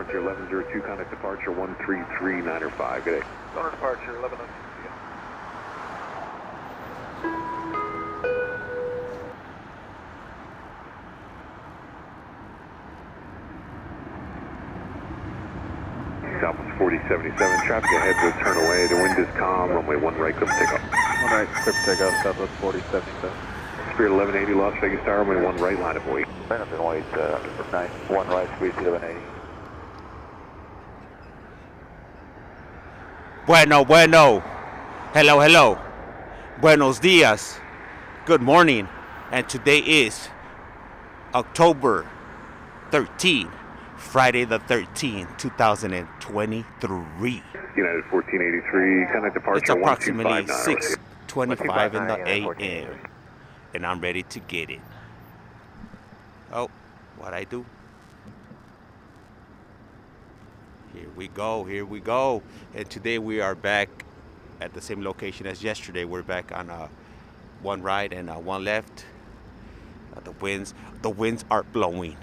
Departure 1102, contact departure 133.905. Good day. Donor departure 1102. Southwest 4077, traffic ahead to turn away. The wind is calm. Runway 1 right, clear for takeoff. 1 right, clear for takeoff, Southwest 4077. Spirit 1180, Las Vegas Tower, runway 1 right, line of weight. Line up and wait, 1 right, speed 1180. Bueno. Hello. Buenos dias. Good morning. And today is October 13, Friday the 13th, 2023. United 1483, contact departure It's approximately 1259. 6:25 in the a.m. and I'm ready to get it. Oh, what I do? Here we go. And today we are back at the same location as yesterday. We're back on one right and one left. The winds are blowing.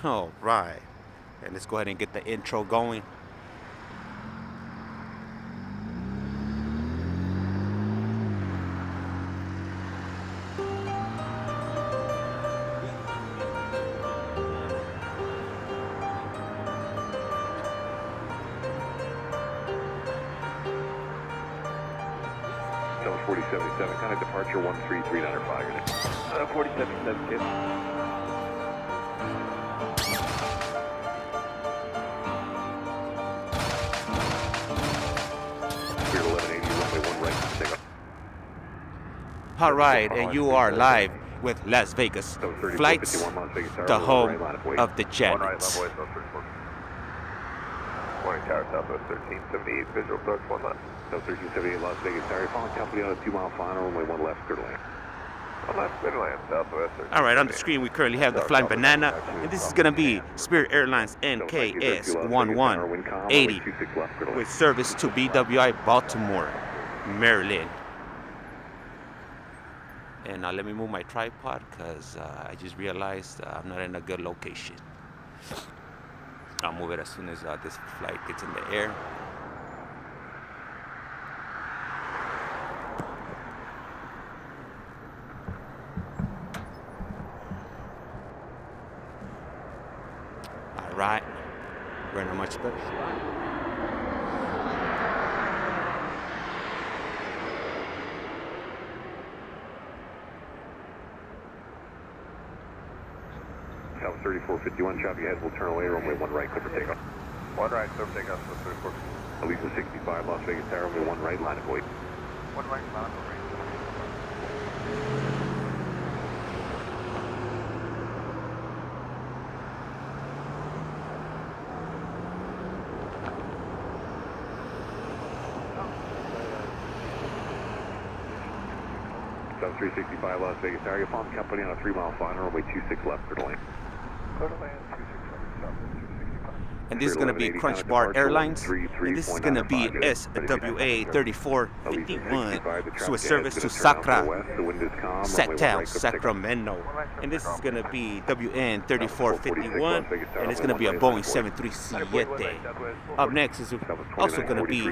All right, and let's go ahead and get the intro going. Southwest 4077, contact departure 133.905. Good day. 4077, kid. Spirit 1180, runway 1 right, clear for takeoff. All right, and you are live with Las Vegas Flights, the home of the One right, Janets. level way, Southwest 34. Morning tower, Southwest 1378, visual approach 1 left. Southwest 1378, Las Vegas Tower, following company on a 2-mile final, runway 1 left, clear to land. 1 left, clear to land, Southwest 13. All right, on the screen we currently have the Flying Banana, and this is gonna be Spirit Airlines NKS1180 with service to BWI Baltimore, Maryland. And let me move my tripod because I just realized I'm not in a good location. I'll move it as soon as this flight gets in the air. All right, we're in a much better spot. South 3451, traffic ahead will turn away, runway 1 right, clear for takeoff. 1 right, clear for takeoff, Southwest 34. Aliso 65, Las Vegas Tower, runway 1 right, line of weight. 1 right, line up and South 365, Las Vegas Tower, you're following company on a 3-mile final, runway 26 left, clear to land. clear to land, 267, Southwest 265. And this is going to be Crunch Bar Airlines, and this is going to be SWA 3451, with service to Sacra, Sacktown, Sacramento. And this is going to be WN 3451, and it's going to be a Boeing 737. Up next is also going to be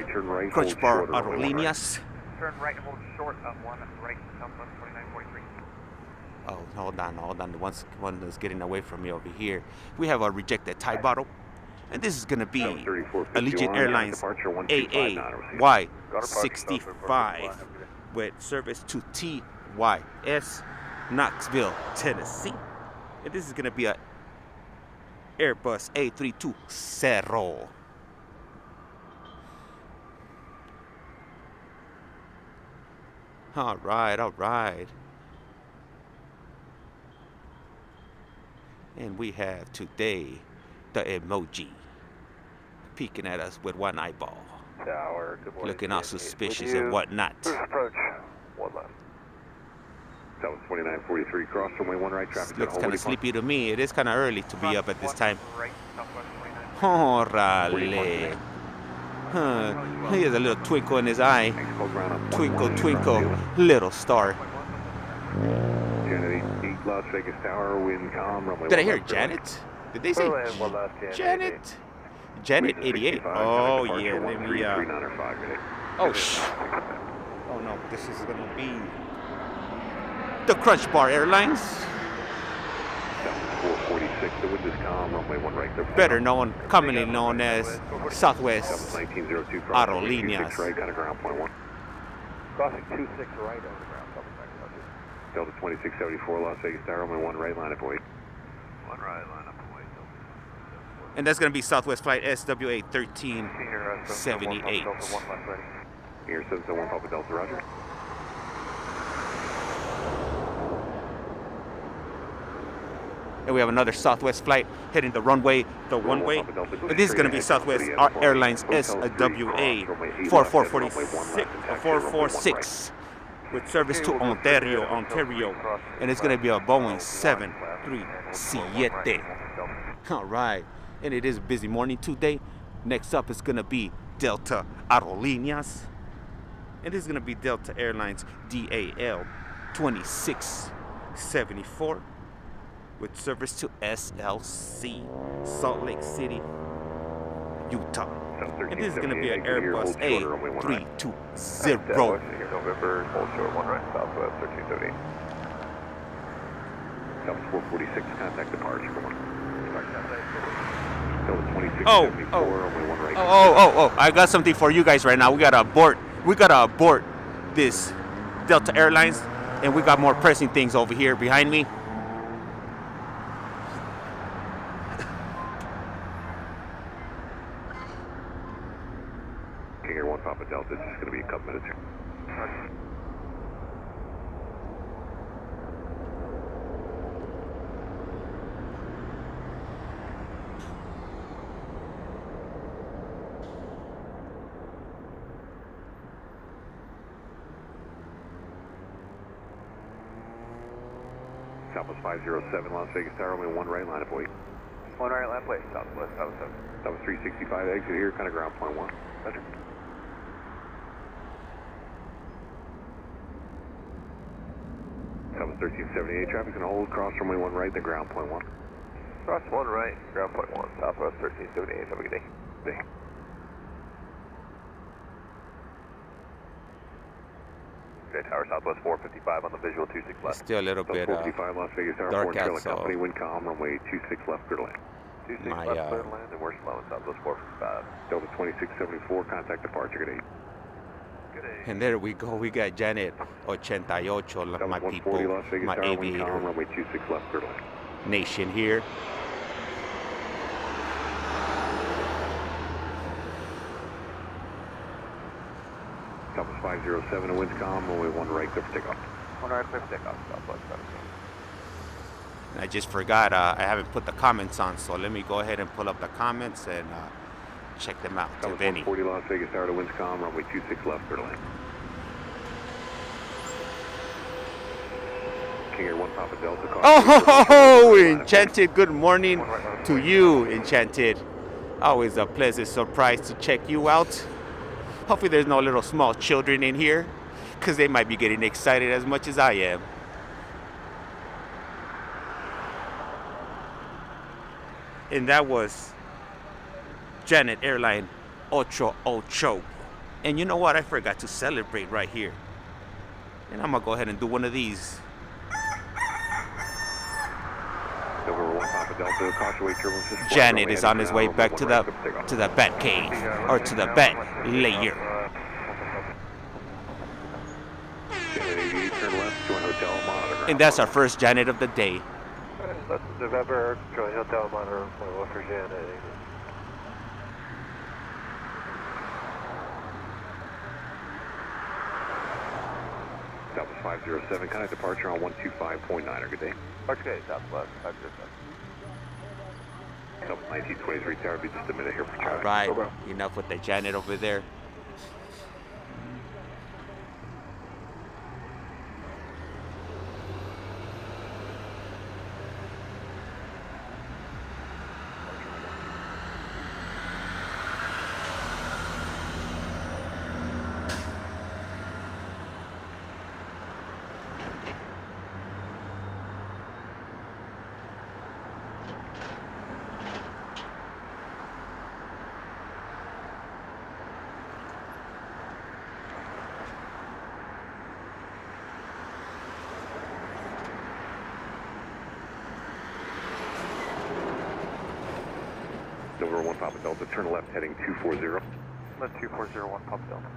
Crunch Bar Aerolíneas. Turn right, hold short on 1 right, Southwest 2943. Oh, hold on. The one that's getting away from me over here. We have a rejected Thai bottle. And this is going to be Allegiant Airlines AAY65 with service to TYS, Knoxville, Tennessee. And this is going to be a Airbus A320. All right. And we have today the emoji peeking at us with one eyeball, Tower, good morning. looking all suspicious and whatnot. Approach, 1 left. South 2943, cross runway 1 right, traffic. Looks kind of sleepy to me. It is kind of early to be up at this time. Right, Southwest 2943. Órale. Huh. He has a little twinkle in his eye. Twinkle, twinkle, little star. Janet 8, Las Vegas Tower, wind calm, runway Did I 1 hear left, clear line. Janet? Did they say Clear line, 1 left, Janet? Janet 88. Oh yeah, let me oh oh no, this is gonna be the Crunch Bar Airlines, 446, the wind is calm, runway 1 right, clear for better takeoff. known, commonly known as Southwest 1902 Aerolíneas. 26 right, kind of ground point 1. Crossing 26 right over the ground, double back, Delta 2674, Las Vegas Tower, runway 1 right, line up await. 1 right, line up away. And that's gonna be Southwest flight SWA 1378. Here, 771 Papa Delta, roger. And we have another Southwest flight heading the runway, the one-way. And this is going to be Southwest Airlines SWA 4446 with service to Ontario. And it's going to be a Boeing 737. All right. And it is a busy morning today. Next up is going to be Delta Aerolíneas. And this is going to be Delta Airlines DAL 2674. With service to SLC, Salt Lake City, Utah. And this is going to be an Airbus A320. November, hold short, 1 right, Southwest 1378. Southwest 446, contact departure for 1. Oh, I got something for you guys right now. We gotta abort this Delta Airlines, and we got more pressing things over here behind me. Here, 1 Papa Delta, this is going to be a couple minutes here. Southwest 507, Las Vegas Tower, runway 1 right, line up wait. 1 right, line plate, Southwest 707. Southwest 365, exit here, kind of ground point 1. Roger. Southwest 1378, traffic's going to hold, cross runway 1 right, the ground point 1. Cross 1 right, ground point 1, Southwest 1378, have a good day. Day. Okay, Tower Southwest 455 on the visual, 26 It's left. still a little bit 455, Las Vegas Tower, dark Foreign Trailer out, so Company, wind calm, runway 26 left, clear to land. 26 my, left, clear to land, and we're slow in Southwest 455. Delta 2674, contact departure, good day. Good day. And there we go. We got Janet 88, my people, 140, Las Vegas my Tower, wind calm, aviator runway 26 left, clear to land. nation here. Southwest 507, and winds calm, runway 1 right, clear for takeoff. 1 right, clear for takeoff, Southwest 707. And I just forgot, I haven't put the comments on, so let me go ahead and pull up the comments and check them out, if Southwest any. 140, Las Vegas Tower, winds calm, runway 26 left, clear to land. King Air 1 Papa Delta. Oh, Enchanted, good morning to you, Enchanted. Always a pleasant surprise to check you out. Hopefully there's no little small children in here, because they might be getting excited as much as I am. And that was Janet Airline 88. And you know what? I forgot to celebrate right here. And I'm going to go ahead and do one of these. November 1 Papa Delta, caution weight turbulence. Janet is on his way back to the bat cave, or to the bat layer. Janet 88, turn left, join hotel, monitor. And that's our first Janet of the day. That's November, join hotel, monitor, West Virginia. Southwest 507, contact departure on 125.9, good day. Okay, Southwest 507. Southwest 1923 Tower, be just a minute here for All traffic. right, enough with the Janet over there. November 1 Papa Delta, turn left heading 240. Left 2401 Papa Delta.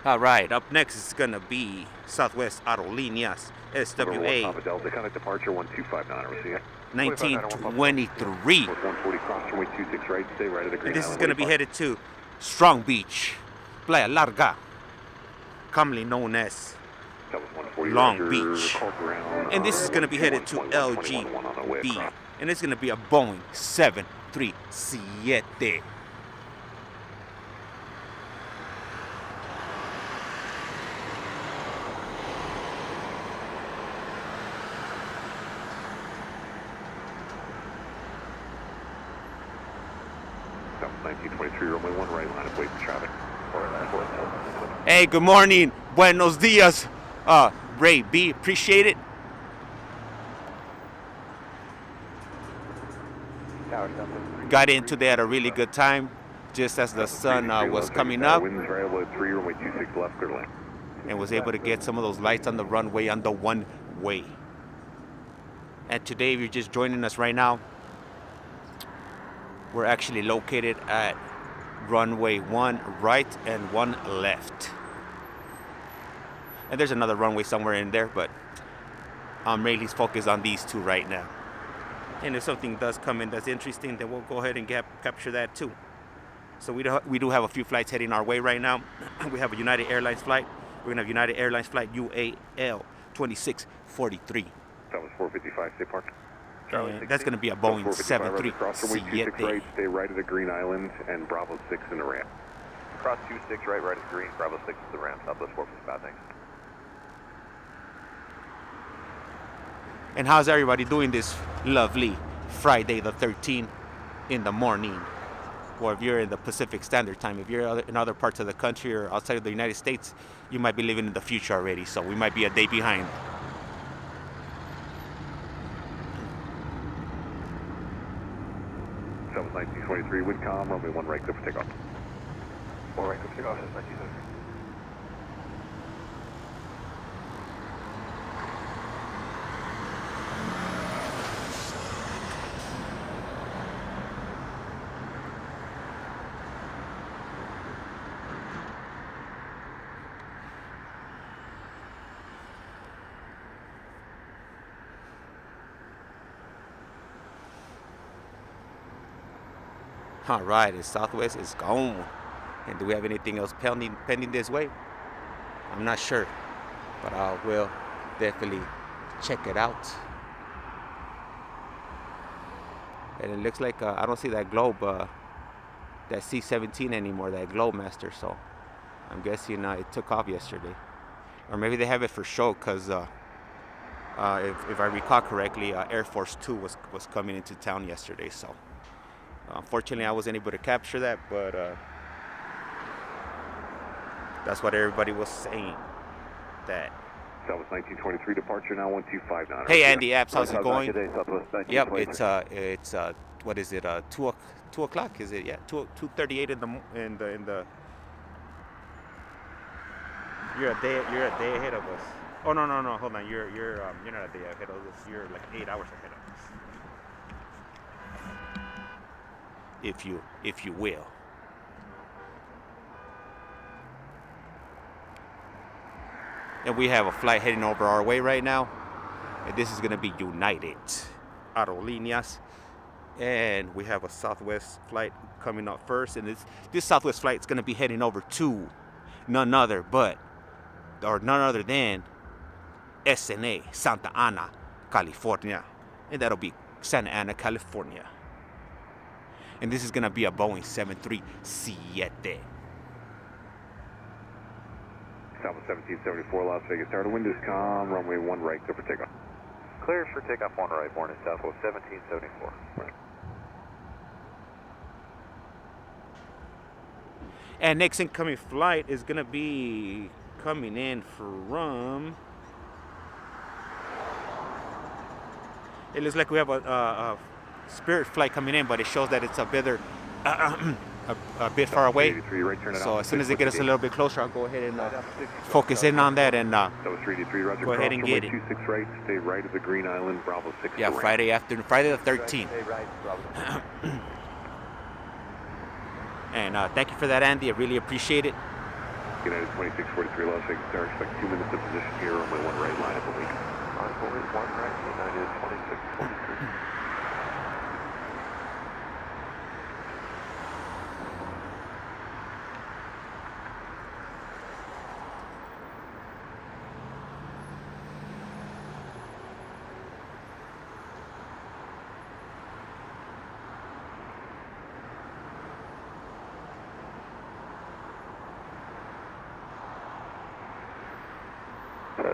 All right, up next is gonna be Southwest Aerolíneas SWA Papa Delta, contact departure 1259, we'll see you. 1923. 140 cross runway 26 right, stay right at the green And this is island, gonna be wait headed to Strong Beach, Playa Larga, commonly known as for- that was 140 Long Roger, Beach. call ground, And this is gonna be headed to 21.1 on the way LGB. across. And it's gonna be a Boeing 737. That was 1923 runway 1 right, line of wait for traffic. Hey, good morning. Buenos dias. Reid B, appreciate it. Got in today at a really good time, just as the sun was coming up, Winds variable at 3, runway 26 left, clear to land. and was able to get some of those lights on the runway on the one way. And today, if you're just joining us right now, we're actually located at runway 1 right and 1 left. And there's another runway somewhere in there, but I'm mainly focused on these two right now. And if something does come in that's interesting, then we'll go ahead and capture that too. So we do have a few flights heading our way right now. We have a United Airlines flight. We're gonna have United Airlines flight UAL 2643. That was 455, stay parked. And that's gonna be a Boeing 455 cross runway 26 right, 737. stay right at the green island, and Bravo 6 in the ramp. Cross 26 right, right at green, Bravo 6 is the ramp, Southwest 455, thanks. And how's everybody doing this lovely Friday the 13th in the morning? Or if you're in the Pacific Standard Time, if you're in other parts of the country or outside of the United States, you might be living in the future already, so we might be a day behind. That was 1923, Windcom, runway 1 right, clear for takeoff. 4 right, clear takeoff, 1923. All right, and Southwest is gone. And do we have anything else pending this way? I'm not sure, but I will definitely check it out. And it looks like I don't see that globe, that C-17 anymore, that Globemaster. So I'm guessing it took off yesterday, or maybe they have it for show because if I recall correctly, Air Force 2 was coming into town yesterday. So unfortunately, I wasn't able to capture that, but that's what everybody was saying. That. That was 1923 departure, now 1259. Hey Andy Apps, how's it going? Today, Southwest Yep, 1923. it's what is it? 2 o'clock? Is it? Yeah, 2:38 in the. You're a day ahead of us. Oh no, hold on. You're not a day ahead of us. You're like 8 hours ahead of us. If you will. And we have a flight heading over our way right now. And this is going to be United Aerolíneas. And we have a Southwest flight coming up first. And this Southwest flight is going to be heading over to none other than SNA, Santa Ana, California. And that'll be Santa Ana, California. And this is going to be a Boeing 737. Southwest 1774, Las Vegas Tower. The wind is calm, runway 1 right, clear for takeoff. clear for takeoff 1 right, morning Southwest 1774. Right. And next incoming flight is gonna be coming in from. It looks like we have a Spirit flight coming in, but it shows that it's a bit far away. So as soon as they get us a little bit closer, I'll go ahead and focus in on that and go ahead and get it. 26 right, stay right of the Green Island, Bravo 6. Yeah, Friday the 13th. And thank you for that, Andy. I really appreciate it. United 2643 Las Vegas, sir. Expect 2 minutes of position here, runway 1 right, line up a week. Runway 1 right, United 2643.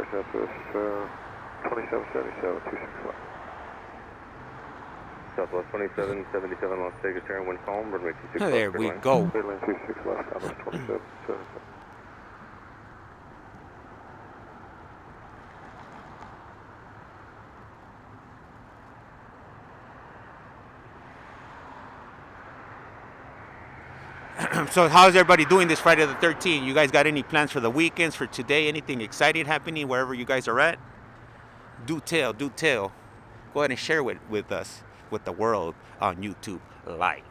Southwest 2777, 26 left. Southwest 2777 Las Vegas, turn wind calm, runway 26 left. There we go. Clear line 26 left, Southwest 2777. So how's everybody doing this Friday the 13th? You guys got any plans for the weekends, for today? Anything exciting happening wherever you guys are at? Do tell. Go ahead and share with us, with the world on YouTube Live.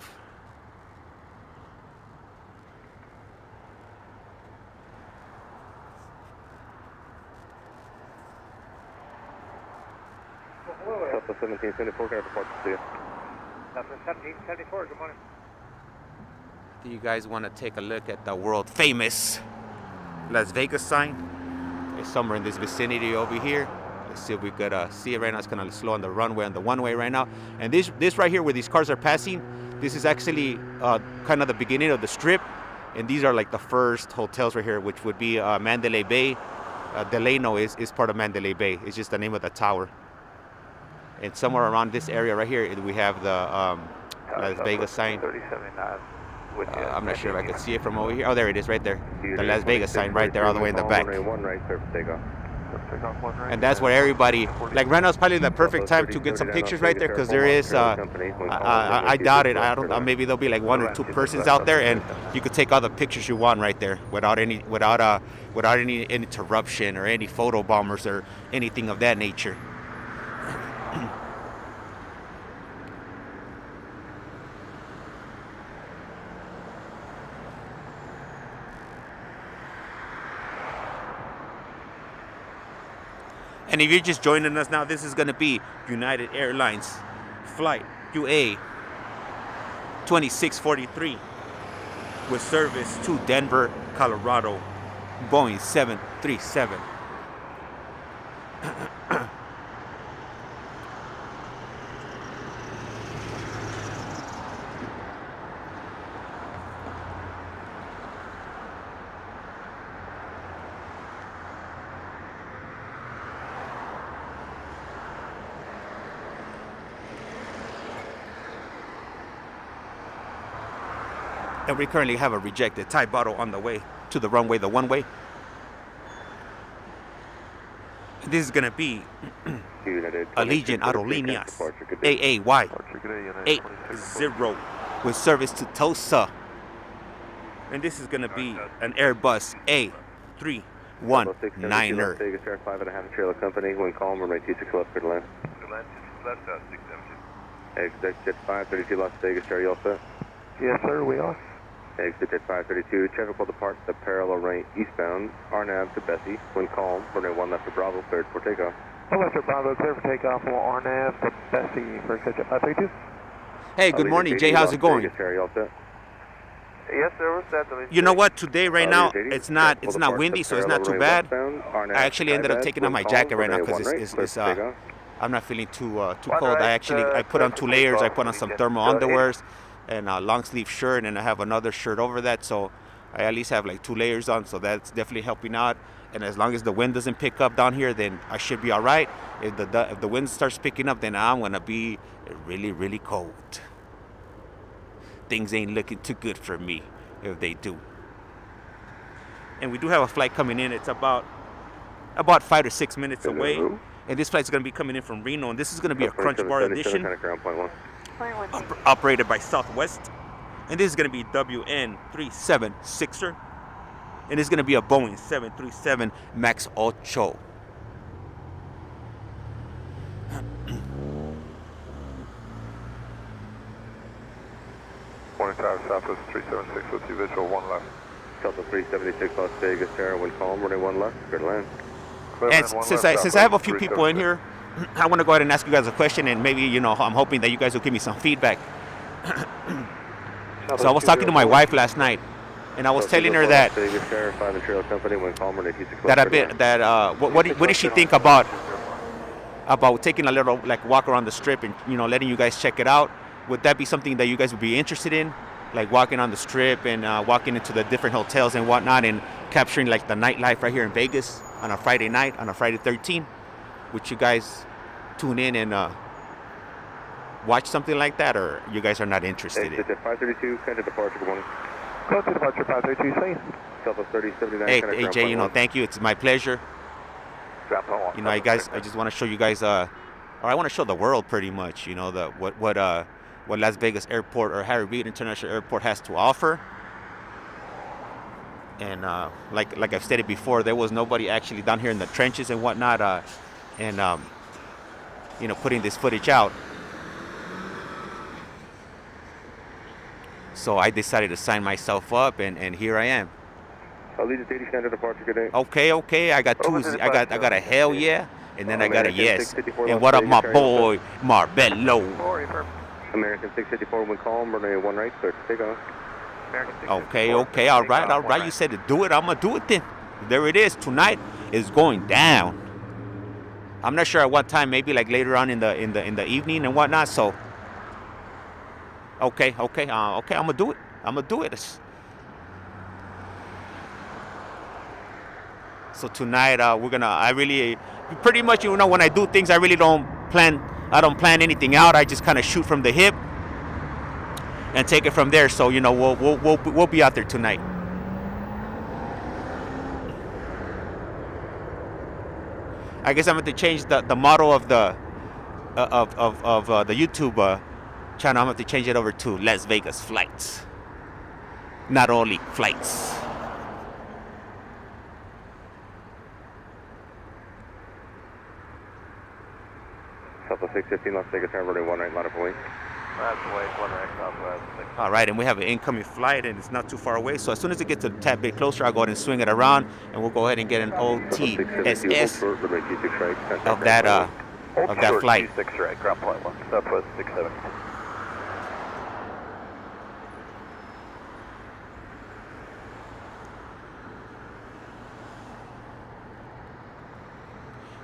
Southwest 1774, can I report to you? Southwest 1774, good morning. Do you guys want to take a look at the world famous Las Vegas sign? It's somewhere in this vicinity over here. Let's see if we could see it right now. It's kind of slow on the runway, on the one-way right now. And this right here where these cars are passing, this is actually kind of the beginning of the strip. And these are like the first hotels right here, which would be Mandalay Bay. Delano is part of Mandalay Bay. It's just the name of the tower. And somewhere around this area right here, we have the Las Vegas sign. 3079. I'm not sure if I can see it from over here. Oh, there it is, right there. The Las Vegas sign right there, all the way in the back. And that's where everybody, like right now is probably the perfect time to get some pictures right there, because there is, I doubt it, maybe there'll be like 1 or 2 persons out there, and you could take all the pictures you want right there without any interruption or any photo bombers or anything of that nature. And if you're just joining us now, this is going to be United Airlines flight UA 2643 with service to Denver, Colorado, Boeing 737. And we currently have a rejected Thai bottle on the way to the runway, the one-way. This is going to be Allegiant Aerolíneas AAY 80 with service to Tulsa. And this is going to be an Airbus A319er. Vegas Air 5.5 trailer company, wind calm, runway 26 left, clear to land. Exit jet 532 Las Vegas, are you all set? Yes, sir, we are. Exit jet 532, traffic will depart the parallel right eastbound, RNAV to Bessie, wind calm, runway 1 left to Bravo, cleared for takeoff. 1 left to Bravo, clear for takeoff, RNAV to Bessie for exit jet 532. Hey, good morning, Jay, how's it going? Vegas, are you all set? Yes, sir, we're set. You know what? Today, right now, it's not windy, so it's not too bad. I actually ended up taking off my jacket right now because it's I'm not feeling too cold. I put on 2 layers. I put on some thermal underwears and a long sleeve shirt, and I have another shirt over that. So I at least have like 2 layers on, so that's definitely helping out. And as long as the wind doesn't pick up down here, then I should be all right. If the wind starts picking up, then I'm gonna be really, really cold. Things ain't looking too good for me if they do. And we do have a flight coming in. It's about 5 or 6 minutes away. And this flight's gonna be coming in from Reno, and this is gonna be a Crunch Bar edition, operated by Southwest. And this is gonna be WN376er. And it's gonna be a Boeing 737 MAX 8. 25 Southwest 376, let's see visual 1 left. Southwest 376 Las Vegas, Sierra, wind calm, runway 1 left, clear to land. And since I have a few people in here, I want to go ahead and ask you guys a question, and maybe, you know, I'm hoping that you guys will give me some feedback. So I was talking to my wife last night, and I was telling her that what did she think about taking a little like walk around the strip and, you know, letting you guys check it out? Would that be something that you guys would be interested in, like walking on the strip and walking into the different hotels and whatnot, and capturing like the nightlife right here in Vegas on a Friday night, on a Friday 13? Would you guys tune in and watch something like that, or you guys are not interested in? 532, kind of departure, good morning. Code to departure 532, see. Southwest 3079. Hey, Jay, you know, thank you. It's my pleasure. You know, guys, I just want to show you guys, or I want to show the world pretty much, you know, what Las Vegas Airport or Reid International Airport has to offer. And like I've stated before, there was nobody actually down here in the trenches and whatnot, and you know, putting this footage out. So I decided to sign myself up, and here I am. I'll lead the 80 standard departure, good day. Okay. I got two. I got a hell yeah, and then I got a yes. And what up, my boy Marbello? American 654, wind calm, runway 1 right, clear to takeoff. Okay, all right. You said to do it. I'm gonna do it then. There it is. Tonight is going down. I'm not sure at what time. Maybe like later on in the evening and whatnot. So. Okay. I'm gonna do it. So tonight I really pretty much, you know, when I do things, I really don't plan anything out. I just kind of shoot from the hip and take it from there. So, you know, we'll be out there tonight. I guess I'm going to change the model of the YouTube channel. I'm going to change it over to Las Vegas Flights, not only flights. Southwest 615 Las Vegas, runway 1 right, line up away. All right, and we have an incoming flight, and it's not too far away. So as soon as it gets a tad bit closer, I'll go ahead and swing it around, and we'll go ahead and get an OTSS of that flight. 6 right, ground point 1, Southwest 67.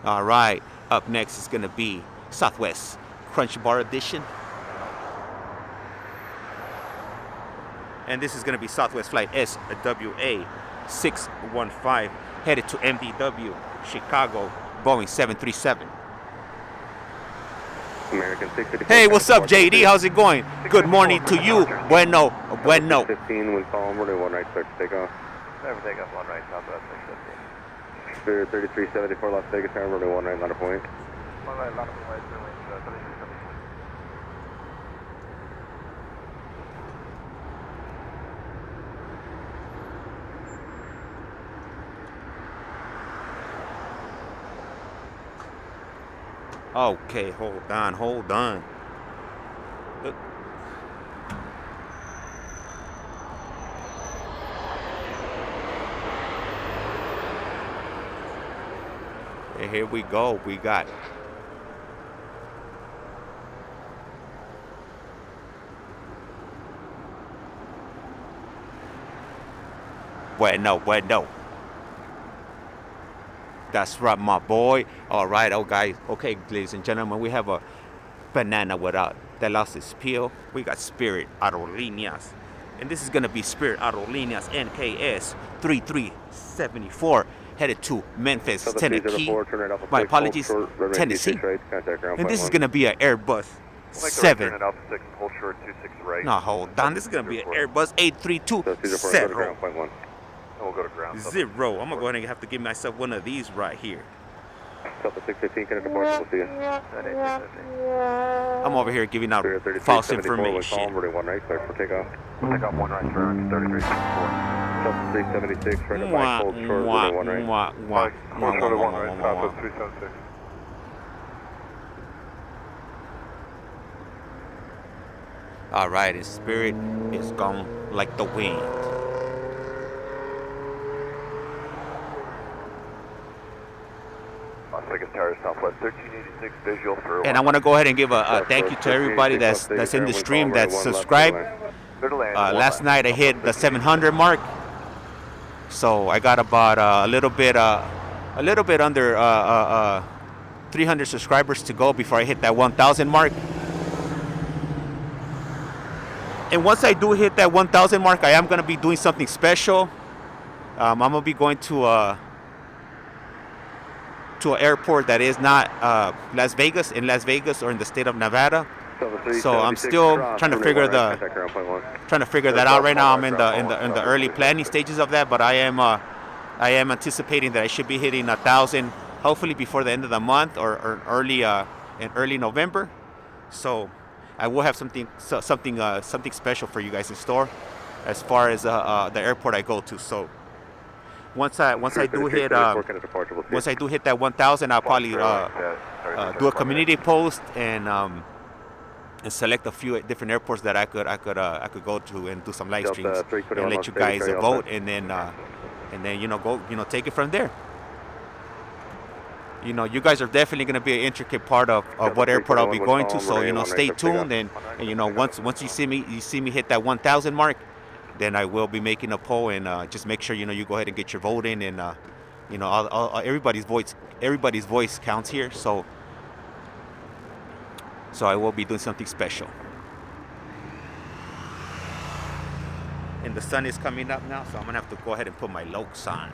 All right, up next is going to be Southwest Crunch Bar Edition. And this is going to be Southwest Flight SWA615, headed to MDW, Chicago, Boeing 737. American 654. Hey, what's up, JD? How's it going? Good morning to you. Bueno. 15, wind calm, runway 1 right, start to take off. Never take off 1 right, Southwest 615. Spirit 3374 Las Vegas, runway 1 right, line up away. 1 right, line up away, 3374. Okay, hold on. And here we go. We got bueno. That's right, my boy. All right, guys. Okay, ladies and gentlemen, we have a banana without that lost its peel. We got Spirit Aerolíneas And this is going to be Spirit Aerolíneas NKS 3374 headed to Memphis, Tennessee. My apologies, Tennessee. And this is going to be an Airbus 7. No, hold on. This is going to be an Airbus 8320. We'll go to ground. Zero. I'm going to go ahead and have to give myself one of these right here. Delta 615, can I depart? We'll see you. I'm over here giving out false information. One right, clear for takeoff. Takeoff 1 right, turn 3364. Delta 376, right to right, hold short, one right. Hold short 1 right, top of 376. All right, and Spirit is gone like the wind. Las Vegas Tower, Southwest 1386, visual for. And I want to go ahead and give a thank you to everybody that's in the stream, that's subscribed. Last night I hit the 700 mark, so I got about a little bit under 300 subscribers to go before I hit that 1,000 mark. And once I do hit that 1,000 mark, I am going to be doing something special. I'm going to be going to an airport that is not Las Vegas, in Las Vegas or in the state of Nevada. So I'm still trying to figure that out right now. I'm in the early planning stages of that, but I am anticipating that I should be hitting 1,000 hopefully before the end of the month or in early November. So I will have something special for you guys in store as far as the airport I go to. So once I do hit that 1,000, I'll probably do a community post and select a few different airports that I could go to and do some live streams and let you guys vote, and then go take it from there. You guys are definitely going to be an intricate part of what airport I'll be going to. So stay tuned, and once you see me hit that 1,000 mark, then I will be making a poll, and just make sure you go ahead and get your vote in, and everybody's voice counts here. So I will be doing something special. And the sun is coming up now, so I'm gonna have to go ahead and put my lokes on.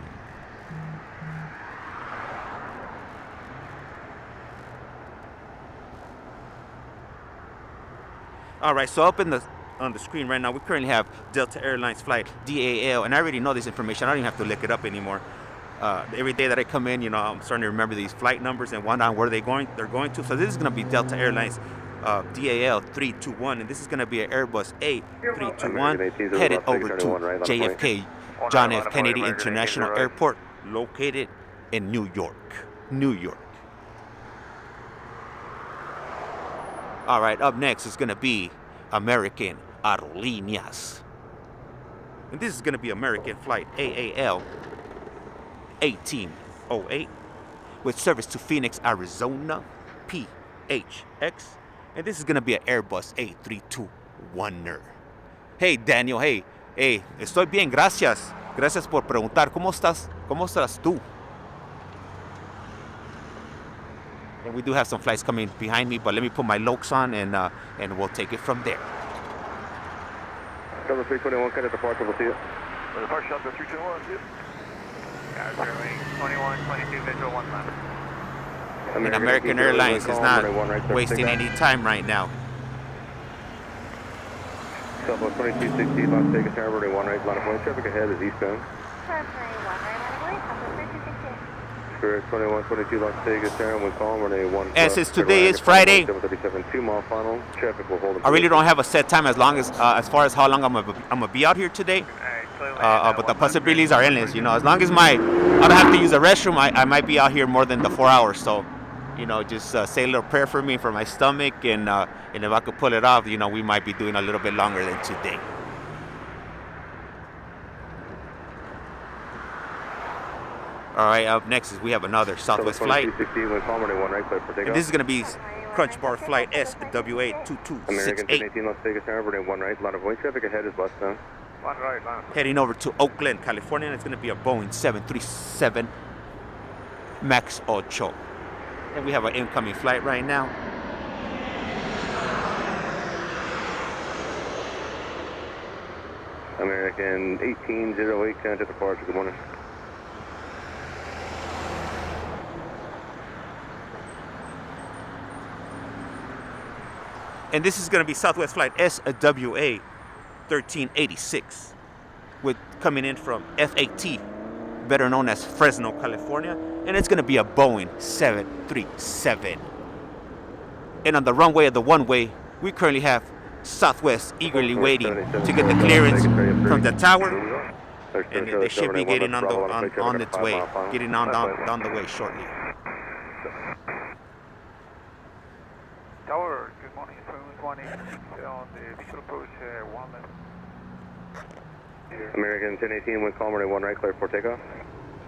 All right, so up on the screen right now, we currently have Delta Airlines flight DAL, and I already know this information. I don't even have to look it up anymore. Every day that I come in, I'm starting to remember these flight numbers and whatnot, where they're going to. So this is going to be Delta Airlines DAL 321, and this is going to be an Airbus A321 headed over to JFK, John F. Kennedy International Airport, located in New York. All right, up next is going to be American Aerolíneas. And this is going to be American flight AAL 1808 with service to Phoenix, Arizona, PHX. And this is going to be an Airbus A321er. Hey, Daniel, hey, estoy bien, gracias. Gracias por preguntar. ¿Cómo estás? ¿Cómo estás tú? And we do have some flights coming behind me, but let me put my lokes on, and we'll take it from there. Delta 321, kind of departure, we'll see you. Departure, Delta 321, see you. Wing 21, 22, visual 1 left. And American Airlines is not wasting any time right now. Southwest 2260, Las Vegas Tower, runway 1 right, line of way, traffic ahead is eastbound. Spirit 2122 Las Vegas Tower, we call runway 1. And since today is Friday, 2-mile final, traffic will hold. I really don't have a set time as far as how long I'm gonna be out here today. But the possibilities are endless. As long as I don't have to use the restroom, I might be out here more than the 4 hours. So, just say a little prayer for me, for my stomach, and if I could pull it off, we might be doing a little bit longer than today. All right, up next is we have another Southwest flight. And this is going to be Crunch Bar flight SWA2268. American 1018 Las Vegas Tower, runway 1 right, line of way, traffic ahead is westbound. Heading over to Oakland, California, and it's going to be a Boeing 737 MAX 8. And we have an incoming flight right now. American 1808, contact departure, good morning. And this is going to be Southwest Flight SWA 1386, with coming in from FAT, better known as Fresno, California, and it's going to be a Boeing 737. And on the runway of the one-way, we currently have Southwest eagerly waiting to get the clearance from the tower, and they should be getting on its way, getting on down the way shortly. Tower, good morning, 720 on the visual approach 1 left. American 1018, wind calm, runway 1 right, clear for takeoff.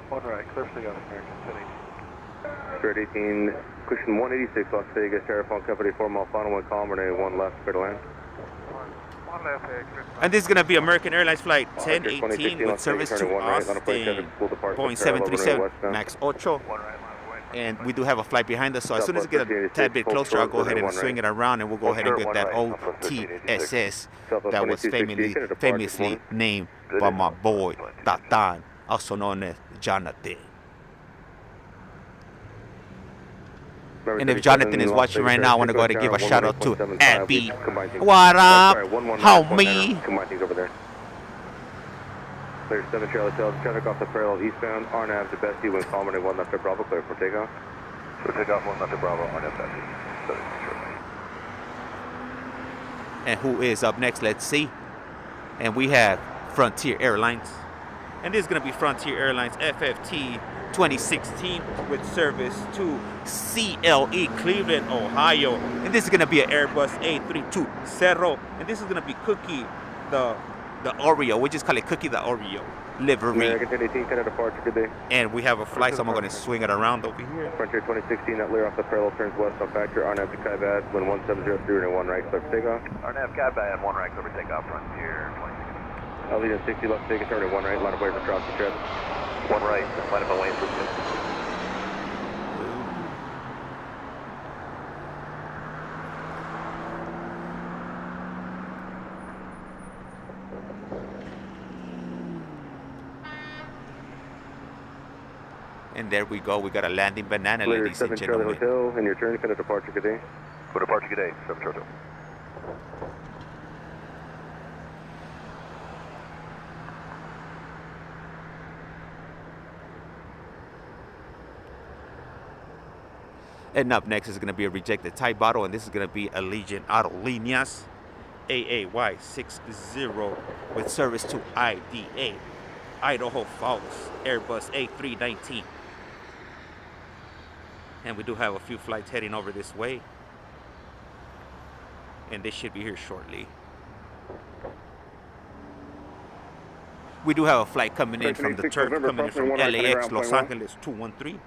1 right, clear for takeoff, American 1018. Spirit 18, cushion 186, Las Vegas, Aeropuerto company 4 mile final, wind calm, runway 1 left, clear to land. 1 left, clear. And this is going to be American Airlines Flight 1018 with service to Austin, Boeing 737 MAX 8. 1 right, And we do have a flight behind us, so as soon as we get a tad bit closer, I'll go ahead and swing it around, and we'll go ahead and get that OTSS that was famously named by my boy, Tatan, also known as Jonathan. And if Jonathan is watching right now, I want to go ahead and give a shout out to Abby. What up, homie? Clear 7 Charlie Tails, traffic off the parallel eastbound, RNAV to Bessie, wind calm, runway 1 left to Bravo, clear for takeoff. So takeoff 1 left to Bravo, RNAV Bessie. And who is up next? Let's see. And we have Frontier Airlines. And this is going to be Frontier Airlines FFT 2016 with service to CLE, Cleveland, Ohio. And this is going to be an Airbus A320. And this is going to be Cookie, the Oreo. We just call it Cookie the Oreo livery. American 1018, kind of departure, good day. And we have a flight, so I'm going to swing it around over here. Frontier 2016, that clear off the parallel turns west on factor, RNAV to Kaibad, wind 1703 and 1 right, clear for takeoff. RNAV Kaibad, 1 right, clear for takeoff, Frontier 2016. Aviation 60, Las Vegas, turning 1 right, line of way for crossing trip. 1 right, line of away for And there we go. We got a landing banana, ladies and gentlemen. Hotel, and your turn, kind of departure, good day. For departure, good day, 7 Charlie. And up next is going to be a rejected type bottle, and this is going to be Allegiant Aerolíneas AAY60 with service to IDA, Idaho Falls, Airbus A319. And we do have a few flights heading over this way, and they should be here shortly. We do have a flight coming in from the turf, coming in from LAX, Los Angeles 213.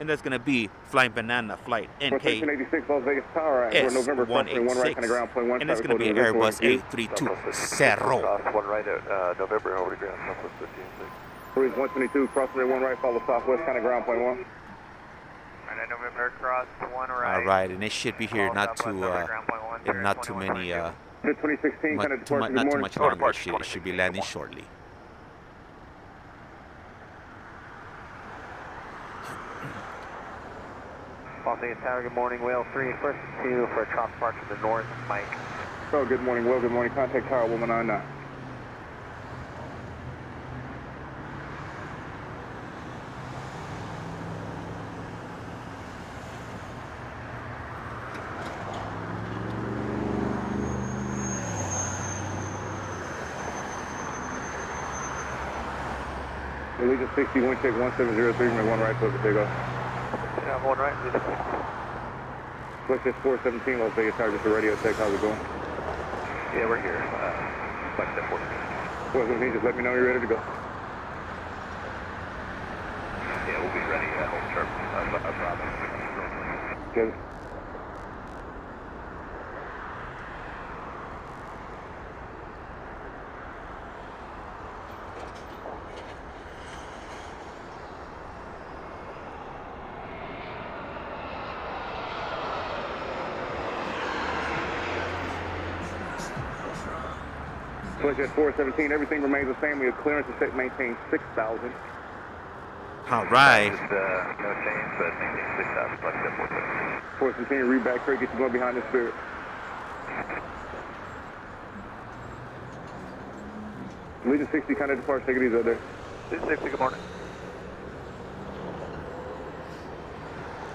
And that's going to be Flying Banana Flight NK S186, and it's going to be an Airbus A320. 1 right at November, over to ground, Southwest 15. Cruise 122, crossing 1 right, follow southwest, kind of ground, point 1. Alright, November, cross 1 right. All right, and it should be here not too many, not too much longer. It should be landing shortly. Los Angeles Tower, good morning, Whale 3, first 2 for a trop park to the north, Mike. Oh, good morning, Will, good morning, contact Tower, Woman 99. Allegiant 60, wind check 1703, 1 right, close to takeoff. Yeah, 1 right, Flex 417, Las Vegas Tower, just a radio check, how's it going? Yeah, we're here. Flex 417. Well, just let me know you're ready to go. Yeah, we'll be ready at home turf. Bravo. Good. Flex Flight 417, everything remains the same. We have clearance to maintain 6,000. All right. No change, but maintain 6,000. Flight 417. 417, read back, Craig, get you going behind the Spirit. Legion 60, kind of depart, take it easy out there. Legion 60, good morning.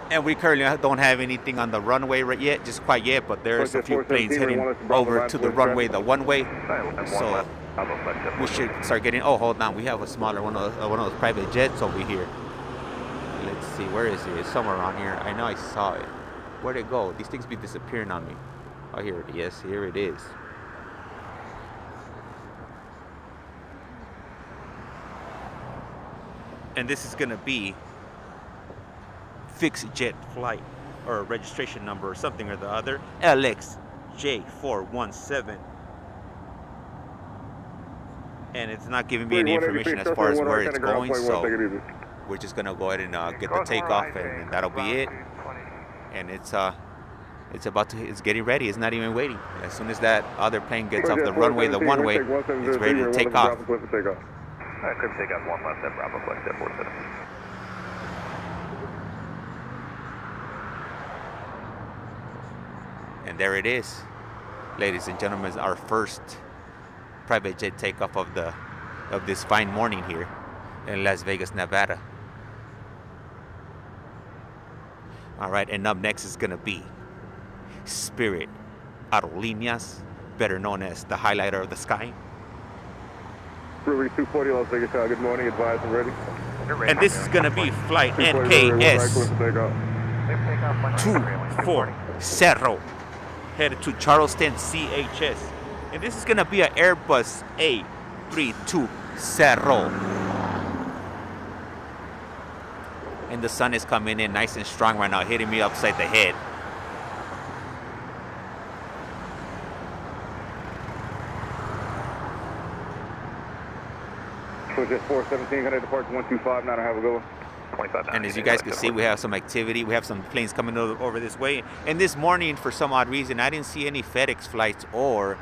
And we currently don't have anything on the runway right yet, just quite yet, but there's a few planes heading over to the runway, the one-way. So we should start getting, oh, hold on, we have a smaller one of those private jets over here. Let's see, where is it? It's somewhere around here. I know I saw it. Where'd it go? These things be disappearing on me. Oh, here it is. Here it is. And this is going to be fixed jet flight or registration number or something or the other. LXJ417. And it's not giving me any information as far as where it's going, so we're just going to go ahead and get the takeoff, and that'll be it. And it's getting ready. It's not even waiting. As soon as that other plane gets off the runway, the one-way, it's ready to take off. Clear takeoff 157, Bravo, Flight 47. And there it is, ladies and gentlemen, our first private jet takeoff of this fine morning here in Las Vegas, Nevada. All right, and up next is gonna be Spirit Aerolíneas, better known as the highlighter of the sky. Runway 240, Las Vegas, good morning, advise and ready. And this is gonna be flight NKS 240, headed to Charleston, CHS. And this is gonna be an Airbus A320. And the sun is coming in nice and strong right now, hitting me upside the head. Just 417, headed to Park 125, now to have a go. And as you guys can see, we have some activity. We have some planes coming over this way. And this morning, for some odd reason, I didn't see any FedEx flights or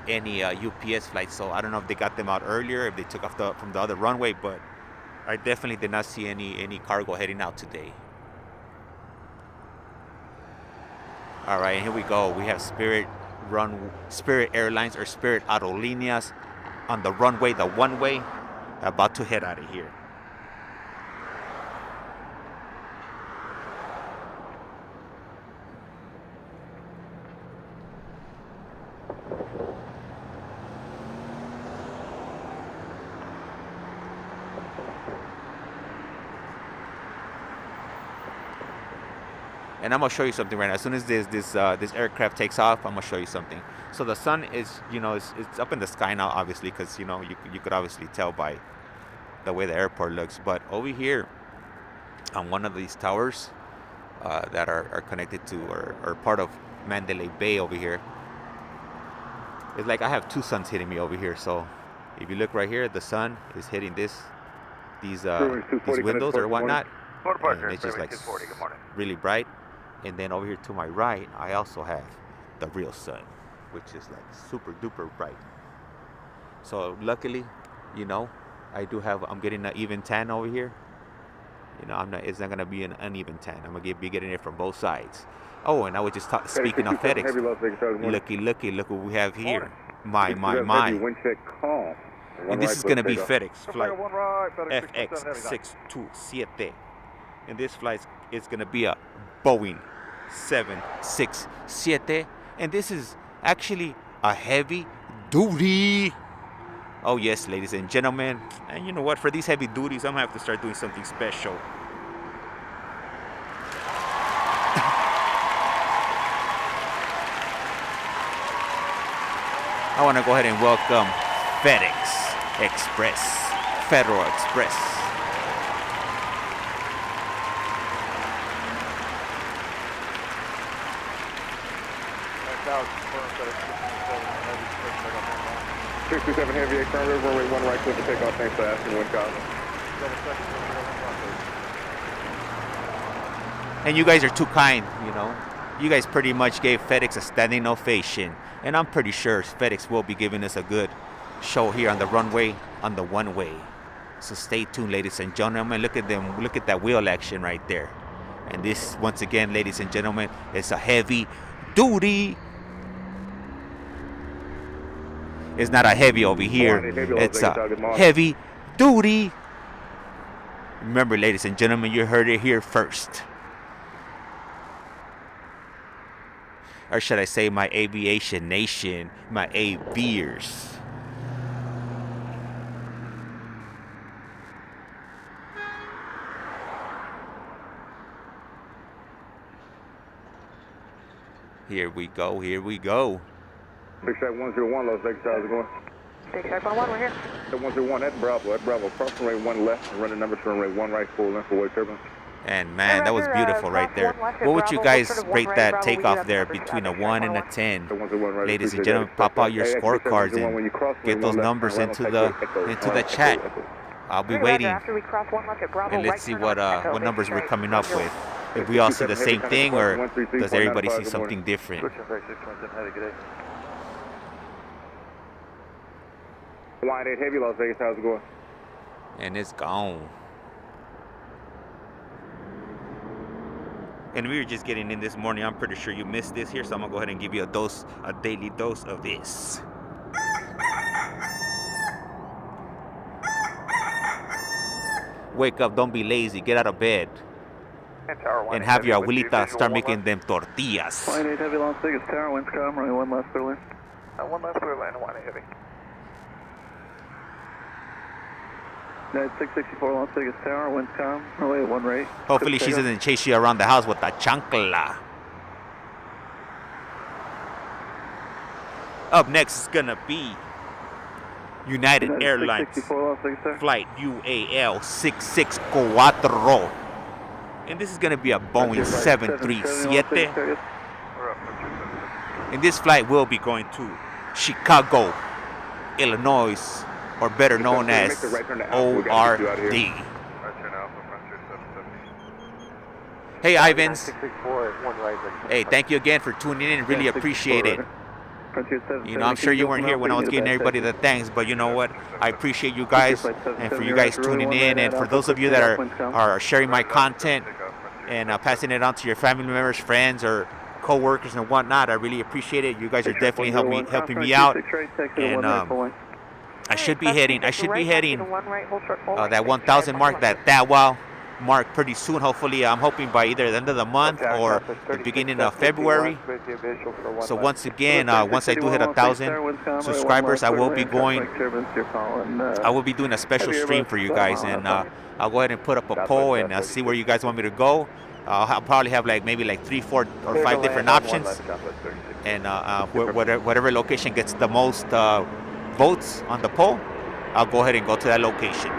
any UPS flights. So I don't know if they got them out earlier, if they took off from the other runway, but I definitely did not see any cargo heading out today. All right, and here we go. We have Spirit Airlines or Spirit Aerolíneas on the runway, the one-way, about to head out of here. And I'm gonna show you something right now. As soon as this aircraft takes off, I'm gonna show you something. So the sun is, it's up in the sky now, obviously, because you could obviously tell by the way the airport looks. But over here, on one of these towers that are connected to or part of Mandalay Bay over here, it's like I have two suns hitting me over here. So if you look right here, the sun is hitting these windows or whatnot, and it's just like really bright. And then over here to my right, I also have the real sun, which is like super duper bright. So luckily, I'm getting an even tan over here. It's not gonna be an uneven tan. I'm gonna be getting it from both sides. Oh, and I was just speaking of FedEx. Look what we have here. My. And this is gonna be FedEx flight FX627. And this flight is gonna be a Boeing 767, and this is actually a heavy duty. Oh yes, ladies and gentlemen. And you know what? For these heavy duties, I'm gonna have to start doing something special. I want to go ahead and welcome FedEx Express, Federal Express. Heavy 8 runway 1 right, clear for takeoff, thanks for asking, wind calm. And you guys are too kind, You guys pretty much gave FedEx a standing ovation. And I'm pretty sure FedEx will be giving us a good show here on the runway on the one-way. So stay tuned, ladies and gentlemen. Look at them. Look at that wheel action right there. And this, once again, ladies and gentlemen, is a heavy duty. It's not a heavy over here. It's a heavy duty. Remember, ladies and gentlemen, you heard it here first. Or should I say my aviation nation, my aviers. Here we go, here we go. Big Shack 101, Las Vegas, how's it going? Big Shack 101, we're here. 101 at Bravo, cross runway 1 left, running numbers for runway 1 right, full length, full weight turbulence. And man, that was beautiful right there. What would you guys rate that takeoff there between a 1 and a 10? Ladies and gentlemen, pop out your scorecards and get those numbers into the chat. I'll be waiting. And let's see what numbers we're coming up with. If we all see the same thing, or does everybody see something different? Line 8 heavy, Las Vegas, how's it going? And it's gone. And we were just getting in this morning. I'm pretty sure you missed this here, so I'm gonna go ahead and give you a daily dose of this. Wake up, don't be lazy, get out of bed. And have your abuelita start making them tortillas. Line 8 heavy, Las Vegas Tower, winds calm, runway 1 left clear line. 1 left clear line, 1 heavy. United 664 Las Vegas Tower, winds calm, runway 1 right. Hopefully she doesn't chase you around the house with a chancla. Up next is gonna be United Airlines flight UAL 664. And this is gonna be a Boeing 737. And this flight will be going to Chicago, Illinois, or better known as ORD. Hey, Aviones. Hey, thank you again for tuning in. Really appreciate it. You know, I'm sure you weren't here when I was giving everybody the thanks, but you know what? I appreciate you guys, and for you guys tuning in, and for those of you that are sharing my content and passing it on to your family members, friends, or co-workers and whatnot. I really appreciate it. You guys are definitely helping me out. And I should be hitting that 1,000 mark, that wow mark pretty soon. Hopefully, I'm hoping by either the end of the month or the beginning of February. So once again, once I do hit 1,000 subscribers, I will be doing a special stream for you guys, and I'll go ahead and put up a poll and see where you guys want me to go. I'll probably have maybe 3, 4, or 5 different options, and whatever location gets the most votes on the poll, I'll go ahead and go to that location.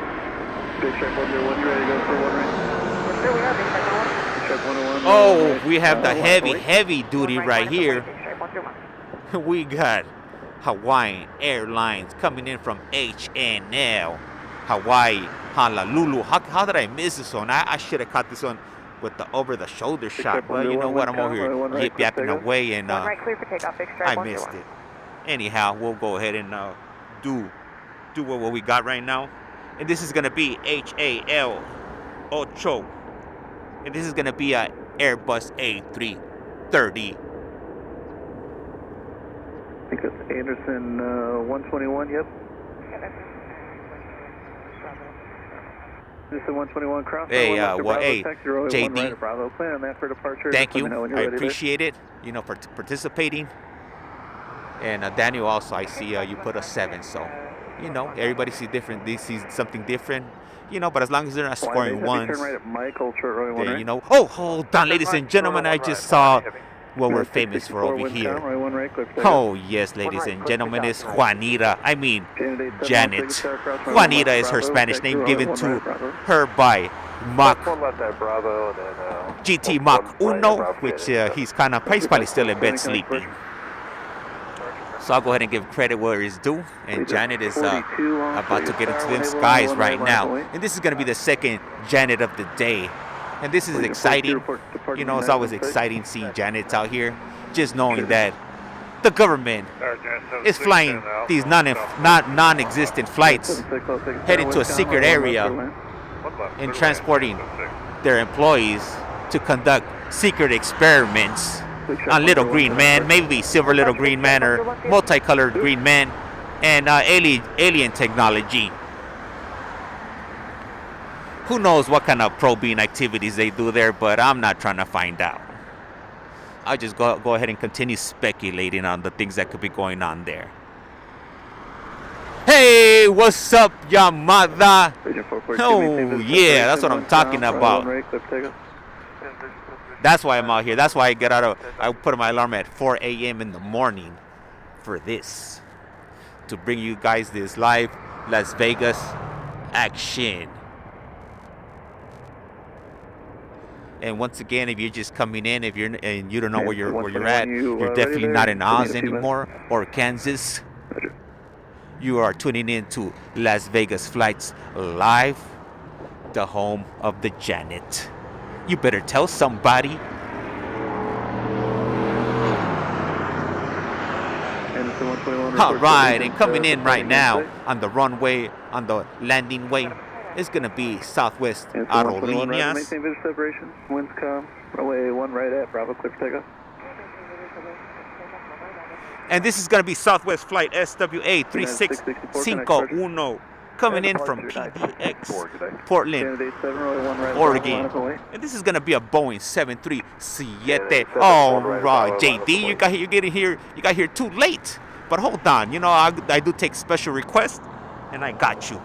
Oh, we have the heavy duty right here. We got Hawaiian Airlines coming in from HNL, Hawaii, Honolulu. How did I miss this one? I should have caught this one with the over-the-shoulder shot, but you know what? I'm over here yip-yapping away, and I missed it. Anyhow, we'll go ahead and do what we got right now. And this is going to be HAL 8, and this is going to be a Airbus A330. I think it's Anderson 121, yep. This is 121 cross. Hey, JD, Bravo, plan on that for departure. thank you. I appreciate it, for participating. And Daniel, also, I see you put a 7, so, everybody sees different. They see something different, but as long as they're not scoring ones, then, Oh, hold on, ladies and gentlemen, I just saw what we're famous for over here. Oh, yes, ladies and gentlemen, it's Juanita. I mean, Janet. Juanita is her Spanish name given to her by GT Mach 1, which he's probably still in bed sleeping. So I'll go ahead and give credit where it's due. And Janet is about to get into them skies right now. And this is going to be the second Janet of the day. And this is exciting. It's always exciting seeing Janets out here. Just knowing that the government is flying these non-existent flights, heading to a secret area and transporting their employees to conduct secret experiments on little green man, maybe silver little green man or multicolored green man, and alien technology. Who knows what kind of probing activities they do there, but I'm not trying to find out. I'll just go ahead and continue speculating on the things that could be going on there. Hey, what's up, Yamada? Oh, yeah, that's what I'm talking about. That's why I'm out here. That's why I put my alarm at 4 a.m. in the morning for this. To bring you guys this live Las Vegas action. And once again, if you're just coming in, and you don't know where you're at, you're definitely not in Oz anymore or Kansas. You are tuning in to Las Vegas Flights Live, the home of the Janet. You better tell somebody. All right, and coming in right now on the runway, on the landing way, it's going to be Southwest Aerolíneas. Maintain visual separation. Winds calm. Runway 1 right at Bravo, clear for takeoff. And this is going to be Southwest Flight SWA 3651 coming in from PDX, Portland, Oregon. And this is going to be a Boeing 737. All right, JD, you got here too late. But hold on, you know, I do take special requests, and I got you.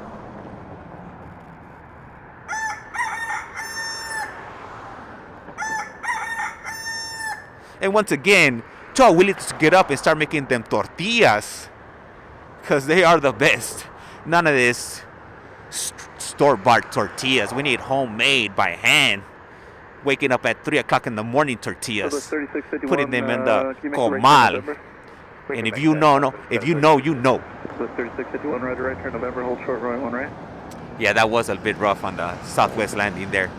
And once again, tell Willie to get up and start making them tortillas, because they are the best. None of this store-bought tortillas. We need homemade by hand. Waking up at 3 o'clock in the morning tortillas, putting them in the comal. And if you know, you know. 3651 right, turn November, hold short, runway 1 right. Yeah, that was a bit rough on the Southwest landing there.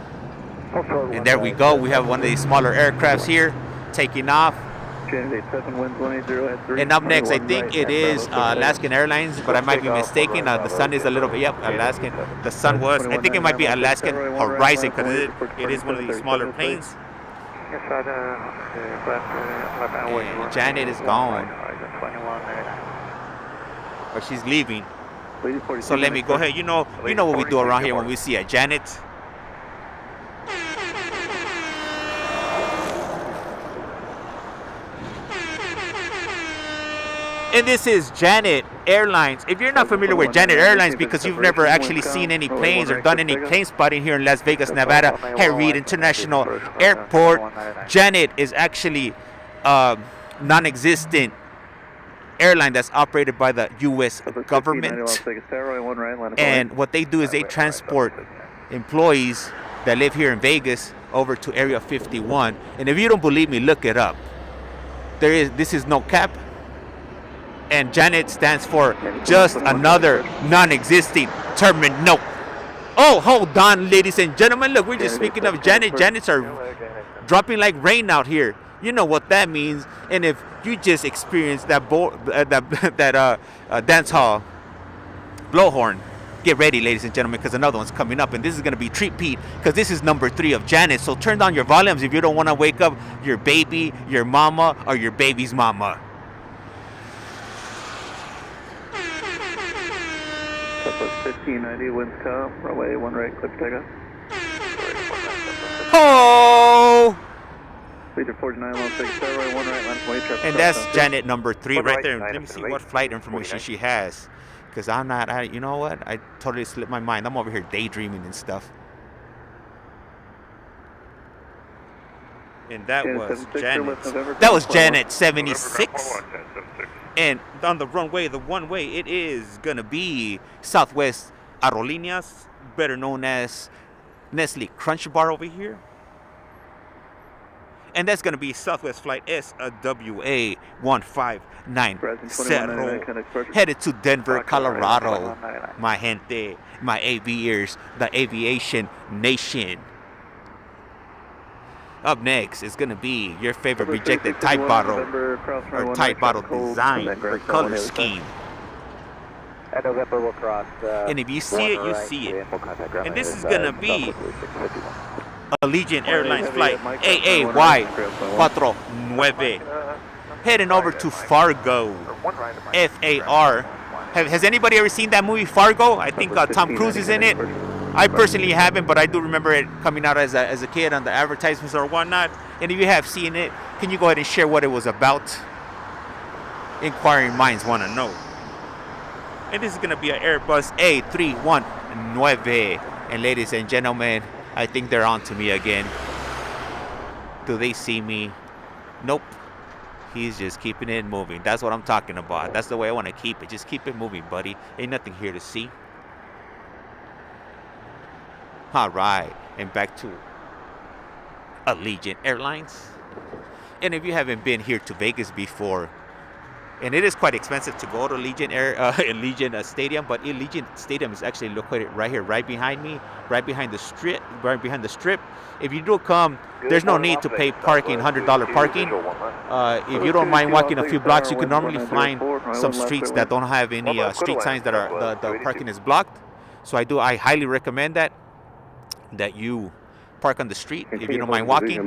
And there we go. We have one of these smaller aircrafts here taking off. And up next, I think it is Alaskan Airlines, but I might be mistaken. The sun is a little bit, Alaskan. The sun was, I think it might be Alaskan Horizon, because it is one of these smaller planes. And Janet is gone. Or she's leaving. So let me go ahead. You know what we do around here when we see a Janet. And this is Janet Airlines. If you're not familiar with Janet Airlines because you've never actually seen any planes or done any plane spotting here in Las Vegas, Nevada, at Reid International Airport, Janet is actually non-existent airline that's operated by the U.S. government. And what they do is they transport employees that live here in Vegas over to Area 51. And if you don't believe me, look it up. This is no cap. And Janet stands for just another non-existing terminal. Oh, hold on, ladies and gentlemen. Look, we're just speaking of Janet. Janets are dropping like rain out here. You know what that means. And if you just experienced that dance hall blowhorn, get ready, ladies and gentlemen, because another one's coming up. And this is going to be repeat, because this is number 3 of Janet. So turn down your volumes if you don't want to wake up your baby, your mama, or your baby's mama. Southwest 1590, winds calm, runway 1 right, clear for takeoff. Oh! Leader 49, long take, runway 1 right, land away, traffic. And that's Janet number 3 right there. Let me see what flight information she has. Because you know what? I totally slipped my mind. I'm over here daydreaming and stuff. And that was Janet. That was Janet 76. And on the runway, the one way, it is going to be Southwest Aerolíneas, better known as Nestle Crunch Bar over here. And that's going to be Southwest Flight SWA 1590, headed to Denver, Colorado. My gente, my aviators, the aviation nation. Up next is gonna be your favorite rejected Tide bottle or Tide bottle design or color scheme. At November, we'll cross. And if you see it, you see it. And this is gonna be Allegiant Airlines flight AAY49 heading over to Fargo. FAR. Has anybody ever seen that movie Fargo? I think Tom Cruise is in it. I personally haven't, but I do remember it coming out as a kid on the advertisements or whatnot. And if you have seen it, can you go ahead and share what it was about? Inquiring minds want to know. And this is going to be an Airbus A319. And ladies and gentlemen, I think they're on to me again. Do they see me? Nope. He's just keeping it moving. That's what I'm talking about. That's the way I want to keep it. Just keep it moving, buddy. Ain't nothing here to see. All right. And back to Allegiant Airlines. And if you haven't been here to Vegas before, and it is quite expensive to go to Allegiant Stadium, but Allegiant Stadium is actually located right here, right behind me, right behind the strip. If you do come, there's no need to pay parking, $100 parking. If you don't mind walking a few blocks, you can normally find some streets that don't have any street signs that are the parking is blocked. So I highly recommend that you park on the street if you don't mind walking.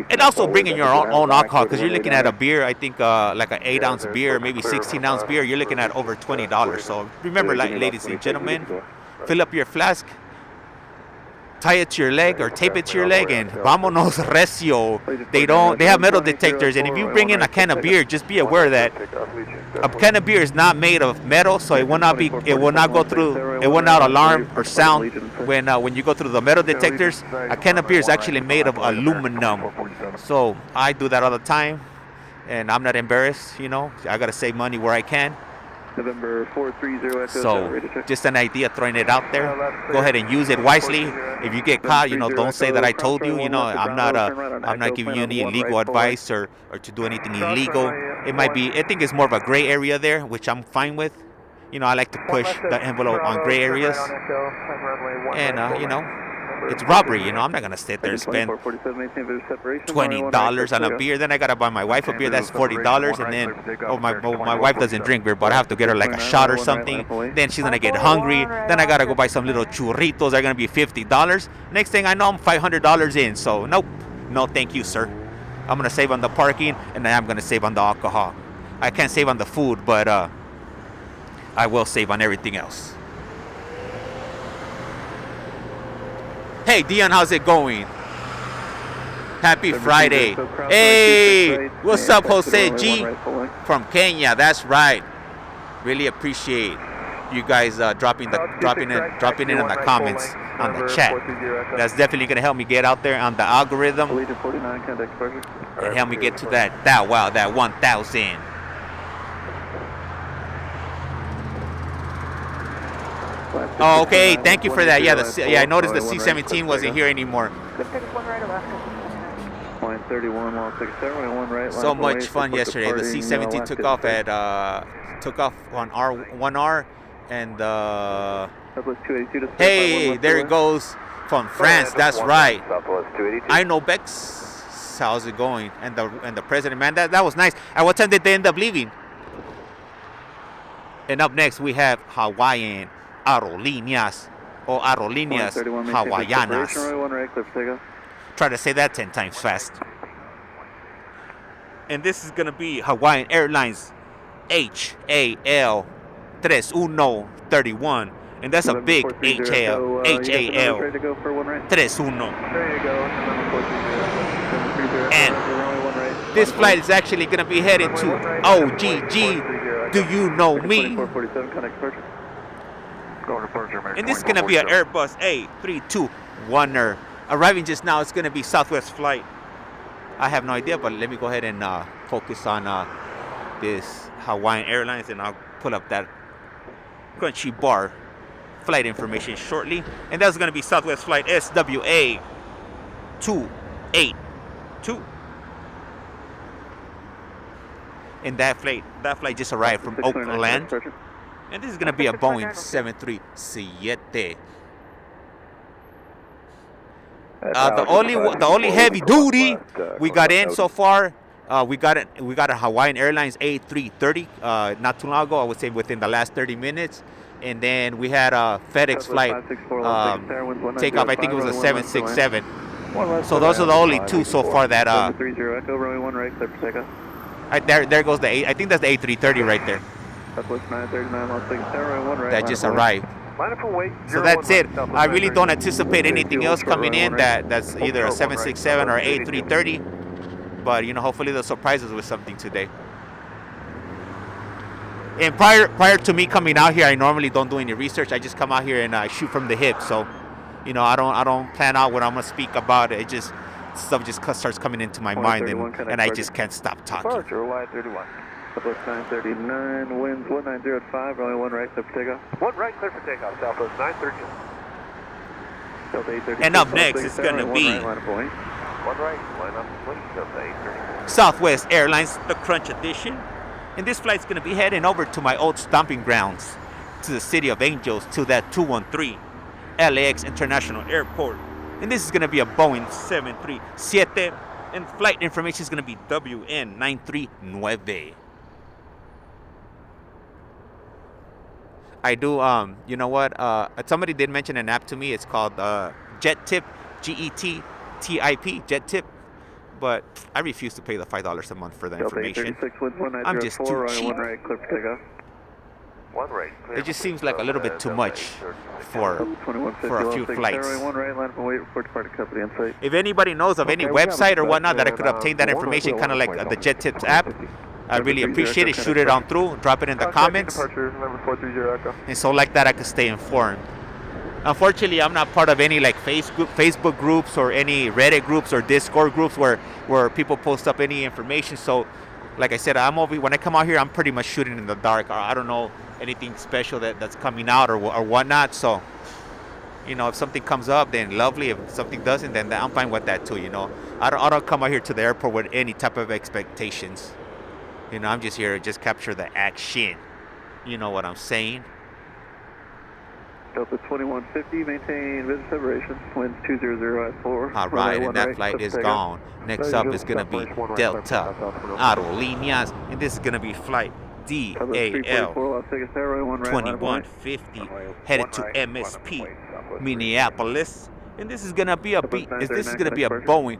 And also bringing your own alcohol, because you're looking at a beer, I think like an 8-ounce beer, maybe 16-ounce beer, you're looking at over $20. So remember, ladies and gentlemen, fill up your flask, tie it to your leg or tape it to your leg, and vámonos recio. They have metal detectors, and if you bring in a can of beer, just be aware that a can of beer is not made of metal, so it will not go through, it will not alarm or sound when you go through the metal detectors. A can of beer is actually made of aluminum. So I do that all the time, and I'm not embarrassed, you know. I gotta save money where I can. November 430. So just an idea, throwing it out there. Go ahead and use it wisely. If you get caught, you know, don't say that I told you. You know, I'm not giving you any illegal advice or to do anything illegal. It might be, I think it's more of a gray area there, which I'm fine with. You know, I like to push the envelope on gray areas. And you know, it's robbery. You know, I'm not gonna sit there and spend $20 on a beer. Then I gotta buy my wife a beer. That's $40. And then my wife doesn't drink beer, but I have to get her like a shot or something. Then she's gonna get hungry. Then I gotta go buy some little churritos. They're gonna be $50. Next thing I know, I'm $500 in. So nope, no thank you, sir. I'm gonna save on the parking, and then I'm gonna save on the alcohol. I can't save on the food, but I will save on everything else. Hey, Dion, how's it going? Happy Friday. Hey, what's up, Jose G? From Kenya, that's right. Really appreciate you guys dropping in in the comments on the chat. That's definitely gonna help me get out there on the algorithm and help me get to that 1,000. Oh, okay, thank you for that. Yeah, I noticed the C-17 wasn't here anymore. So much fun yesterday. The C-17 took off on R1R, and hey, there it goes from France. That's right. I know Bex. How's it going? And the president, man, that was nice. At what time did they end up leaving? And up next we have Hawaiian Aerolíneas or Aerolíneas Hawaianas. Try to say that 10 times fast. And this is gonna be Hawaiian Airlines HAL-3131, and that's a big HAL 31. And this flight is actually gonna be headed to OGG. Do you know me? And this is going to be an Airbus A321er. Arriving just now, it's going to be Southwest flight. I have no idea, but let me go ahead and focus on this Hawaiian Airlines, and I'll pull up that crunchy bar flight information shortly. And that's going to be Southwest flight SWA282. And that flight just arrived from Oakland. And this is going to be a Boeing 737. The only heavy duty we got in so far, we got a Hawaiian Airlines A330 not too long ago. I would say within the last 30 minutes, and then we had a FedEx flight takeoff. I think it was a 767. So those are the only two so far that there goes the I think that's the A330 right there. That just arrived. So that's it. I really don't anticipate anything else coming in that's either a 767 or A330. But you know, hopefully they'll surprise us with something today. And prior to me coming out here, I normally don't do any research. I just come out here and I shoot from the hip. So, you know, I don't plan out what I'm gonna speak about. It just stuff just starts coming into my mind, and I just can't stop talking. Departure, wide 31. Southwest 939, winds 1905, runway 1 right, clear for takeoff. 1 right, clear for takeoff, Southwest 930. And up next is going to be 1 right, line up, swing, Delta 830. Southwest Airlines, the Crunch Edition. And this flight's going to be heading over to my old stomping grounds, to the City of Angels, to that 213 LAX International Airport. And this is going to be a Boeing 737, and flight information is going to be WN939. I do, you know what, somebody did mention an app to me. It's called Jet Tip, GETTIP, Jet Tip. But I refuse to pay the $5 a month for that information. I'm just too cheap. It just seems like a little bit too much for a few flights. If anybody knows of any website or whatnot that I could obtain that information, kind of like the Jet Tips app, I'd really appreciate it. Shoot it on through, drop it in the comments. And so like that I could stay informed. Unfortunately, I'm not part of any like Facebook groups or any Reddit groups or Discord groups where people post up any information. So like I said, when I come out here, I'm pretty much shooting in the dark. I don't know anything special that's coming out or whatnot. So, you know, if something comes up, then lovely. If something doesn't, then I'm fine with that too, you know. I don't come out here to the airport with any type of expectations. You know, I'm just here to just capture the action. You know what I'm saying? Delta 2150, maintain vision separation, winds 200 at 4. All right, and that flight is gone. Next up is going to be Delta Aerolíneas, and this is going to be flight DAL 2150, headed to MSP, Minneapolis, and this is going to be a Boeing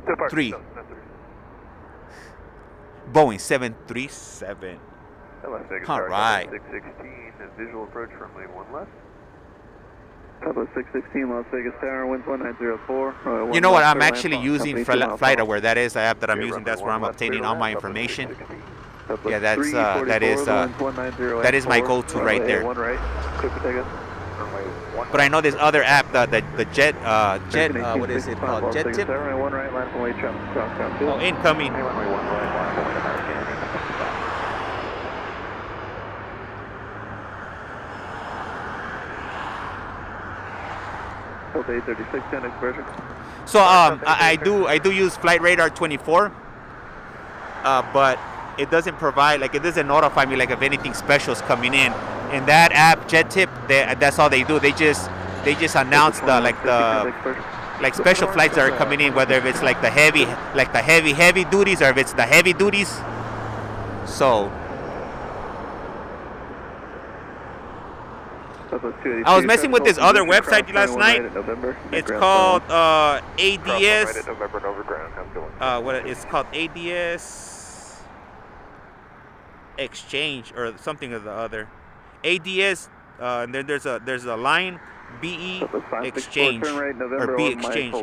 737. All right. 616, visual approach runway 1 left. Pablo 616, Las Vegas Tower, winds 1904. You know what? I'm actually using FlightAware. That is the app that I'm using. That's where I'm obtaining all my information. Yeah, that is my go-to right there. But I know this other app, the Jet, what is it called? Jet Tip? Oh, incoming. So I do use Flight Radar 24, but it doesn't provide, like, it doesn't notify me like if anything special is coming in. And that app, Jet Tip, that's all they do. They just announce the special flights that are coming in, whether if it's like the heavy duties or if it's the heavy duties. So I was messing with this other website last night. It's called ADS. It's called ADS Exchange or something of the other. ADS, and then there's a line BE Exchange or B Exchange.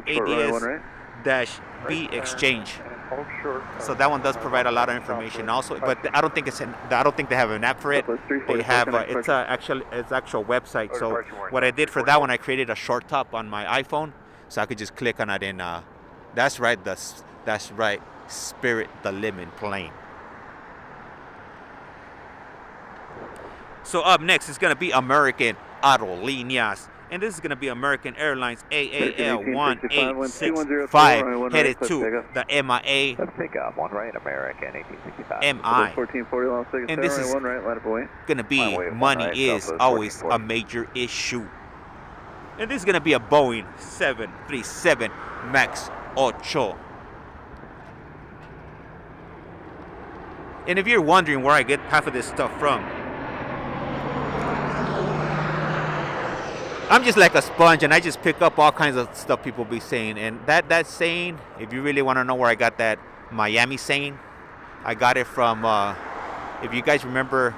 ADS-B Exchange. So that one does provide a lot of information also, but I don't think they have an app for it. They have it's actual website. So what I did for that one, I created a short top on my iPhone, so I could just click on it and that's right, Spirit the Lemon plane. So up next is gonna be American Aerolíneas. And this is going to be American Airlines AAL 1865 headed to the MIA. Takeoff, 1 right, American 1865. MI. And this is going to be money is always a major issue. And this is going to be a Boeing 737 Max 8. And if you're wondering where I get half of this stuff from, I'm just like a sponge, and I just pick up all kinds of stuff people be saying. And that saying, if you really want to know where I got that Miami saying, I got it from, if you guys remember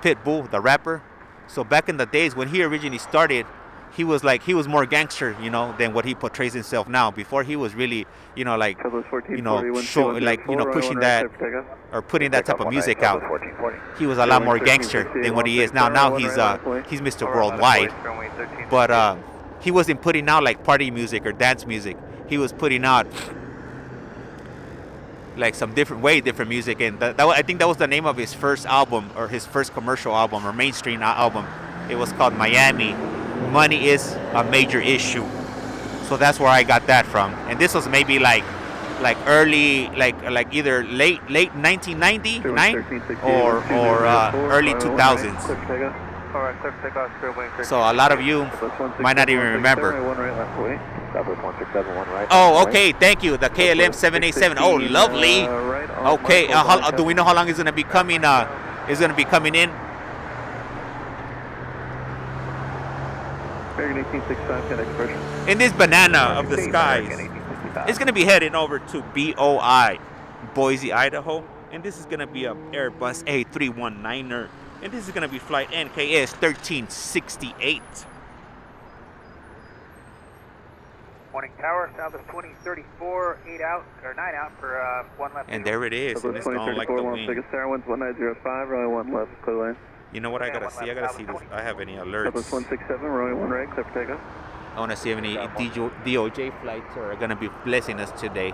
Pitbull, the rapper. So back in the days when he originally started, he was more gangster, you know, than what he portrays himself now. Before he was really, you know, like, you know, pushing that or putting that type of music out. He was a lot more gangster than what he is now. Now he's Mr. Worldwide. But he wasn't putting out like party music or dance music. He was putting out like some different music, and I think that was the name of his first album, or his first commercial album or mainstream album. It was called Miami. Money is a major issue. So that's where I got that from. And this was maybe like early, like either late 1999 or early 2000s. So a lot of you might not even remember. Oh, okay, thank you. The KLM 787. Oh, lovely. Okay, do we know how long it's going to be coming? Is going to be coming in? In this banana of the skies, it's going to be heading over to BOI, Boise, Idaho, and this is going to be a Airbus A319er, and this is going to be flight NKS 1368. Morning tower, Southwest 2034, 8 out, or 9 out for 1 left. And there it is, and it's going like the wind. 1905, runway 1 left, clear line. You know what I gotta see? I gotta see this. I have any alerts. 167, runway 1 right, clear for takeoff. I wanna see if any DOJ flights are gonna be blessing us today.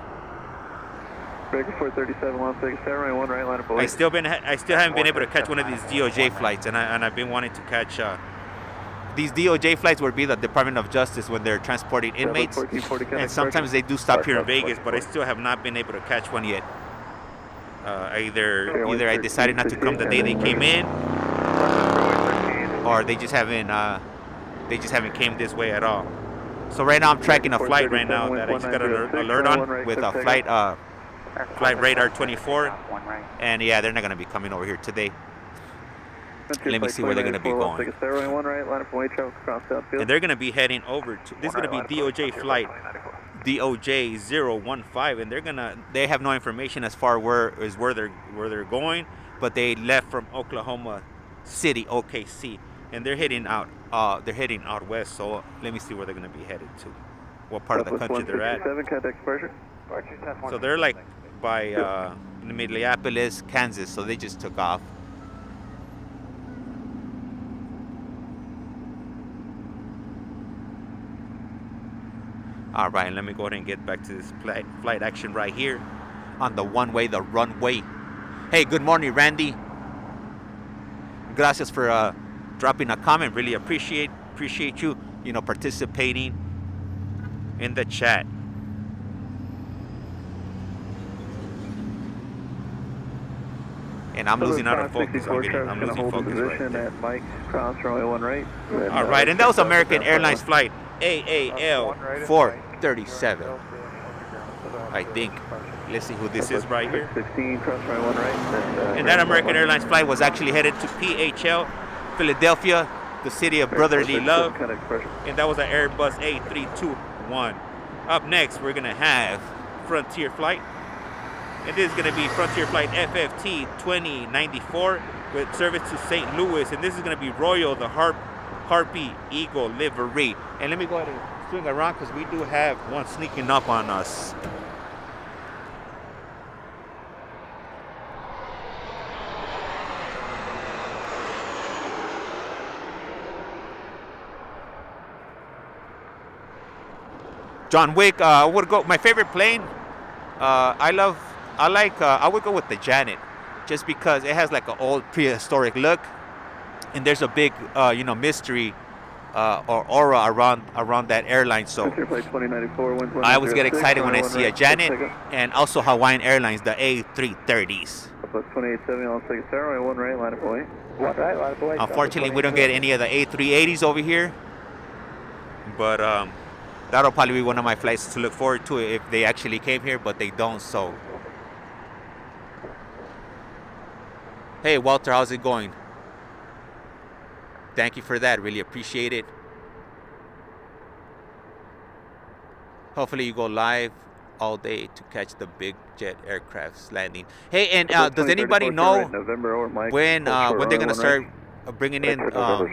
Breaker 437, Las Vegas, runway 1 right, line up away. I still haven't been able to catch one of these DOJ flights, and I've been wanting to catch. These DOJ flights would be the Department of Justice when they're transporting inmates, and sometimes they do stop here in Vegas, but I still have not been able to catch one yet. Either I decided not to come the day they came in, or they just haven't came this way at all. So right now I'm tracking a flight right now that I just got an alert on with a flight radar 24, and yeah, they're not gonna be coming over here today. Let me see where they're going to be going. And they're going to be heading over to, this is going to be DOJ flight DOJ 015, and they have no information as far where they're going, but they left from Oklahoma City, OKC, and they're heading out west. So let me see where they're going to be headed to, what part of the country they're at. So they're like by Minneapolis, Kansas, so they just took off. All right, let me go ahead and get back to this flight action right here on the one-way, the runway. Hey, good morning, Randy. Gracias for dropping a comment. Really appreciate you, participating in the chat. And I'm losing out of focus. I'm losing focus right there. All right, and that was American Airlines flight AAL 437. I think. Let's see who this is right here. And that American Airlines flight was actually headed to PHL, Philadelphia, the city of brotherly love. And that was an Airbus A321. Up next, we're going to have Frontier flight. And this is going to be Frontier flight FFT 2094 with service to St. Louis. And this is going to be Royal, the Harpy Eagle livery. And let me go ahead and swing around because we do have one sneaking up on us. John Wick, I would go. My favorite plane. I would go with the Janet, just because it has like an old prehistoric look, and there's a big, mystery or aura around that airline. So I always get excited when I see a Janet, and also Hawaiian Airlines, the A330s. Unfortunately, we don't get any of the A380s over here, but that'll probably be one of my flights to look forward to if they actually came here, but they don't. So, hey Walter, how's it going? Thank you for that. Really appreciate it. Hopefully you go live all day to catch the big jet aircraft's landing. Hey, and does anybody know when they're gonna start bringing in the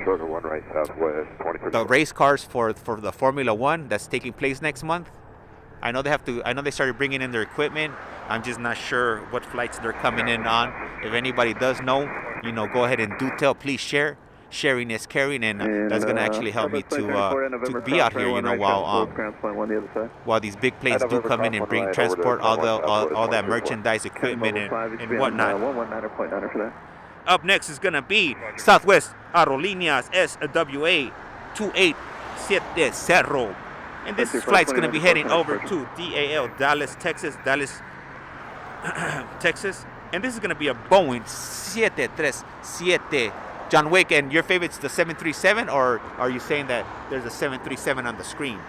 race cars for the Formula One that's taking place next month? I know they started bringing in their equipment. I'm just not sure what flights they're coming in on. If anybody does know, go ahead and do tell. Please share. Sharing is caring, and that's gonna actually help me to be out here, while these big planes do come in and bring transport all that merchandise, equipment, and whatnot. Up next is gonna be Southwest Aerolíneas SWA 2870, and this flight's gonna be heading over to DAL, Dallas, Texas, Texas, and this is gonna be a Boeing 737. John Wick, and your favorite's the 737, or are you saying that there's a 737 on the screen?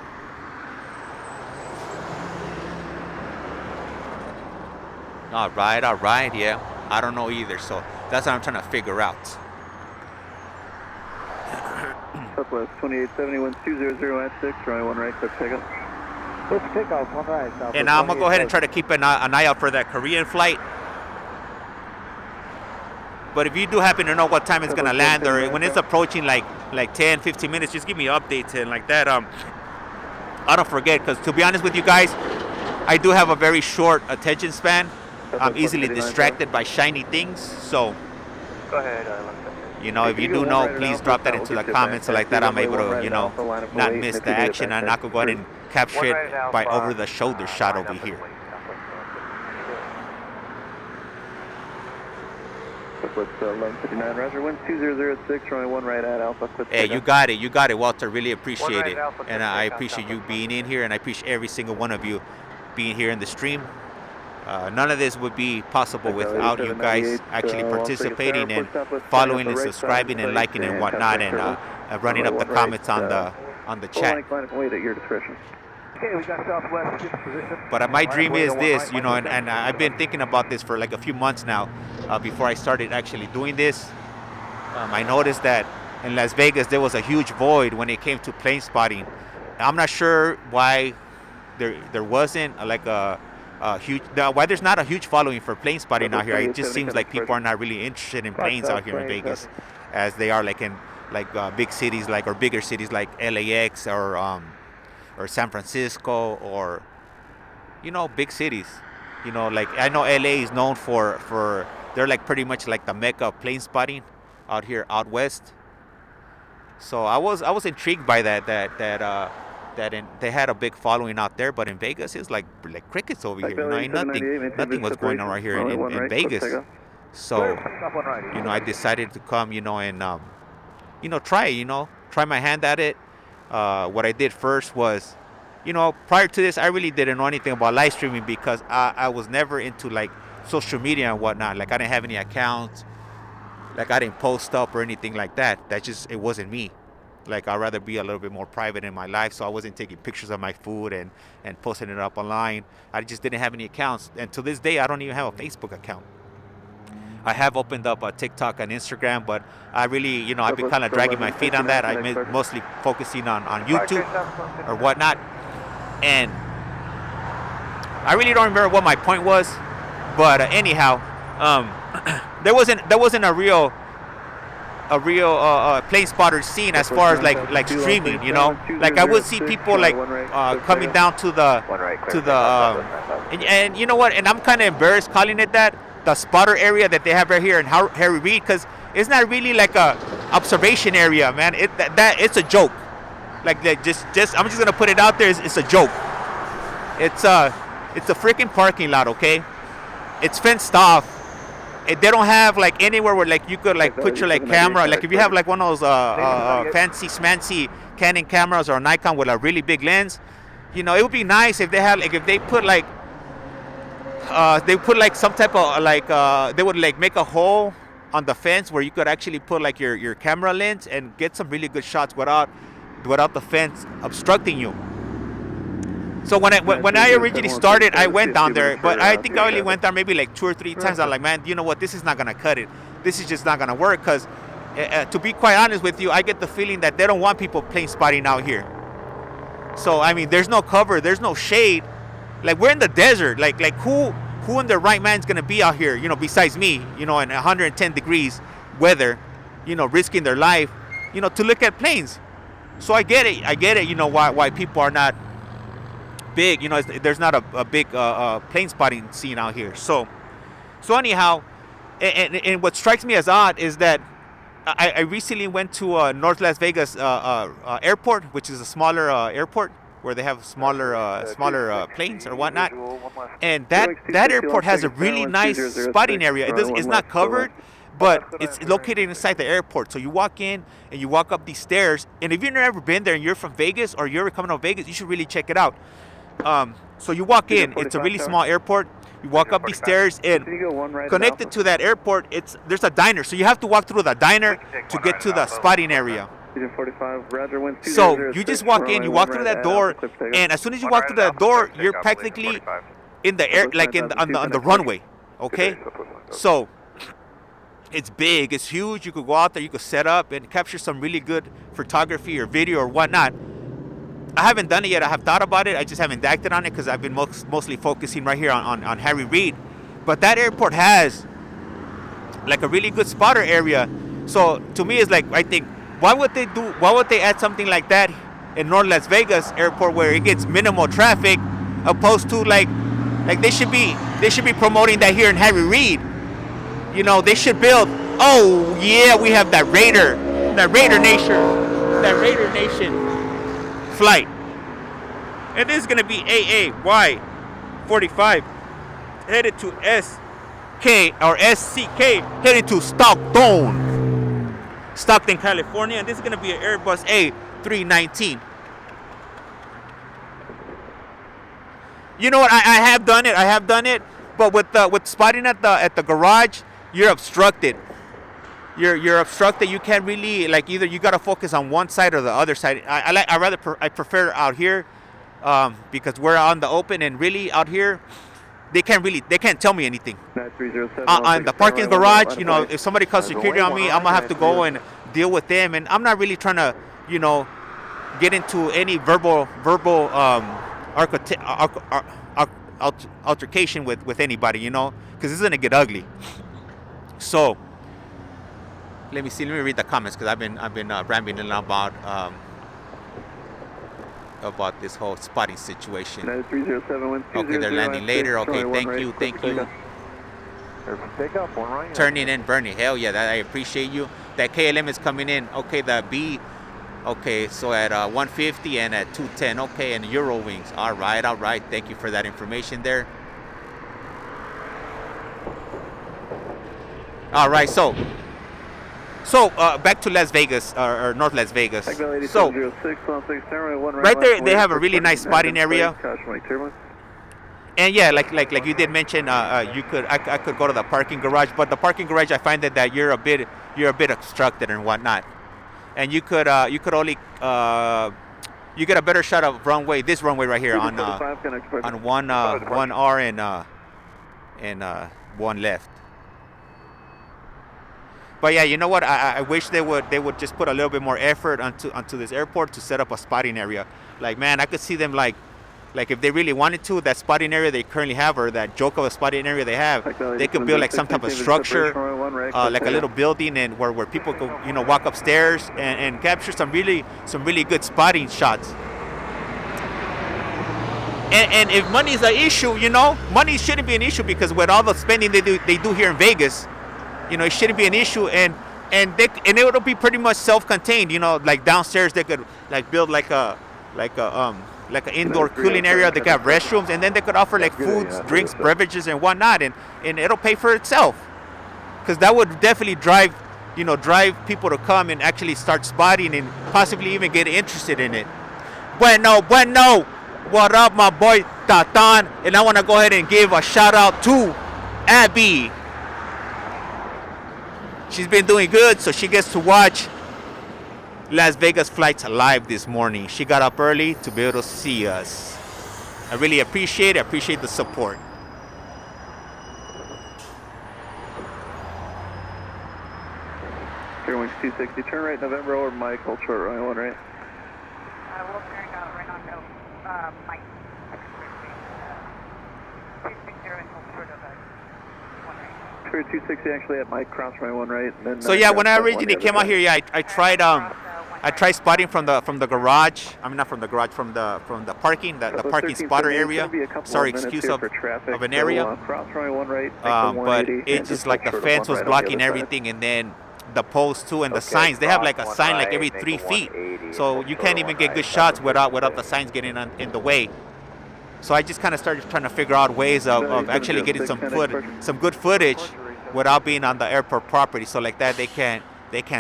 All right, yeah. I don't know either, so that's what I'm trying to figure out. Southwest 2870, winds 200 at 6, runway 1 right, clear for takeoff. Clear for takeoff, 1 right. And I'm going to go ahead and try to keep an eye out for that Korean flight. But if you do happen to know what time it's going to land, or when it's approaching like 10, 15 minutes, just give me updates and like that. I don't forget, because to be honest with you guys, I do have a very short attention span. I'm easily distracted by shiny things. So, Go ahead. if you do know, please drop that into the comments, so like that I'm able to, not miss the action, and I could go ahead and capture it by over-the-shoulder shot over here. Southwest 1159, Roger, winds 200 at 6, runway 1 right at Alpha. Hey, you got it, Walter. Really appreciate it, and I appreciate you being in here, and I appreciate every single one of you being here in the stream. None of this would be possible without you guys actually participating and following and subscribing and liking and whatnot, and running up the comments on the chat. Okay, we got Southwest in position. But my dream is this, and I've been thinking about this for like a few months now. Before I started actually doing this, I noticed that in Las Vegas there was a huge void when it came to plane spotting. I'm not sure why there wasn't like a huge, why there's not a huge following for plane spotting out here. It just seems like people are not really interested in planes out here in Vegas, as they are like in big cities or bigger cities like LAX or San Francisco, or big cities. Like I know LA is known for they're like pretty much like the mecca of plane spotting out here out west. So I was intrigued by that they had a big following out there, but in Vegas it's like crickets over here. Ain't nothing was going on right here in Vegas. So I decided to come and try my hand at it. What I did first was, prior to this, I really didn't know anything about live streaming, because I was never into like social media and whatnot. Like I didn't have any accounts, like I didn't post up or anything like that. It wasn't me. Like I'd rather be a little bit more private in my life, so I wasn't taking pictures of my food and posting it up online. I just didn't have any accounts, and to this day I don't even have a Facebook account. I have opened up a TikTok and Instagram, but I really, I've been kind of dragging my feet on that. I've been mostly focusing on YouTube or whatnot. And I really don't remember what my point was, but anyhow, there wasn't a real plane spotter scene as far as like streaming, Like I would see people like coming down to the and you know what? And I'm kind of embarrassed calling it that. The spotter area that they have right here in Harry Reid, because it's not really like a observation area, man. It's a joke. Like just I'm just gonna put it out there. It's a joke. It's a freaking parking lot, okay? It's fenced off. They don't have like anywhere where like you could like put your like camera. Like if you have like one of those fancy schmancy Canon cameras or Nikon with a really big lens, it would be nice if they had like if they put like some type of they would like make a hole on the fence where you could actually put like your camera lens and get some really good shots without the fence obstructing you. So when I originally started, I went down there, but I think I only went down maybe like 2 or 3 times. I'm like, man, you know what? This is not gonna cut it. This is just not gonna work. Cause to be quite honest with you, I get the feeling that they don't want people plane spotting out here. So I mean, there's no cover, there's no shade. Like we're in the desert. Like who in their right mind's gonna be out here? You know, besides me. You know, in 110 degrees weather. You know, risking their life. You know, to look at planes. So I get it. You know why people are not big. You know, there's not a big plane spotting scene out here. So anyhow, and what strikes me as odd is that I recently went to North Las Vegas airport, which is a smaller airport where they have smaller planes or whatnot. And that airport has a really nice spotting area. It's not covered, but it's located inside the airport. So you walk in and you walk up these stairs. And if you've never been there and you're from Vegas or you're coming to Vegas, you should really check it out. So you walk in. It's a really small airport. You walk up these stairs, and connected to that airport, there's a diner. So you have to walk through the diner to get to the spotting area. So you just walk in, you walk through that door, and as soon as you walk through that door, you're practically in the air, like on the runway. Okay, so it's big, it's huge. You could go out there, you could set up and capture some really good photography or video or whatnot. I haven't done it yet. I have thought about it. I just haven't acted on it because I've been mostly focusing right here on Harry Reid. But that airport has like a really good spotter area. So to me, it's like, I think, why would they add something like that in North Las Vegas airport where it gets minimal traffic, opposed to like they should be promoting that here in Harry Reid. You know, they should build. Oh yeah, we have that Raider Nation flight, and this is going to be AAY45 headed to SK or SCK headed to Stockton, California, and this is going to be an Airbus A319. You know what? I have done it, but with spotting at the garage, you're obstructed. You're obstructed. You can't really, like, either you gotta focus on one side or the other side. I prefer out here because we're on the open, and really out here they can't tell me anything. On the parking garage, you know, if somebody calls security on me, I'm gonna have to go and deal with them, and I'm not really trying to, you know, get into any verbal altercation with anybody, you know, because it's gonna get ugly. So. Let me read the comments, because I've been rambling about this whole spotting situation. Okay, they're landing later. Okay, thank you. Turning in, Bernie. Hell yeah, that I appreciate you. That KLM is coming in. Okay, the B. Okay, so at 150 and at 210. Okay, and Euro wings. All right. Thank you for that information there. All right, so back to Las Vegas, or North Las Vegas. So right there, they have a really nice spotting area. And yeah, like you did mention, I could go to the parking garage, but the parking garage, I find that you're a bit obstructed and whatnot. And you could only you get a better shot of this runway right here on one R and one left. But yeah, you know what? I wish they would just put a little bit more effort onto this airport to set up a spotting area. Like, man, I could see them like if they really wanted to, that spotting area they currently have, or that joke of a spotting area they have, they could build like some type of structure, like a little building, and where people could, you know, walk upstairs and capture some really good spotting shots. And if money is an issue, you know, money shouldn't be an issue, because with all the spending they do here in Vegas, you know, it shouldn't be an issue, and it would be pretty much self-contained. You know, like downstairs they could like build like an indoor cooling area. They could have restrooms, and then they could offer like foods, drinks, beverages, and whatnot, and it'll pay for itself. Because that would definitely drive people to come and actually start spotting and possibly even get interested in it. Bueno, what up, my boy Tatan? And I want to go ahead and give a shout out to Abby. She's been doing good, so she gets to watch Las Vegas flights live this morning. She got up early to be able to see us. I really appreciate it. I appreciate the support. Wings 260, turn right November over Mike, hold short runway 1 right. We'll turn right on no, Mike. 260 and hold short of 1 right. Clear 260 actually at Mike, cross runway 1 right. And then So yeah, when I originally came out here, yeah, I tried spotting from the garage. I mean, not from the garage, from the parking, the parking spotter area. Sorry, excuse of an area. Cross runway 1 right. But it's just like the fence was blocking everything, and then the posts too, and the signs. They have like a sign like every 3 feet, so you can't even get good shots without the signs getting in the way. So I just kind of started trying to figure out ways of actually getting some good footage without being on the airport property. So like that, they can't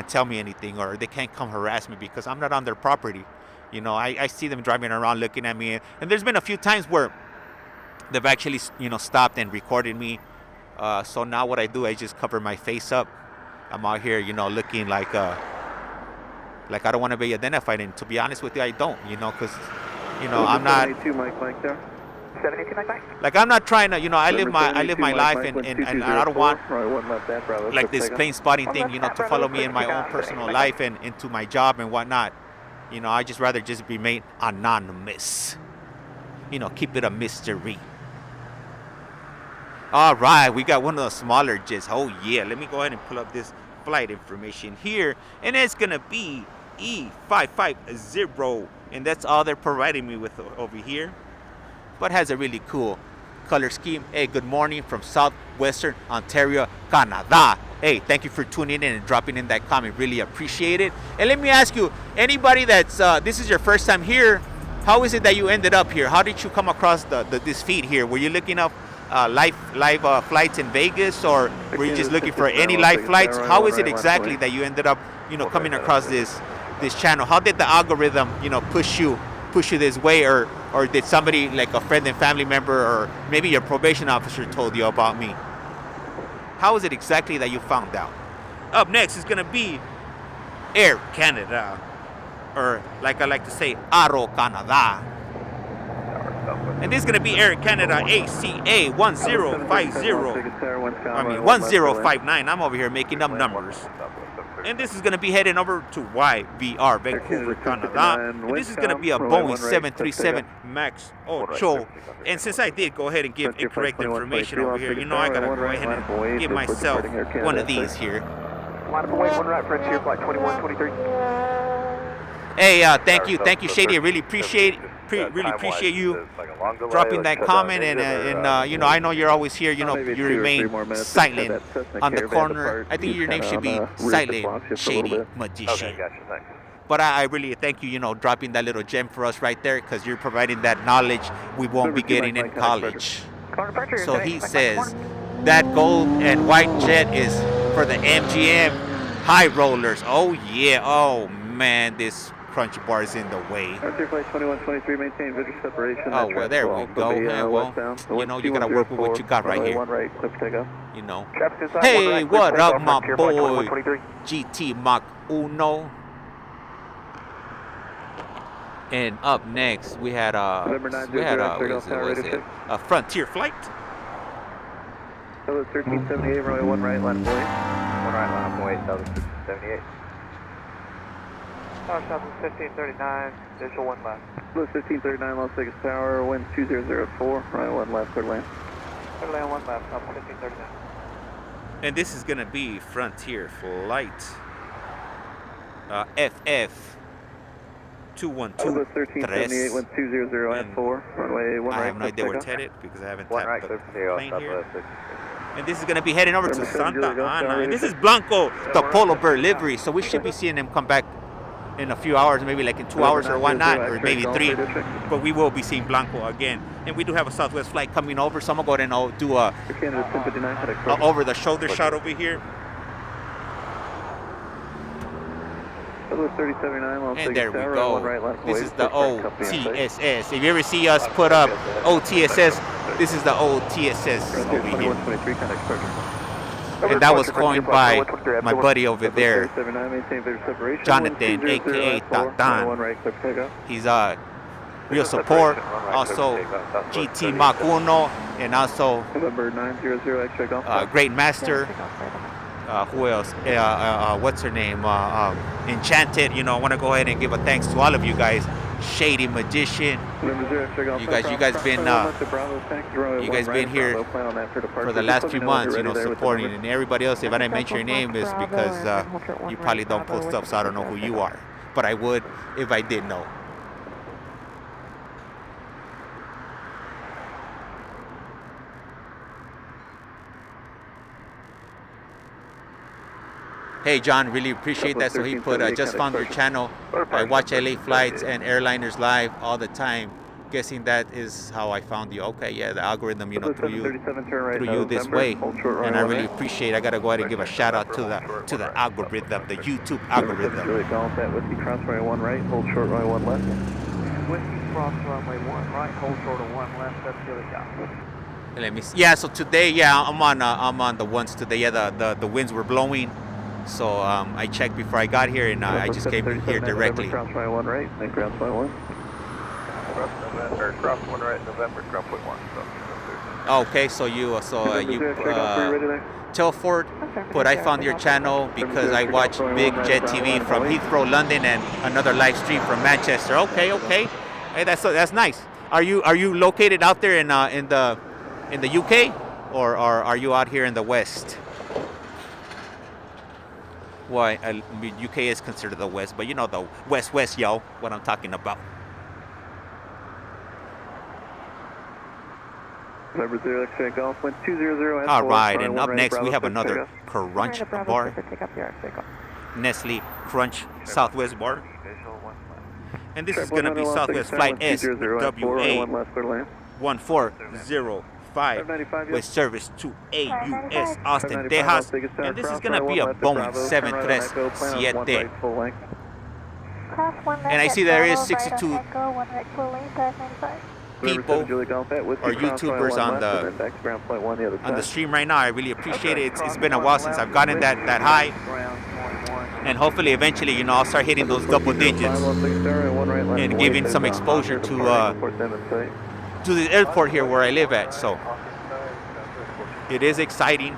tell me anything, or they can't come harass me because I'm not on their property. You know, I see them driving around looking at me, and there's been a few times where they've actually stopped and recorded me. So now what I do, I just cover my face up. I'm out here, looking like I don't want to be identified, and to be honest with you, I don't, because, I'm not. 72 Mike there. 72 Mike. Like I'm not trying to, I live my life, and I don't want like this plane spotting thing, to follow me in my own personal life and into my job and whatnot. I just rather just be made anonymous. Keep it a mystery. All right, we got one of the smaller jets. Oh yeah, let me go ahead and pull up this flight information here, and it's gonna be E550, and that's all they're providing me with over here. But has a really cool color scheme. Hey, good morning from southwestern Ontario, Canada. Hey, thank you for tuning in and dropping in that comment. Really appreciate it. And let me ask you, anybody that's this is your first time here, how is it that you ended up here? How did you come across this feed here? Were you looking up live flights in Vegas, or were you just looking for any live flights? How is it exactly that you ended up, coming across this channel? How did the algorithm, push you this way, or did somebody like a friend and family member, or maybe your probation officer told you about me? How is it exactly that you found out? Up next is gonna be Air Canada, or like I like to say, Aero Canada. And this is going to be Air Canada HC-VX1K. I mean 1059. I'm over here making up numbers. And this is going to be heading over to YVR, Vancouver, Canada. And this is going to be a Boeing 737 MAX 8. And since I did go ahead and give incorrect information over here, I got to go ahead and give myself one of these here. Line up away, 1 right, Frontier, flight 2123. Hey, thank you, Shady. I really appreciate you dropping that comment, and I know you're always here. You remain silent on the corner. I think your name should be Silent Shady Magician. But I really thank you, dropping that little gem for us right there, because you're providing that knowledge we won't be getting in college. So he says that gold and white jet is for the MGM high rollers. Oh yeah, oh man, this crunch bar is in the way. Flight 2123, maintain visual separation. Oh, well, there we go. Yeah, well, you gotta work with what you got right here. 1 right, clip takeoff. Hey, what up, my boy? GT Mach Uno. And up next, we had a Frontier flight. Hello, 1378, runway 1 right, line of 1 right, line of 1378. Tower South 1539, visual 1 left. Hello, 1539, Las Vegas Tower, wind 2004, runway 1 left, clear land. Clear land 1 left, South 1539. And this is gonna be Frontier flight FF 212. 1378, wind 200 at 4, runway 1 right. I have no idea where it's headed because I haven't tapped the plane here. Southwest. And this is going to be heading over to Santa Ana. And this is Blanco, the Polo Bear livery. So we should be seeing him come back in a few hours, maybe like in 2 hours or whatnot, or maybe 3. But we will be seeing Blanco again. And we do have a Southwest flight coming over, so I'm going to go ahead and do a over-the-shoulder shot over here. And there we go. This is the OTSS. If you ever see us put up OTSS, this is the OTSS over here. And that was coined by my buddy over there, Jonathan, aka Don. real support. Also GT Mach 1 and also November 900 X-ray Golf. Great Master. Who else? What's her name? Enchanted. You know, I want to go ahead and give a thanks to all of you guys. Shady Magician. You guys been here for the last few months, you know, supporting. And everybody else, if I didn't mention your name, is because you probably don't post up, so I don't know who you are. But I would if I did know. Hey John, really appreciate that. So he put, just found your channel. I watch LA flights and airliners live all the time. Guessing that is how I found you. Okay, yeah, the algorithm, you know, through you this way. And I really appreciate it. I gotta go ahead and give a shout out to the algorithm, the YouTube algorithm. Whiskey cross runway 1 right, hold short runway 1 left. Whiskey cross runway 1 right, hold short of 1 left, that's Philly Golf. Let me see. Yeah, so today, yeah, I'm on the ones today. Yeah, the winds were blowing. So I checked before I got here, and I just came here directly. Cross runway 1 right, then ground flight 1. Cross 1 right, November, ground point 1. Okay, so you tell Ford, but I found your channel because I watch Big Jet TV from Heathrow, London, and another live stream from Manchester. Okay. Hey, that's nice. Are you located out there in the UK, or are you out here in the West? Well, UK is considered the West, but you know the West, yo, what I'm talking about. November 0 X-ray Golf, wind 200. All right, and up next we have another Crunch bar. Nestle Crunch Southwest bar. And this is going to be Southwest Flight SWA1405 with service to AUS Austin, Texas. And this is going to be a Boeing 737. And I see there is 62 people or YouTubers on the stream right now. I really appreciate it. It's been a while since I've gotten that high. And hopefully eventually, you know, I'll start hitting those double digits and giving some exposure to the airport here where I live at. So it is exciting.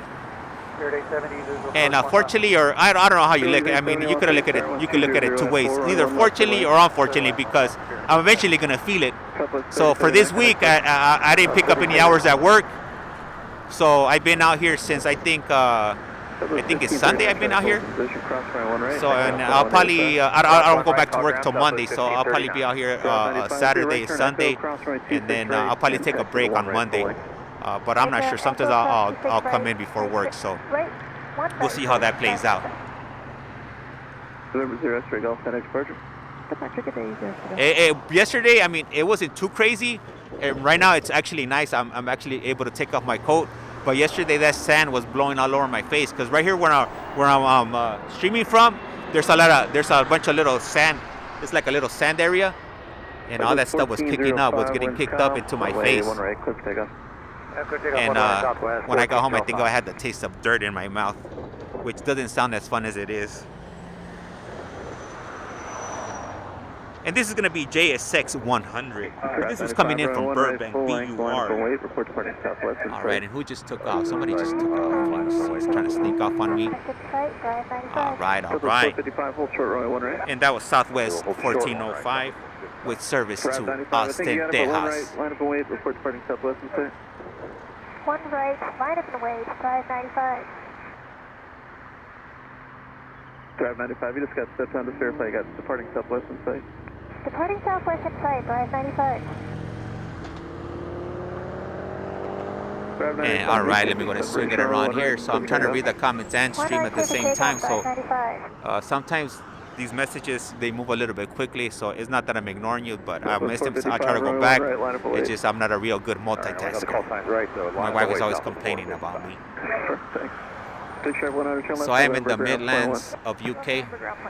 And fortunately, or I don't know how you look at it. I mean, you could look at it two ways, either fortunately or unfortunately, because I'm eventually gonna feel it. So for this week, I didn't pick up any hours at work. So I've been out here since I think it's Sunday. I've been out here. So and I'll probably I don't go back to work till Monday. So I'll probably be out here Saturday, Sunday, and then I'll probably take a break on Monday. But I'm not sure. Sometimes I'll come in before work. So we'll see how that plays out. Yesterday, I mean, it wasn't too crazy. And right now, it's actually nice. I'm actually able to take off my coat. But yesterday, that sand was blowing all over my face. Because right here, where I'm streaming from, there's a bunch of little sand. It's like a little sand area, and all that stuff was kicking up, was getting kicked up into my face. And when I got home, I think I had the taste of dirt in my mouth, which doesn't sound as fun as it is. And this is going to be JSX 100. This is coming in from Burbank, BUR. All right, and who just took off? Somebody just took off. He's trying to sneak off on me. All right. And that was Southwest 1405 with service to Austin, Texas. One right, line up and wait, 595. Drive 95, you just got stepped on to verify you got departing Southwest in sight. Departing Southwest in sight, drive 95. And all right, let me go and swing it around here. So I'm trying to read the comments and stream at the same time. So sometimes these messages, they move a little bit quickly. So it's not that I'm ignoring you, but I missed them. So I'll try to go back. It's just I'm not a real good multitasker. My wife is always complaining about me. So I am in the Midlands of UK,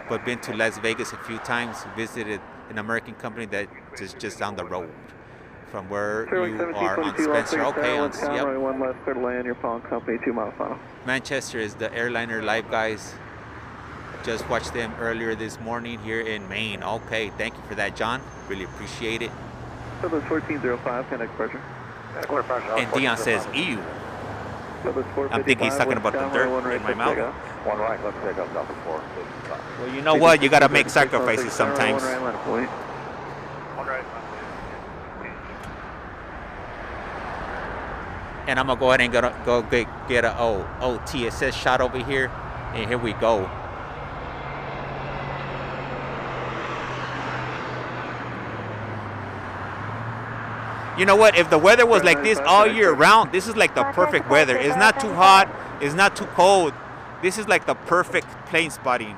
but been to Las Vegas a few times, visited an American company that is just down the road from where you are on Spencer. Okay, on Manchester is the airliner live guys. Just watched them earlier this morning here in Maine. Okay, thank you for that, John. Really appreciate it. Southwest 1405, contact departure. And Dion says, ew. Southwest I'm thinking he's talking about the dirt in my mouth. One right, left takeoff, Alpha 455. Well, you know what? You gotta make sacrifices sometimes. One right. And I'm gonna go ahead and go get a OTSS shot over here. And here we go. You know what? If the weather was like this all year round, this is like the perfect weather. It's not too hot. It's not too cold. This is like the perfect plane spotting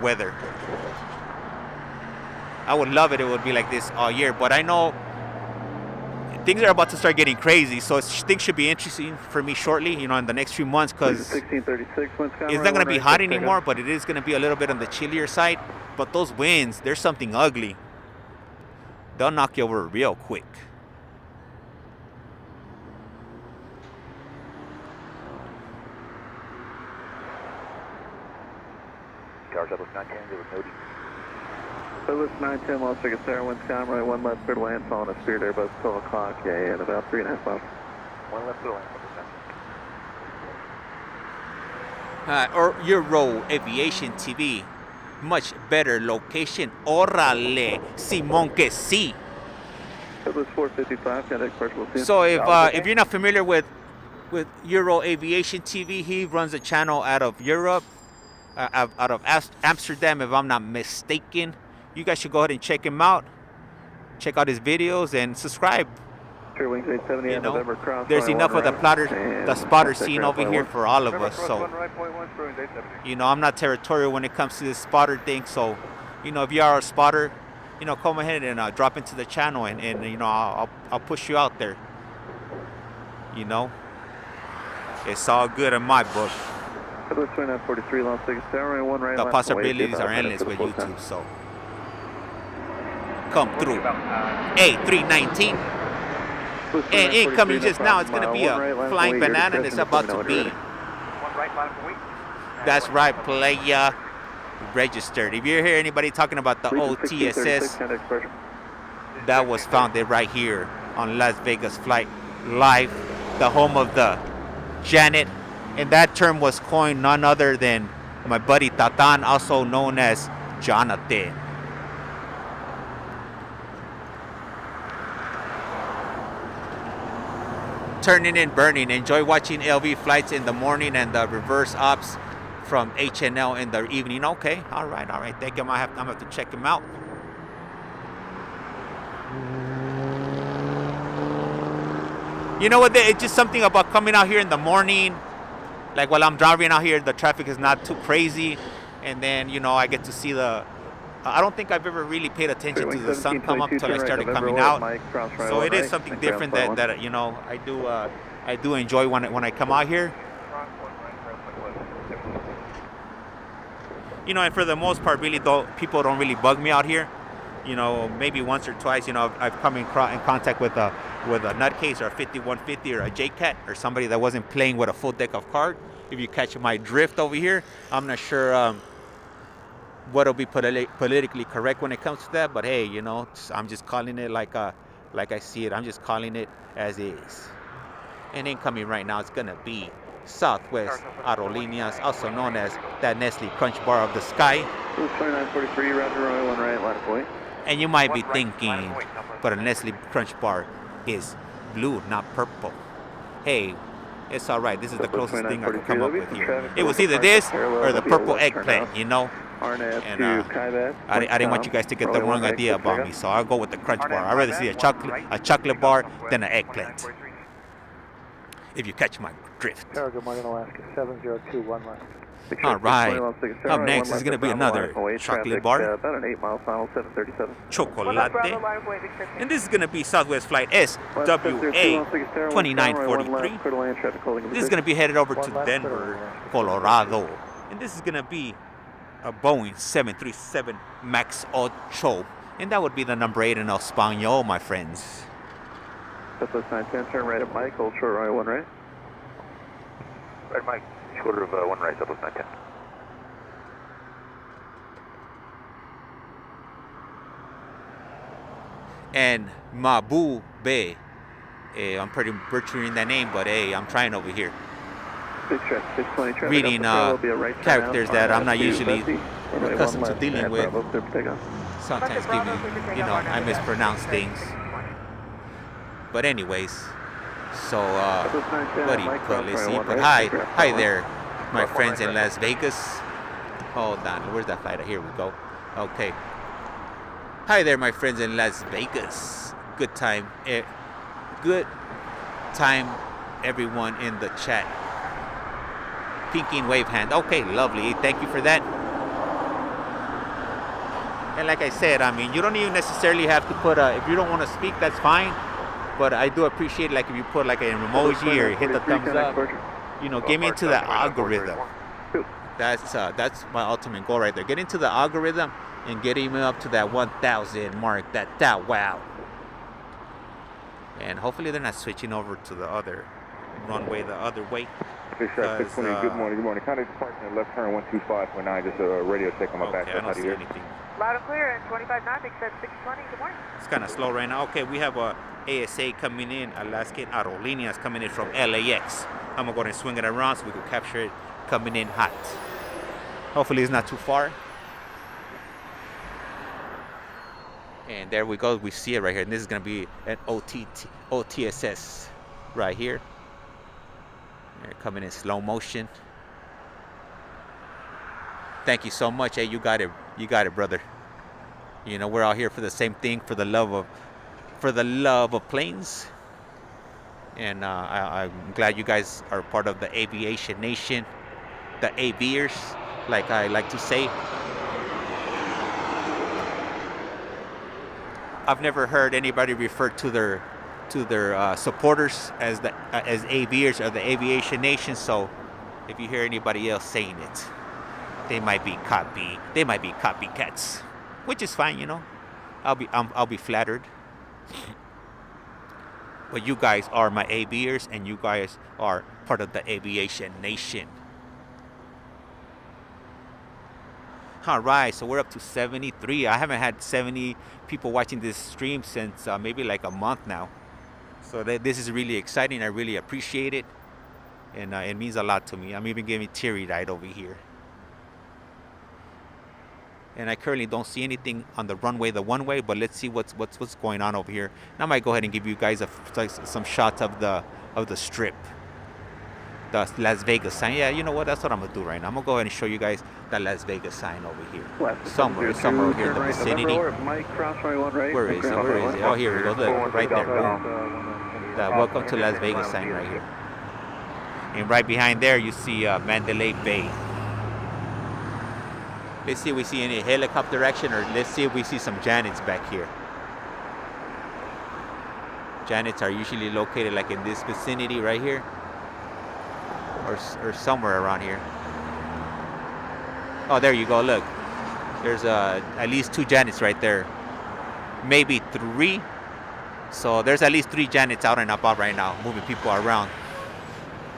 weather. I would love it. It would be like this all year. But I know things are about to start getting crazy. So things should be interesting for me shortly, you know, in the next few months, because it's not going to be hot anymore, but it is going to be a little bit on the chillier side. But those winds, there's something ugly. They'll knock you over real quick. Tower Southwest 910, there was no D. Southwest 910, Las Vegas Air, winds calm, right 1 left, clear to land, following a Spirit Airbus 12 o'clock, yeah, in about 3.5 miles. 1 left, clear to land, Or Euro Aviation TV. Much better location. Órale, Simón que sí. Southwest 455, contact departure. So if you're not familiar with Euro Aviation TV, he runs a channel out of Europe, out of Amsterdam, if I'm not mistaken. You guys should go ahead and check him out. Check out his videos and subscribe. You know, there's enough of the spotter scene over here for all of us. So, you know, I'm not territorial when it comes to this spotter thing. So, you know, if you are a spotter, you know, come ahead and drop into the channel, and you know, I'll push you out there. You know, it's all good in my book. The possibilities are endless with YouTube. So, come through. A319. And incoming just now, it's going to be a flying banana, and it's about to be. That's right, playa. Registered. If you hear anybody talking about the OTSS, that was founded right here on Las Vegas Flight Live, the home of the Janet. And that term was coined none other than my buddy Tatan, also known as Jonathan. Turning and burning. Enjoy watching LV flights in the morning and the reverse ops from HNL in the evening. Okay, all right. Thank you. I'm gonna have to check him out. You know what? It's just something about coming out here in the morning. Like while I'm driving out here, the traffic is not too crazy, and then you know I get to see the. I don't think I've ever really paid attention to the sun come up until I started coming out. So it is something different that you know I do enjoy when I come out here. You know, and for the most part, really, though, people don't really bug me out here. You know, maybe once or twice, you know, I've come in contact with a nutcase or a 5150 or a JCat or somebody that wasn't playing with a full deck of cards. If you catch my drift over here, I'm not sure what'll be politically correct when it comes to that, but hey, you know, I'm just calling it like I see it. I'm just calling it as is. And incoming right now, it's gonna be Southwest Aerolíneas, also known as that Nestle Crunch Bar of the sky. 2943, Roger, Roy, 1 right, line of point. And you might be thinking, but a Nestle Crunch Bar is blue, not purple. Hey, it's all right. This is the closest thing I could come up with here. It was either this or the purple eggplant, you know. And I didn't want you guys to get the wrong idea about me, so I'll go with the Crunch Bar. I'd rather see a chocolate bar than an eggplant. If you catch my drift. Good morning, Alaska 702, 1 left. All right. Up next is going to be another chocolate bar. About an 8-mile final, 737. Chocolate. And this is going to be Southwest Flight SWA 2943. This is going to be headed over to Denver, Colorado. And this is going to be a Boeing 737 MAX 8. And that would be the number 8 in Espanol, my friends. Southwest 910, turn right at Mike, hold short right, 1 right. Right, Mike. Quarter of 1 right, Southwest 910. and Mabu Bay. I'm pretty butchering that name, but hey, I'm trying over here. Reading characters that I'm not usually accustomed to dealing with. Sometimes give me, I mispronounce things. But anyways, so what do you put? Let's see. But hi there, my friends in Las Vegas. Hold on, where's that flight? Here we go. Okay. Hi there, my friends in Las Vegas. Good time. Good time, everyone in the chat. Pinky and wave hand. Okay, lovely. Thank you for that. And like I said, I mean, you don't even necessarily have to put if you don't want to speak, that's fine. But I do appreciate, like, if you put like an emoji or hit the thumbs up. Get me into the algorithm. That's my ultimate goal right there. Get into the algorithm and getting me up to that 1,000 mark. That wow. And hopefully they're not switching over to the other runway the other way. 620, good morning. Kind of departing at left turn 125.9, just a radio check on my back. I don't see anything. Loud and clear at 25 knots, except 620, good morning. It's kind of slow right now. Okay, we have a ASA coming in, Alaskan Aerolíneas coming in from LAX. I'm gonna go ahead and swing it around so we can capture it coming in hot. Hopefully it's not too far. And there we go, we see it right here. And this is gonna be an OTSS right here. They're coming in slow motion. Thank you so much. Hey, you got it, brother. We're out here for the same thing, for the love of planes. And I'm glad you guys are part of the aviation nation, the aviers, like I like to say. I've never heard anybody refer to their supporters as aviers or the aviation nation. So if you hear anybody else saying it, they might be copycats, which is fine. I'll be flattered. But you guys are my aviers, and you guys are part of the aviation nation. All right, so we're up to 73. I haven't had 70 people watching this stream since maybe like a month now. So this is really exciting. I really appreciate it, and it means a lot to me. I'm even getting teary-eyed over here. And I currently don't see anything on the runway, the one way, but let's see what's going on over here. And I might go ahead and give you guys some shots of the strip, the Las Vegas sign. Yeah, you know what? That's what I'm gonna do right now. I'm gonna go ahead and show you guys the Las Vegas sign over here. Somewhere here in the vicinity. Where is it? Oh, here we go. Look, right there. Boom. The welcome to Las Vegas sign right here. And right behind there, you see Mandalay Bay. Let's see if we see any helicopter action, or let's see if we see some Janets back here. Janets are usually located like in this vicinity right here, or somewhere around here. Oh, there you go. Look, there's at least 2 Janets right there, maybe 3. So there's at least 3 Janets out and about right now, moving people around.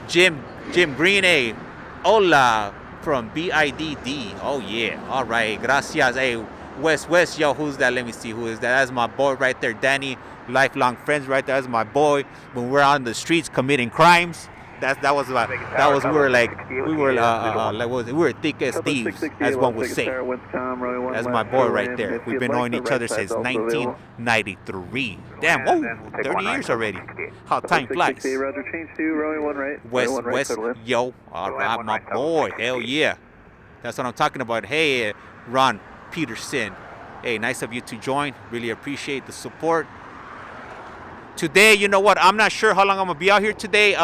Jim Green, hola. From BIDD. Oh yeah. All right. Gracias. Hey, West. Yo, who's that? Let me see. Who is that? That's my boy right there, Danny. Lifelong friends right there. That's my boy. When we're on the streets committing crimes, we were thick as thieves, as one would say. That's my boy right there. We've been knowing each other since 1993. Damn, whoa, 30 years already. How time flies. West, yo, all right, my boy, hell yeah. That's what I'm talking about. Hey, Ron Peterson. Hey, nice of you to join. Really appreciate the support. Today, you know what? I'm not sure how long I'm gonna be out here today.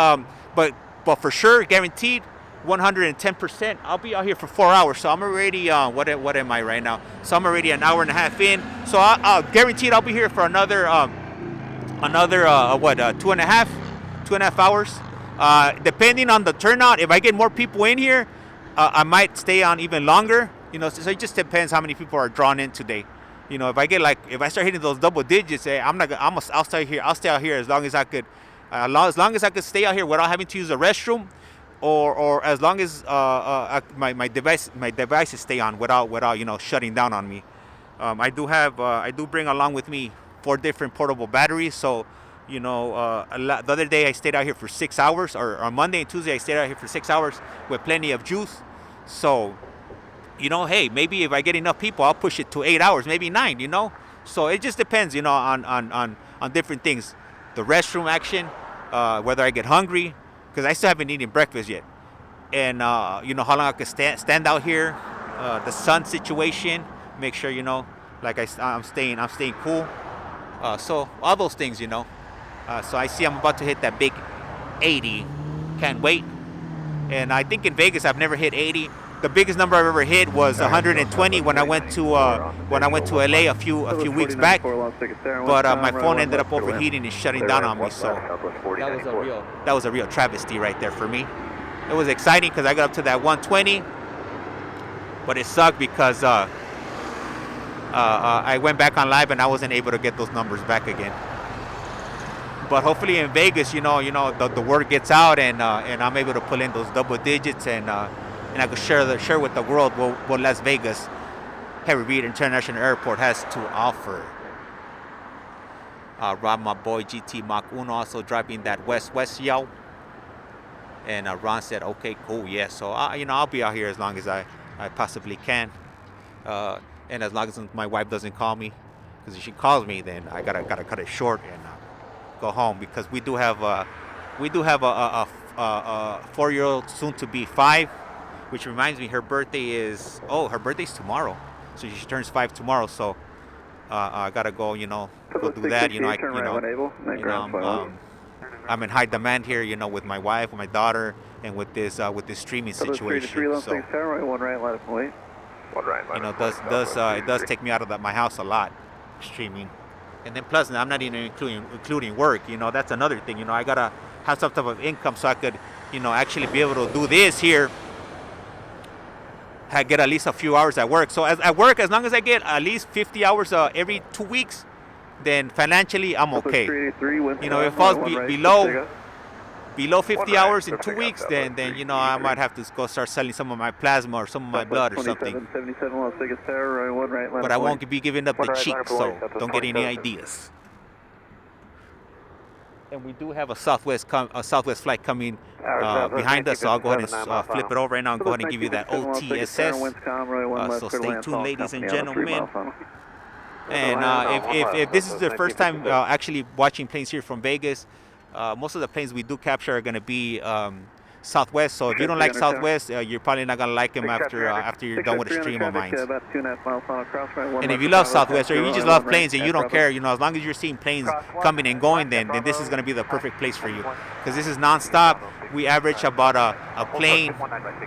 But for sure, guaranteed, 110%. I'll be out here for 4 hours. So I'm already what am I right now? So I'm already an hour and a half in. So I'll guaranteed I'll be here for another 2.5 hours. Depending on the turnout, if I get more people in here, I might stay on even longer. So it just depends how many people are drawn in today. If I start hitting those double digits, I'll stay here. I'll stay out here as long as I could. As long as I could stay out here without having to use a restroom, or as long as my devices stay on without shutting down on me. I do bring along with me 4 different portable batteries. So, you know, the other day I stayed out here for 6 hours, or on Monday and Tuesday I stayed out here for 6 hours with plenty of juice. So, you know, hey, maybe if I get enough people, I'll push it to 8 hours, maybe 9, you know. So it just depends, you know, on different things. The restroom action, whether I get hungry, because I still haven't eaten breakfast yet. And, you know, how long I can stand out here. The sun situation, make sure, you know, like I'm staying cool. So all those things, you know. So I see I'm about to hit that big 80. Can't wait. And I think in Vegas I've never hit 80. The biggest number I've ever hit was 120 when I went to LA a few weeks back. But my phone ended up overheating and shutting down on me. So that was a real travesty right there for me. It was exciting because I got up to that 120, but it sucked because I went back on live and I wasn't able to get those numbers back again. But hopefully in Vegas, you know, the word gets out and I'm able to pull in those double digits and I can share with the world what Las Vegas Reid International Airport has to offer. Rob, my boy GT Mach 1, also driving that west yell. And Ron said, okay, cool, yeah. So, you know, I'll be out here as long as I possibly can. And as long as my wife doesn't call me. Because if she calls me, then I gotta cut it short and go home. Because we do have a 4-year-old, soon to be 5. Which reminds me, her birthday's tomorrow. So she turns 5 tomorrow. So I gotta go, you know, go do that. I'm in high demand here, you know, with my wife, with my daughter, and with this streaming situation. So, you know, it does take me out of my house a lot, streaming. And then plus, I'm not even including work. You know, that's another thing. You know, I gotta have some type of income so I could, you know, actually be able to do this here. I get at least a few hours at work. So at work, as long as I get at least 50 hours every 2 weeks, then financially I'm okay. You know, if it falls below 50 hours in 2 weeks, then you know, I might have to go start selling some of my plasma or some of my blood or something. But I won't be giving up the cheeks, so don't get any ideas. And we do have a Southwest flight coming behind us, so I'll go ahead and flip it over right now and go ahead and give you that OTSS. So stay tuned, ladies and gentlemen. And if this is the first time actually watching planes here from Vegas, most of the planes we do capture are going to be Southwest. So if you don't like Southwest, you're probably not going to like them after you're done with the stream of mine. And if you love Southwest, or if you just love planes and you don't care, you know, as long as you're seeing planes coming and going, then this is going to be the perfect place for you. Because this is nonstop. We average about a plane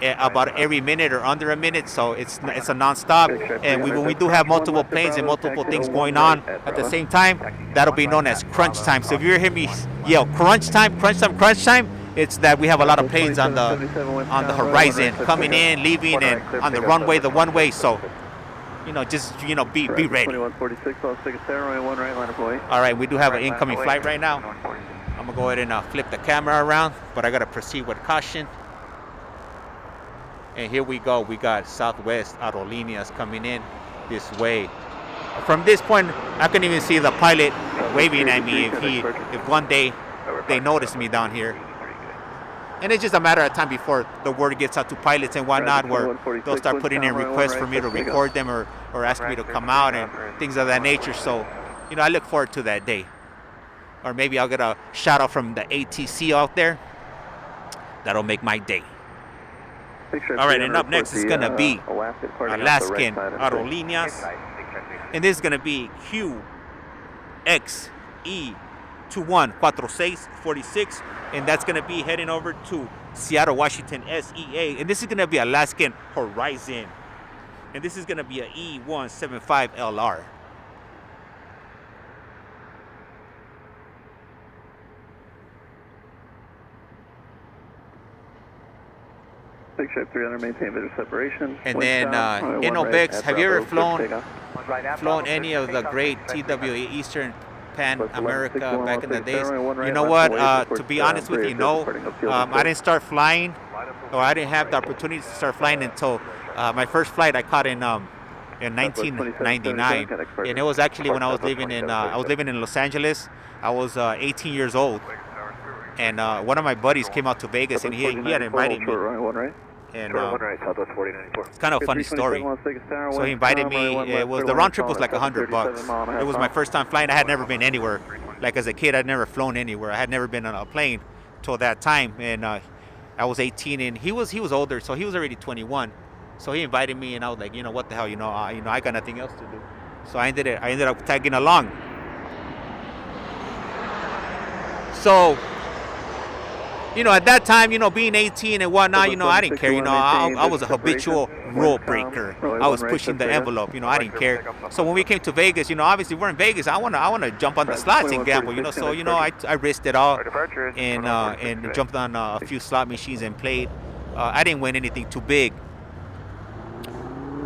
about every minute or under a minute, so it's a nonstop. And when we do have multiple planes and multiple things going on at the same time, that'll be known as crunch time. So if you hear me yell crunch time, crunch time, crunch time, it's that we have a lot of planes on the horizon, coming in, leaving, and on the runway, the one-way. So, you know, just, you know, be ready. All right, we do have an incoming flight right now. I'm gonna go ahead and flip the camera around, but I gotta proceed with caution. And here we go. We got Southwest Aerolíneas coming in this way. From this point, I can even see the pilot waving at me if one day they notice me down here. And it's just a matter of time before the word gets out to pilots and whatnot, where they'll start putting in requests for me to record them or ask me to come out and things of that nature. So, you know, I look forward to that day. Or maybe I'll get a shout out from the ATC out there. That'll make my day. All right, and up next is going to be Alaskan Aerolíneas. And this is going to be QXE214646. And that's going to be heading over to Seattle, Washington, SEA. And this is going to be Alaskan Horizon. And this is going to be an E175LR. Shape 300, maintain visual separation. And then, Bex, have you ever flown any of the great TWA Eastern Pan America back in the days? You know what? To be honest with you, no. I didn't start flying, or I didn't have the opportunity to start flying until my first flight I caught in in 1999, and it was actually when I was living in Los Angeles. I was 18 years old, and one of my buddies came out to Vegas, and he had invited me. And it's kind of a funny story. So he invited me. The round trip was like $100. It was my first time flying. I had never been anywhere. Like as a kid, I'd never flown anywhere. I had never been on a plane till that time, and I was 18, and he was older, so he was already 21. So he invited me, and I was like, what the hell, I got nothing else to do. So I ended up tagging along. So, at that time, being 18 and whatnot, I didn't care. I was a habitual rule breaker. I was pushing the envelope. I didn't care. So when we came to Vegas, obviously we're in Vegas. I wanna jump on the slots and gamble. So I risked it all and jumped on a few slot machines and played. I didn't win anything too big.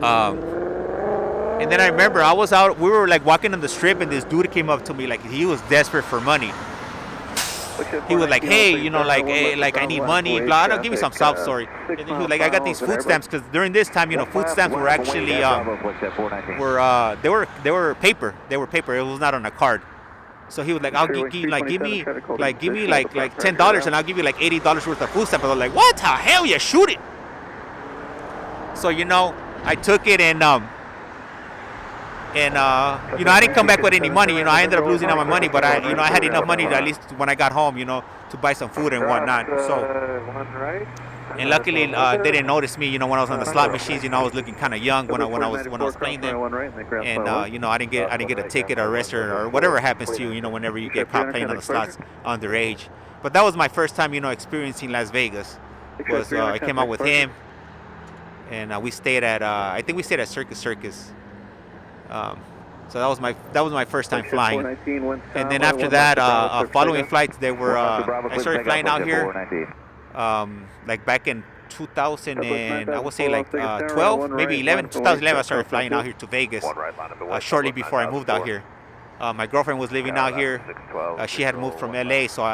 And then I remember I was out. We were like walking on the strip, and this dude came up to me like he was desperate for money. He was like, hey, I need money, blah, don't give me some sob story. And then he was like, I got these food stamps, because during this time, food stamps were actually, they were paper. They were paper. It was not on a card. So he was like, give me like $10, and I'll give you like $80 worth of food stamps. I was like, what the hell? You shoot it. So, I took it, and I didn't come back with any money. I ended up losing all my money, but I had enough money to, at least when I got home, to buy some food and whatnot. So, and luckily they didn't notice me. When I was on the slot machines, I was looking kind of young when I was playing them, and I didn't get a ticket or arrested or whatever happens to you. Whenever you get caught playing on the slots underage. But that was my first time, experiencing Las Vegas. I came out with him, and we stayed at I think we stayed at Circus. So that was my first time flying, and then after that, following flights, I started flying out here, like back in 2000 and I would say like 12, maybe 2011. I started flying out here to Vegas shortly before I moved out here. My girlfriend was living out here. She had moved from LA, so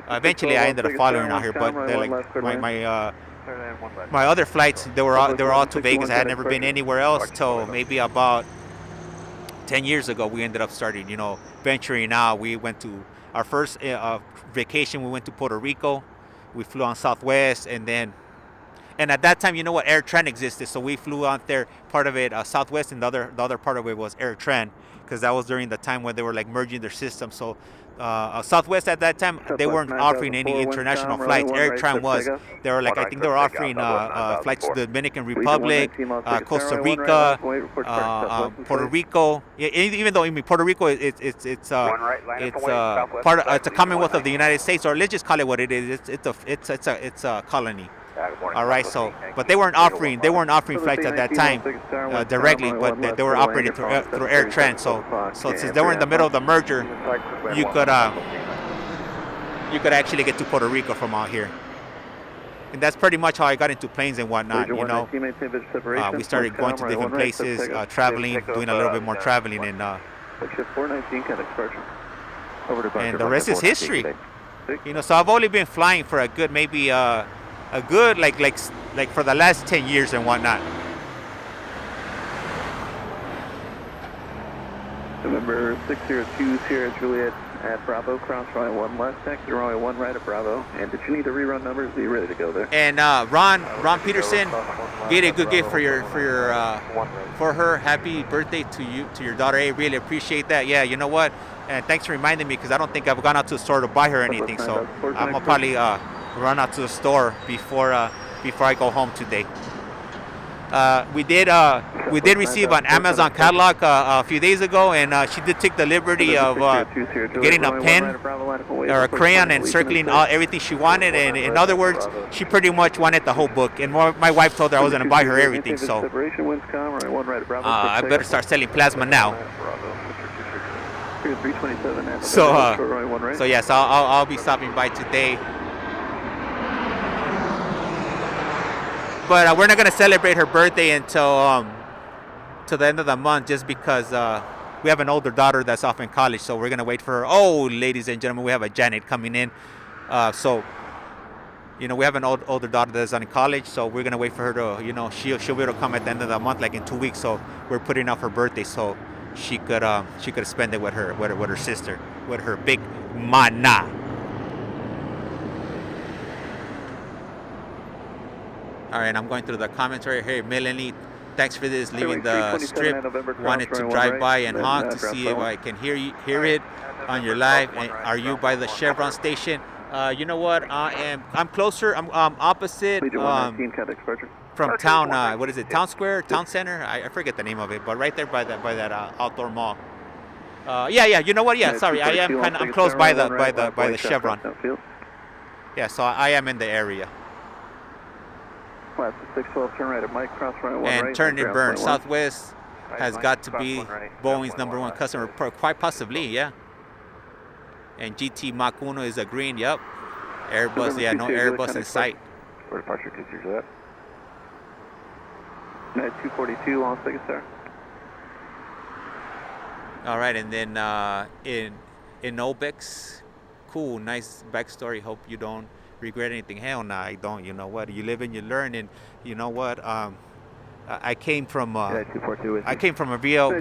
eventually I ended up following out here. But my other flights, they were all to Vegas. I had never been anywhere else till maybe about 10 years ago. We ended up starting, venturing out. We went to our first vacation. We went to Puerto Rico. We flew on Southwest, and at that time, Air Tran existed. So we flew out there. Part of it Southwest, and the other part of it was Air Tran, because that was during the time when they were like merging their systems. So Southwest at that time, they weren't offering any international flights. Air Tran was. They were like, I think they were offering flights to the Dominican Republic, Costa Rica, Puerto Rico. Yeah, even though Puerto Rico, it's a Commonwealth of the United States, or let's just call it what it is. It's a colony. All right, so but they weren't offering flights at that time directly, but they were operated through Air Tran. So since they were in the middle of the merger, you could actually get to Puerto Rico from out here, and that's pretty much how I got into planes and whatnot. We started going to different places, traveling, doing a little bit more traveling, and the rest is history. So I've only been flying for a good maybe. Like for the last 10 years and whatnot. November 602 Sierra Juliet at Bravo, cross runway 1 left, taxi runway 1 right at Bravo. And did you need the rerun numbers? Are you ready to go there? And Ron Peterson, get a good gift for her. Happy birthday to your daughter. I really appreciate that. Yeah, you know what? And thanks for reminding me, because I don't think I've gone out to the store to buy her anything. So I'm gonna probably run out to the store before I go home today. We did receive an Amazon catalog a few days ago, and she did take the liberty of getting a pen or a crayon and circling everything she wanted. And in other words, she pretty much wanted the whole book. And my wife told her I was going to buy her everything, so I better start selling plasma now. So yes, I'll be stopping by today. But we're not gonna celebrate her birthday until the end of the month, just because we have an older daughter that's off in college. So we're gonna wait for her. Oh, ladies and gentlemen, we have a Janet coming in. So you know, we have an older daughter that's in college, so we're gonna wait for her to, you know, she'll be able to come at the end of the month, like in 2 weeks. So we're putting off her birthday so she could spend it with her sister, with her big mana. All right, I'm going through the comments right here. Melanie, thanks for this. Leaving the strip, wanted to drive by and honk to see if I can hear it on your live. And are you by the Chevron station? You know what? I'm closer. I'm opposite from town. What is it? Town Square, Town Center. I forget the name of it, but right there by that outdoor mall. Yeah. You know what? Yeah. Sorry, I'm close by the Chevron. Yeah. So I am in the area. Class 612, turn right at Mike, cross runway 1 right. And turn and burn. Southwest has got to be Boeing's #1 customer, quite possibly, yeah. And GT Mach 1 is a green, yep. Airbus, yeah, no Airbus in sight. Where departure 20 at? United 242, Las Vegas, sir. All right, and then in Obex, cool, nice backstory. Hope you don't regret anything. Hell no, I don't. You know what? You live and you learn, and you know what? I came from a real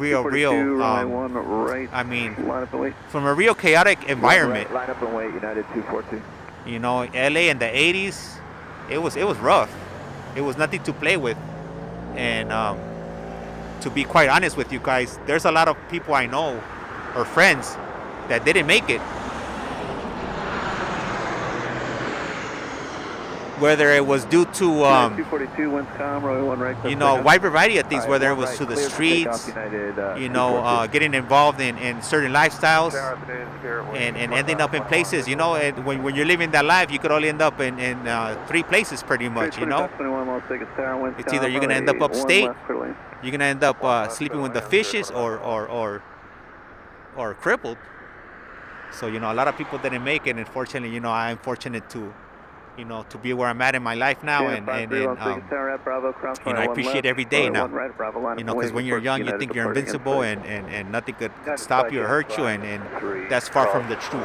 I mean, from a real chaotic environment. Line up and wait, United 242. You know, LA in the 80s, it was rough. It was nothing to play with, and to be quite honest with you guys, there's a lot of people I know or friends that didn't make it. Whether it was due to you know, wide variety of things, whether it was to the streets, you know, getting involved in certain lifestyles and ending up in places, you know, and when you're living that life, you could only end up in 3 places pretty much, you know. It's either you're gonna end up upstate, you're gonna end up sleeping with the fishes, or crippled. So, you know, a lot of people didn't make it, and fortunately, you know, I'm fortunate to, you know, to be where I'm at in my life now, and you know, I appreciate every day now. You know, because when you're young, you think you're invincible, and nothing could stop you or hurt you, and that's far from the truth.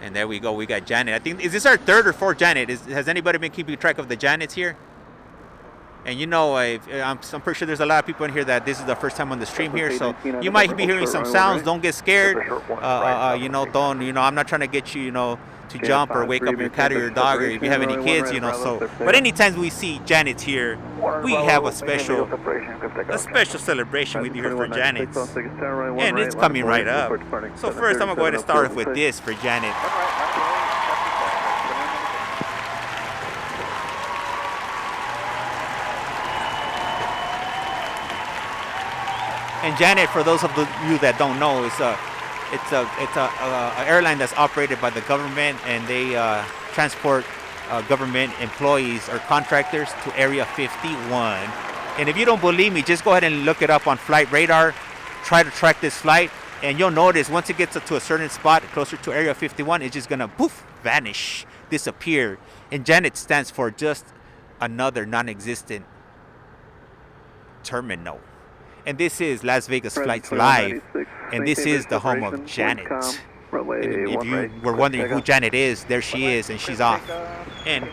And there we go. We got Janet. I think, is this our 3rd or 4th Janet? Has anybody been keeping track of the Janets here? And you know, I'm pretty sure there's a lot of people in here that this is the first time on the stream here, so you might be hearing some sounds. Don't get scared. You know, I'm not trying to get you, you know, to jump or wake up your cat or your dog, or if you have any kids, you know. So, but anytime we see Janet's here, we have a special celebration with you here for Janet's, and it's coming right up. So first, I'm gonna go ahead and start off with this for Janet. And Janet, for those of you that don't know, it's a airline that's operated by the government, and they transport government employees or contractors to Area 51. And if you don't believe me, just go ahead and look it up on Flight Radar. Try to track this flight, and you'll notice once it gets to a certain spot closer to Area 51, it's just gonna poof, vanish, disappear. And Janet stands for just another non-existent terminal. And this is Las Vegas Flights Live, and this is the home of Janet. And if you were wondering who Janet is, there she is, and she's off. And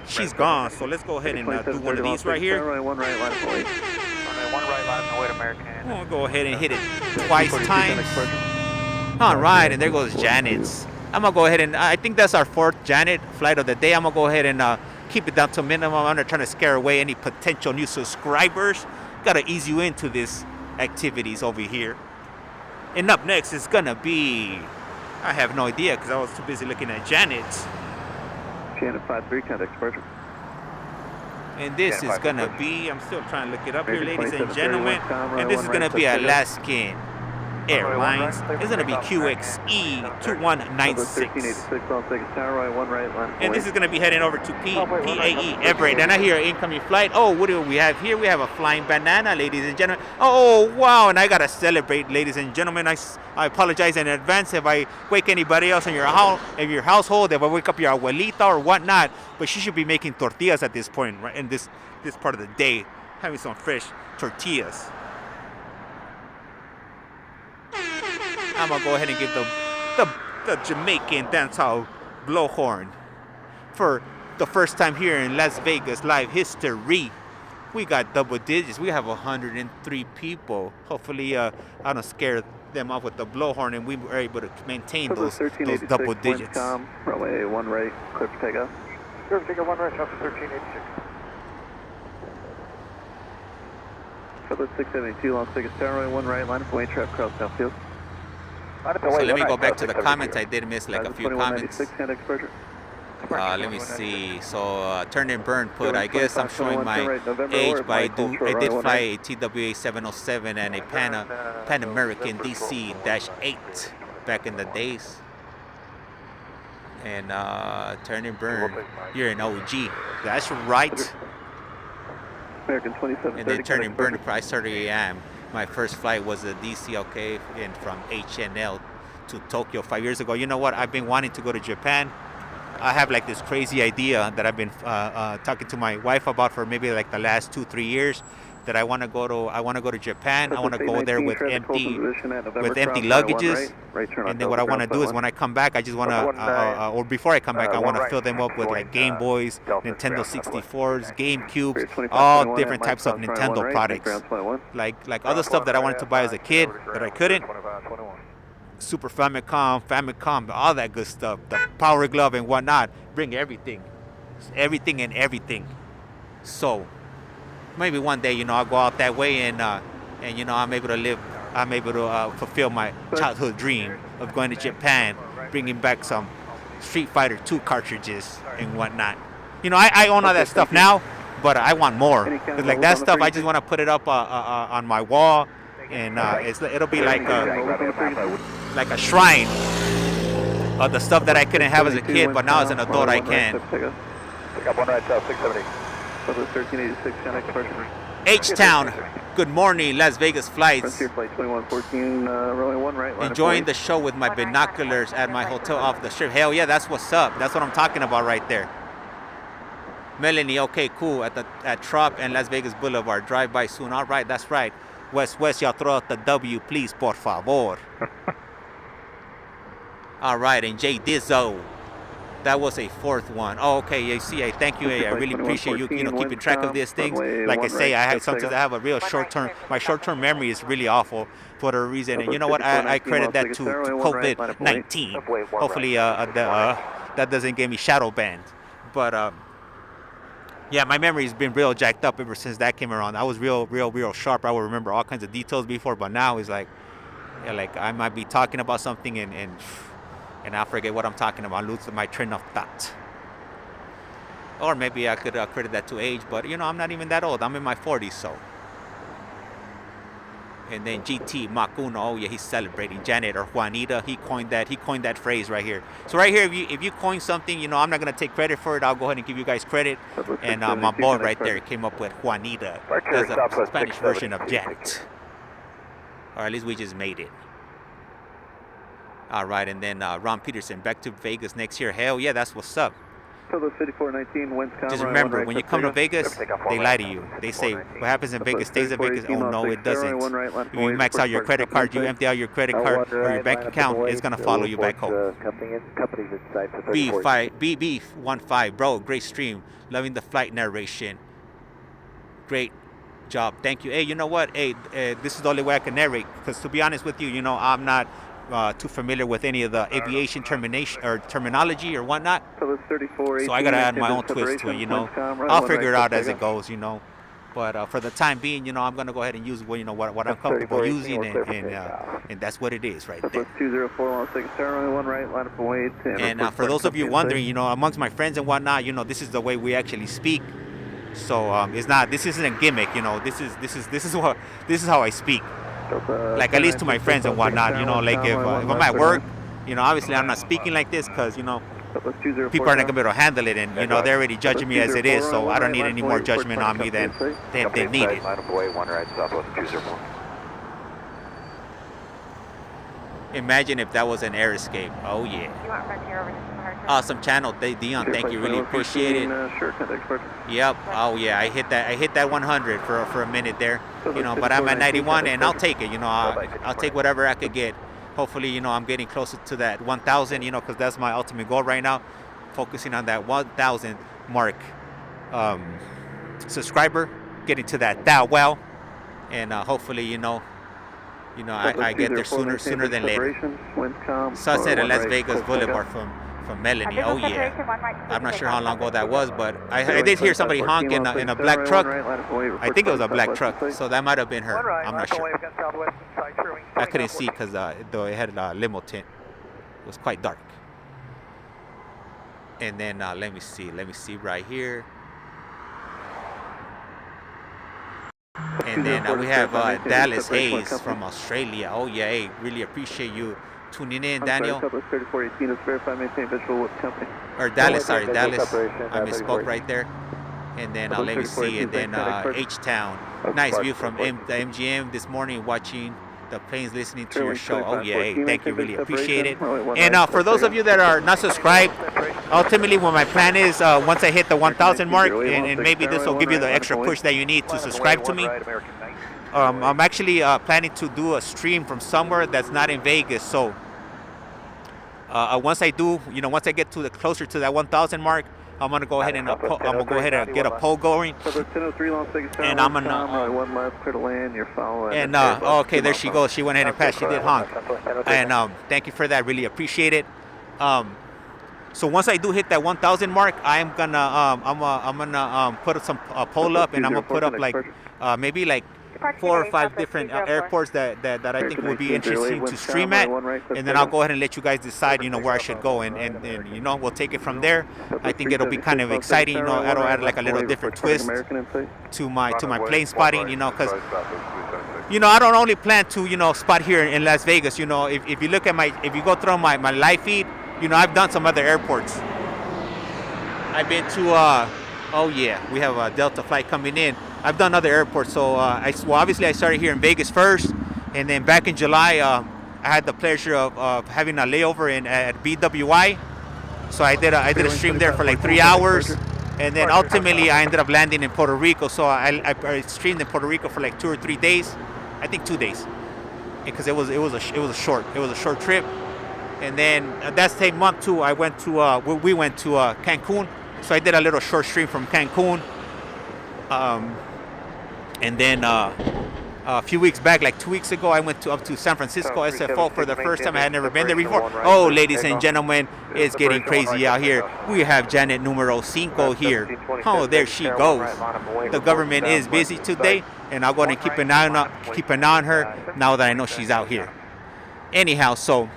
she's gone, so let's go ahead and do one of these right here. One right line and wait American. We'll go ahead and hit it twice times. All right, and there goes Janet's. I'm going to go ahead and, I think that's our 4th Janet flight of the day. I'm going to go ahead and keep it down to minimum. I'm not trying to scare away any potential new subscribers. Got to ease you into this activities over here. And up next is going to be, I have no idea because I was too busy looking at Janet. Janet 53, contact departure. And this is going to be, I'm still trying to look it up here, ladies and gentlemen. And this is going to be Alaskan Airlines. It's going to be QXE2196. And this is going to be heading over to PAE Everett. And I hear an incoming flight. Oh, what do we have here? We have a flying banana, ladies and gentlemen. Oh, wow. And I got to celebrate, ladies and gentlemen. I apologize in advance if I wake anybody else in your household, if I wake up your abuelita or whatnot. But she should be making tortillas at this point, right? In this part of the day. having some fresh tortillas. I'm gonna go ahead and give the Jamaican dancehall blowhorn for the first time here in Las Vegas live history. We got double digits. We have 103 people. Hopefully, I don't scare them off with the blowhorn, and we were able to maintain those double digits. Runway 1 right, clear for takeoff. Clear for takeoff 1 right, traffic 1386. For the 672, Las Vegas Tower, runway 1 right, line up away, traffic cross downfield. So let me go back to the comments. I did miss like a few comments. Let me see. So turn and burn put. I guess I'm showing my age, but I did fly a TWA 707 and a Pan American DC-8 back in the days. And turn and burn. You're an OG. That's right. American 27. And then turn and burn. I certainly am. My first flight was a DC, okay, and from HNL to Tokyo 5 years ago. You know what? I've been wanting to go to Japan. I have like this crazy idea that I've been talking to my wife about for maybe like the last 2-3 years. That I want to go to Japan. I want to go there with empty luggages. And then what I want to do is when I come back, I just want to, or before I come back, I want to fill them up with like Game Boys, Nintendo 64s, GameCubes, all different types of Nintendo products. Like other stuff that I wanted to buy as a kid that I couldn't. Super Famicom, all that good stuff. The Power Glove and whatnot. Bring everything. Everything. So maybe one day, I'll go out that way and I'm able to fulfill my childhood dream of going to Japan, bringing back some Street Fighter 2 cartridges and whatnot. I own all that stuff now, but I want more. Cause like that stuff, I just want to put it up on my wall, and it'll be like a shrine of the stuff that I couldn't have as a kid, but now as an adult I can. H-Town, good morning, Las Vegas flights. Enjoying the show with my binoculars at my hotel off the strip. Hell yeah, that's what's up. That's what I'm talking about right there. Melanie, okay, cool. At Trop and Las Vegas Boulevard. Drive by soon. All right, that's right. West, y'all throw out the W, please, por favor. All right, and Jay Dizzo. That was a fourth one. Oh, okay. You see, I thank you. I really appreciate you, keeping track of these things. Like I say, sometimes I have a real short-term. My short-term memory is really awful for a reason. And you know what? I credit that to COVID-19. Hopefully, that doesn't get me shadow banned. But yeah, my memory has been real jacked up ever since that came around. I was real sharp. I would remember all kinds of details before, but now it's like I might be talking about something and I forget what I'm talking about, lose my train of thought. Or maybe I could credit that to age, but I'm not even that old. I'm in my 40s, so. And then GT Macuno, oh yeah, he's celebrating. Janet or Juanita, he coined that phrase right here. So right here, if you coin something, I'm not gonna take credit for it. I'll go ahead and give you guys credit. And my boy right there came up with Juanita. That's a Spanish version of Janet. Or at least we just made it. All right, and then Ron Peterson, back to Vegas next year. Hell yeah, that's what's up. Just remember, when you come to Vegas, they lie to you. They say, what happens in Vegas stays in Vegas. Oh, no, it doesn't. If you max out your credit card, you empty out your credit card or your bank account, it's going to follow you back home. BB15, bro, great stream. Loving the flight narration. Great job. Thank you. Hey, you know what? Hey, this is the only way I can narrate. Because to be honest with you, I'm not too familiar with any of the aviation terminology or whatnot. So I gotta add my own twist to it, I'll figure it out as it goes, But for the time being, I'm gonna go ahead and use what I'm comfortable using, and that's what it is right there. And for those of you wondering, amongst my friends and whatnot, this is the way we actually speak. So this isn't a gimmick, This is how I speak. Like at least to my friends and whatnot, like if I'm at work, obviously I'm not speaking like this because people are not gonna be able to handle it, and they're already judging me as it is, so I don't need any more judgment on me than they need it. Imagine if that was an air escape. Oh yeah. Awesome channel, Dion. Thank you, really appreciate it. Yep. Oh yeah, I hit that 100 for a minute there. You know, but I'm at 91 and I'll take it. You know, I'll take whatever I could get. Hopefully, you know, I'm getting closer to that 1,000. You know, because that's my ultimate goal right now. Focusing on that 1,000 mark. Subscriber, getting to that well, and hopefully, you know, I get there sooner than later. Sunset at Las Vegas Boulevard from Melanie. Oh yeah, I'm not sure how long ago that was, but I did hear somebody honk in a black truck. I think it was a black truck, so that might have been her. I'm not sure. I couldn't see because though it had a limo tint. It was quite dark. And then let me see right here. And then we have Dallas Hayes from Australia. Oh yeah, hey, really appreciate you tuning in, Daniel. Or Dallas, sorry, Dallas. I misspoke right there. And then let me see. And then H-Town. Nice view from the MGM this morning, watching the planes, listening to your show. Oh yeah, hey, thank you, really appreciate it. And for those of you that are not subscribed, ultimately what my plan is, once I hit the 1,000 mark, and maybe this will give you the extra push that you need to subscribe to me. I'm actually planning to do a stream from somewhere that's not in Vegas. So once I do, you know, once I get to closer to that 1,000 mark, I'm gonna go ahead and get a poll going, and I'm gonna okay, there she goes. She went ahead and passed. She did honk, and thank you for that. Really appreciate it. So once I do hit that 1,000 mark, I'm gonna put some poll up, and I'm gonna put up like maybe like 4 or 5 different airports that I think would be interesting to stream at, and then I'll go ahead and let you guys decide, you know, where I should go, and you know, we'll take it from there. I think it'll be kind of exciting, you know. It'll add like a little different twist to my plane spotting, you know, because you know, I don't only plan to, you know, spot here in Las Vegas. You know, if you look at if you go through my live feed, you know, I've done some other airports. I've been to oh yeah, we have a Delta flight coming in. I've done other airports, so well, obviously I started here in Vegas first, and then back in July, I had the pleasure of having a layover at BWI. So I did a stream there for like 3 hours, and then ultimately I ended up landing in Puerto Rico. So I streamed in Puerto Rico for like 2 or 3 days, I think 2 days, because it was a short trip. And then that same month too, we went to Cancun. So I did a little short stream from Cancun. And then a few weeks back, like 2 weeks ago, I went up to San Francisco SFO for the first time. I had never been there before. Oh, ladies and gentlemen, it's getting crazy out here. We have Janet numero 5 here. Oh, there she goes. The government is busy today, and I'm going to keep an eye on her now that I know she's out here. Anyhow, so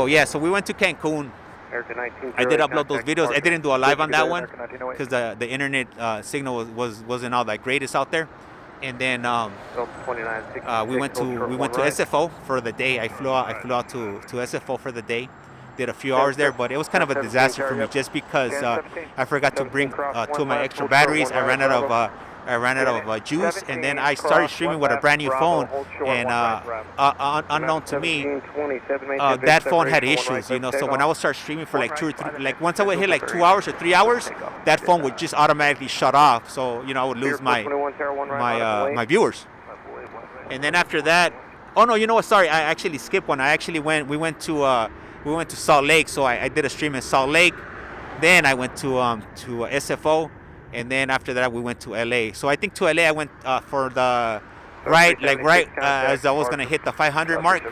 yeah, so we went to Cancun. I did upload those videos. I didn't do a live on that one because the internet signal wasn't all that greatest out there. And then we went to SFO for the day. I flew out to SFO for the day. Did a few hours there, but it was kind of a disaster for me just because I forgot to bring 2 of my extra batteries. I ran out of juice, and then I started streaming with a brand new phone, and unknown to me, that phone had issues, you know. So when I would start streaming for like 2 or 3, like once I would hit like 2 hours or 3 hours, that phone would just automatically shut off. So you know, I would lose my viewers. And then after that, oh no, you know what? Sorry, I actually skipped one. We went to Salt Lake, so I did a stream in Salt Lake. Then I went to SFO. And then after that, we went to LA. So I think to LA, I went for the right as I was going to hit the 500 mark.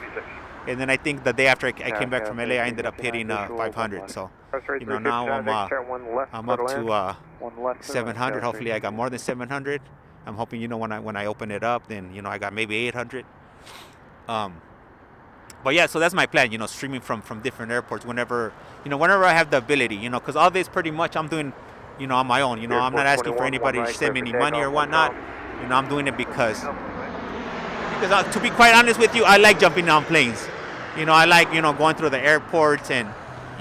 And then I think the day after I came back from LA, I ended up hitting 500. So, you know, now I'm up to 700. Hopefully I got more than 700. I'm hoping, you know, when I open it up, then, you know, I got maybe 800. But yeah, so that's my plan, you know, streaming from different airports whenever I have the ability, you know, because all this pretty much I'm doing, you know, on my own. You know, I'm not asking for anybody to send me any money or whatnot. You know, I'm doing it because to be quite honest with you, I like jumping on planes. You know, I like, you know, going through the airports and,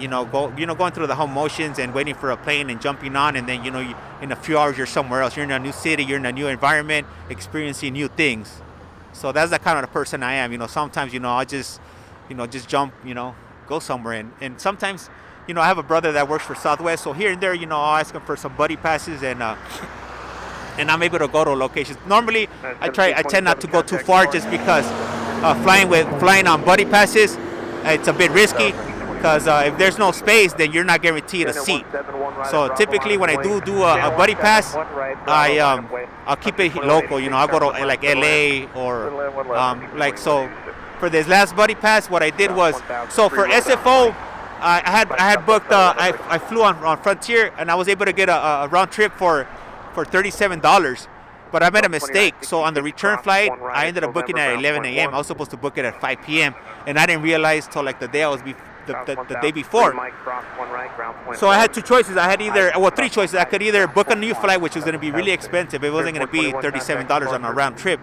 going through the whole motions and waiting for a plane and jumping on, and then, you know, in a few hours you're somewhere else. You're in a new city, you're in a new environment, experiencing new things. So that's the kind of person I am. You know, sometimes, you know, I just jump, you know, go somewhere, and sometimes you know, I have a brother that works for Southwest, so here and there, you know, I'll ask him for some buddy passes, and I'm able to go to locations. Normally, I tend not to go too far just because flying on buddy passes, it's a bit risky. Because if there's no space, then you're not guaranteed a seat. So typically, when I do a buddy pass, I'll keep it local. You know, I'll go to like LA or like so. For this last buddy pass, what I did was, so for SFO, I had booked. I flew on Frontier, and I was able to get a round trip for $37. But I made a mistake. So on the return flight, I ended up booking at 11 a.m. I was supposed to book it at 5 p.m. and I didn't realize till like the day I was the day before. So I had two choices. I had three choices. I could either book a new flight, which was going to be really expensive. It wasn't going to be $37 on a round trip,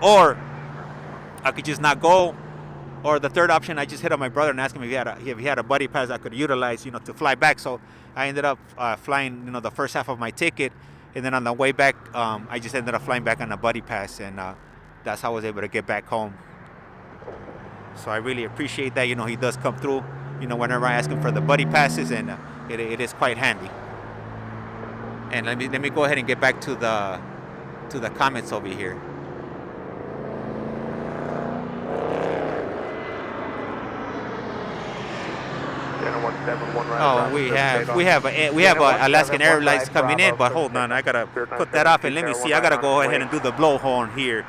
or I could just not go. Or the third option, I just hit up my brother and asked him if he had a buddy pass I could utilize, you know, to fly back. So I ended up flying, you know, the first half of my ticket, and then on the way back, I just ended up flying back on a buddy pass, and that's how I was able to get back home. So I really appreciate that. You know, he does come through, you know, whenever I ask him for the buddy passes, and it is quite handy. And let me go ahead and get back to the comments over here. Oh, we have Alaskan Airlines coming in, but hold on, I gotta put that off and let me see. I gotta go ahead and do the blowhorn here.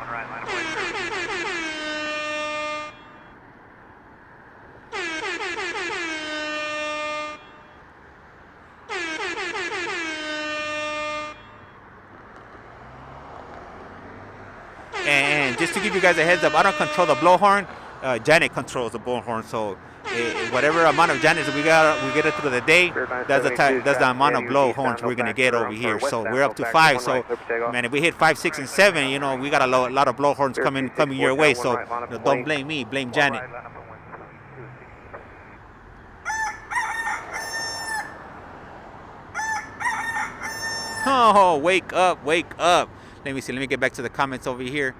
And just to give you guys a heads up, I don't control the blowhorn. Janet controls the blowhorn, so whatever amount of Janets we get it through the day, that's the amount of blowhorns we're gonna get over here. So we're up to 5. So man, if we hit 5, 6, and 7, you know, we got a lot of blowhorns coming your way. So you know, don't blame me, blame Janet. Oh, wake up, wake up. Let me see. Let me get back to the comments over here.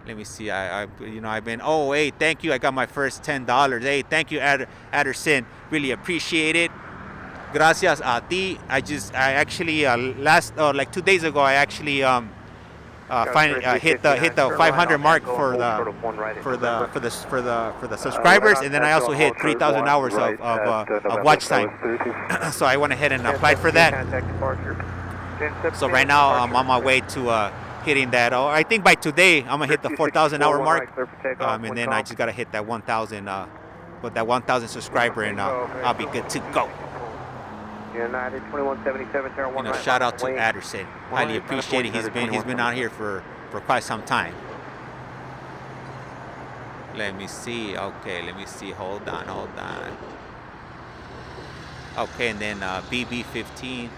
Let me see. I've been. Oh, hey, thank you. I got my first $10. Hey, thank you, Adderson. Really appreciate it. Gracias a ti. I actually like 2 days ago, I actually hit the 500 mark for the subscribers, and then I also hit 3,000 hours of watch time. So I went ahead and applied for that. So right now I'm on my way to hitting that. I think by today I'm gonna hit the 4,000 hour mark, and then I just gotta hit that 1,000 with that 1,000 subscriber, and I'll be good to go. You know, shout out to Adderson. Highly appreciate it. He's been out here for quite some time. Let me see. Okay, let me see. Hold on. Okay, and then BB15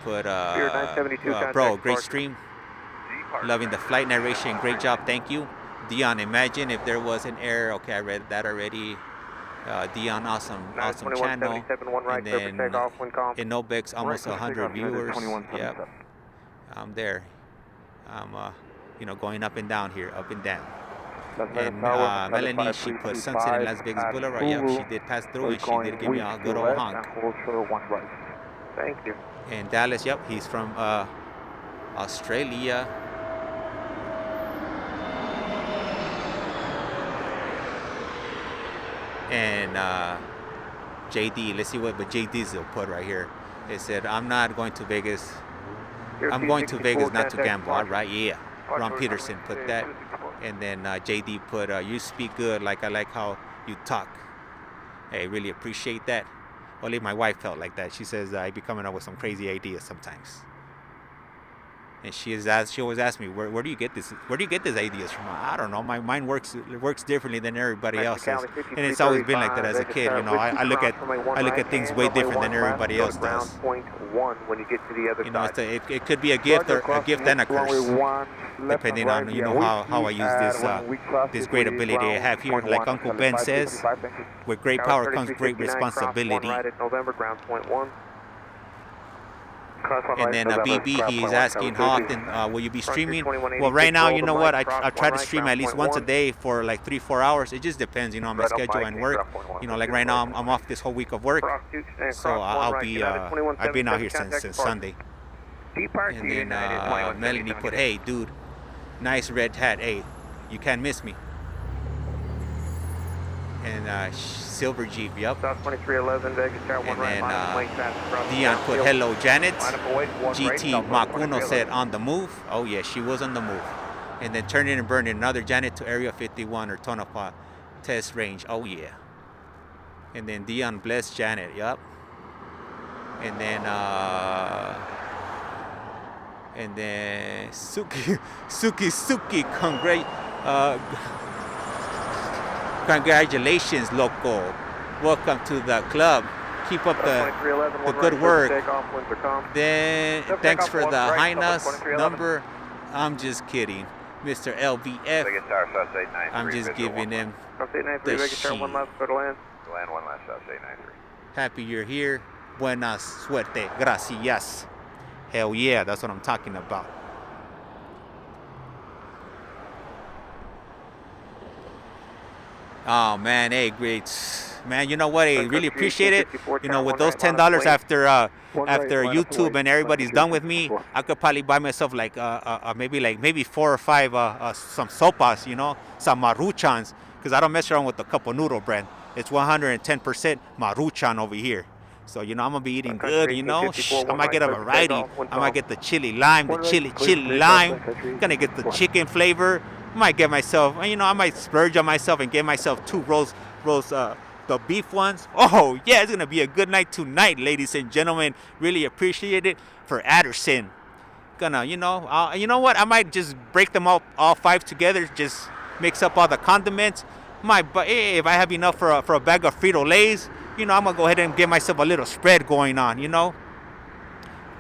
put bro, great stream. Loving the flight narration. Great job. Thank you. Dion, imagine if there was an error. Okay, I read that already. Dion, awesome channel. And then Inobex, almost 100 viewers. Yep. I'm there. I'm you know, going up and down here, up and down. And Melanie, she put Sunset in Las Vegas Boulevard. Yep, she did pass through, and she did give me a good old honk. Thank you. And Dallas, yep, he's from Australia. And JD, let's see what JD's will put right here. It said, I'm not going to Vegas. I'm going to Vegas not to gamble. All right, yeah. Ron Peterson put that. And then JD put, you speak good, like I like how you talk. Hey, really appreciate that. Only my wife felt like that. She says I be coming up with some crazy ideas sometimes. And she always asks me, where do you get this? Where do you get these ideas from? I don't know. My mind works differently than everybody else's, and it's always been like that as a kid. You know, I look at things way different than everybody else does. You know, it could be a gift and a curse, depending on, you know, how I use this great ability I have here. Like Uncle Ben says, with great power comes great responsibility. And then BB, he's asking how often will you be streaming? Well, right now, you know what? I try to stream at least once a day for like 3-4 hours. It just depends, you know, on my schedule and work. You know, like right now, I'm off this whole week of work, so I'll be. I've been out here since Sunday. And then Melanie put, "Hey, dude, nice red hat. Hey, you can't miss me." And Silver Jeep, yep. South 2311, Vegas Tower 1 right. And then Dion put, "Hello, Janet." GT Makuno said, "On the move." Oh yeah, she was on the move. And then turning and burning another Janet to Area 51 or Tonopah test range. Oh yeah. And then Dion blessed Janet, yep. And then Suki, congratulations, loco. Welcome to the club. Keep up the good work. Then thanks for the Highness number. I'm just kidding, Mr. LVF. I'm just giving him the sheet. Happy you're here. Buena suerte. Gracias. Hell yeah, that's what I'm talking about. Oh man, hey, great. Man, you know what? I really appreciate it. You know, with those $10 after YouTube and everybody's done with me, I could probably buy myself like maybe 4 or 5 some sopas, you know, some maruchans, because I don't mess around with the Cup of Noodle brand. It's 110% maruchan over here. So, you know, I'm going to be eating good, you know. I might get a variety. I might get the chili lime, the chili lime. Going to get the chicken flavor. I might get myself, you know, I might splurge on myself and get myself 2 rolls, the beef ones. Oh, yeah, it's going to be a good night tonight, ladies and gentlemen. Really appreciate it for Adderson. Gonna, you know what? I might just break them all 5 together, just mix up all the condiments. But if I have enough for a bag of Frito-Lays, you know, I'm going to go ahead and get myself a little spread going on, you know.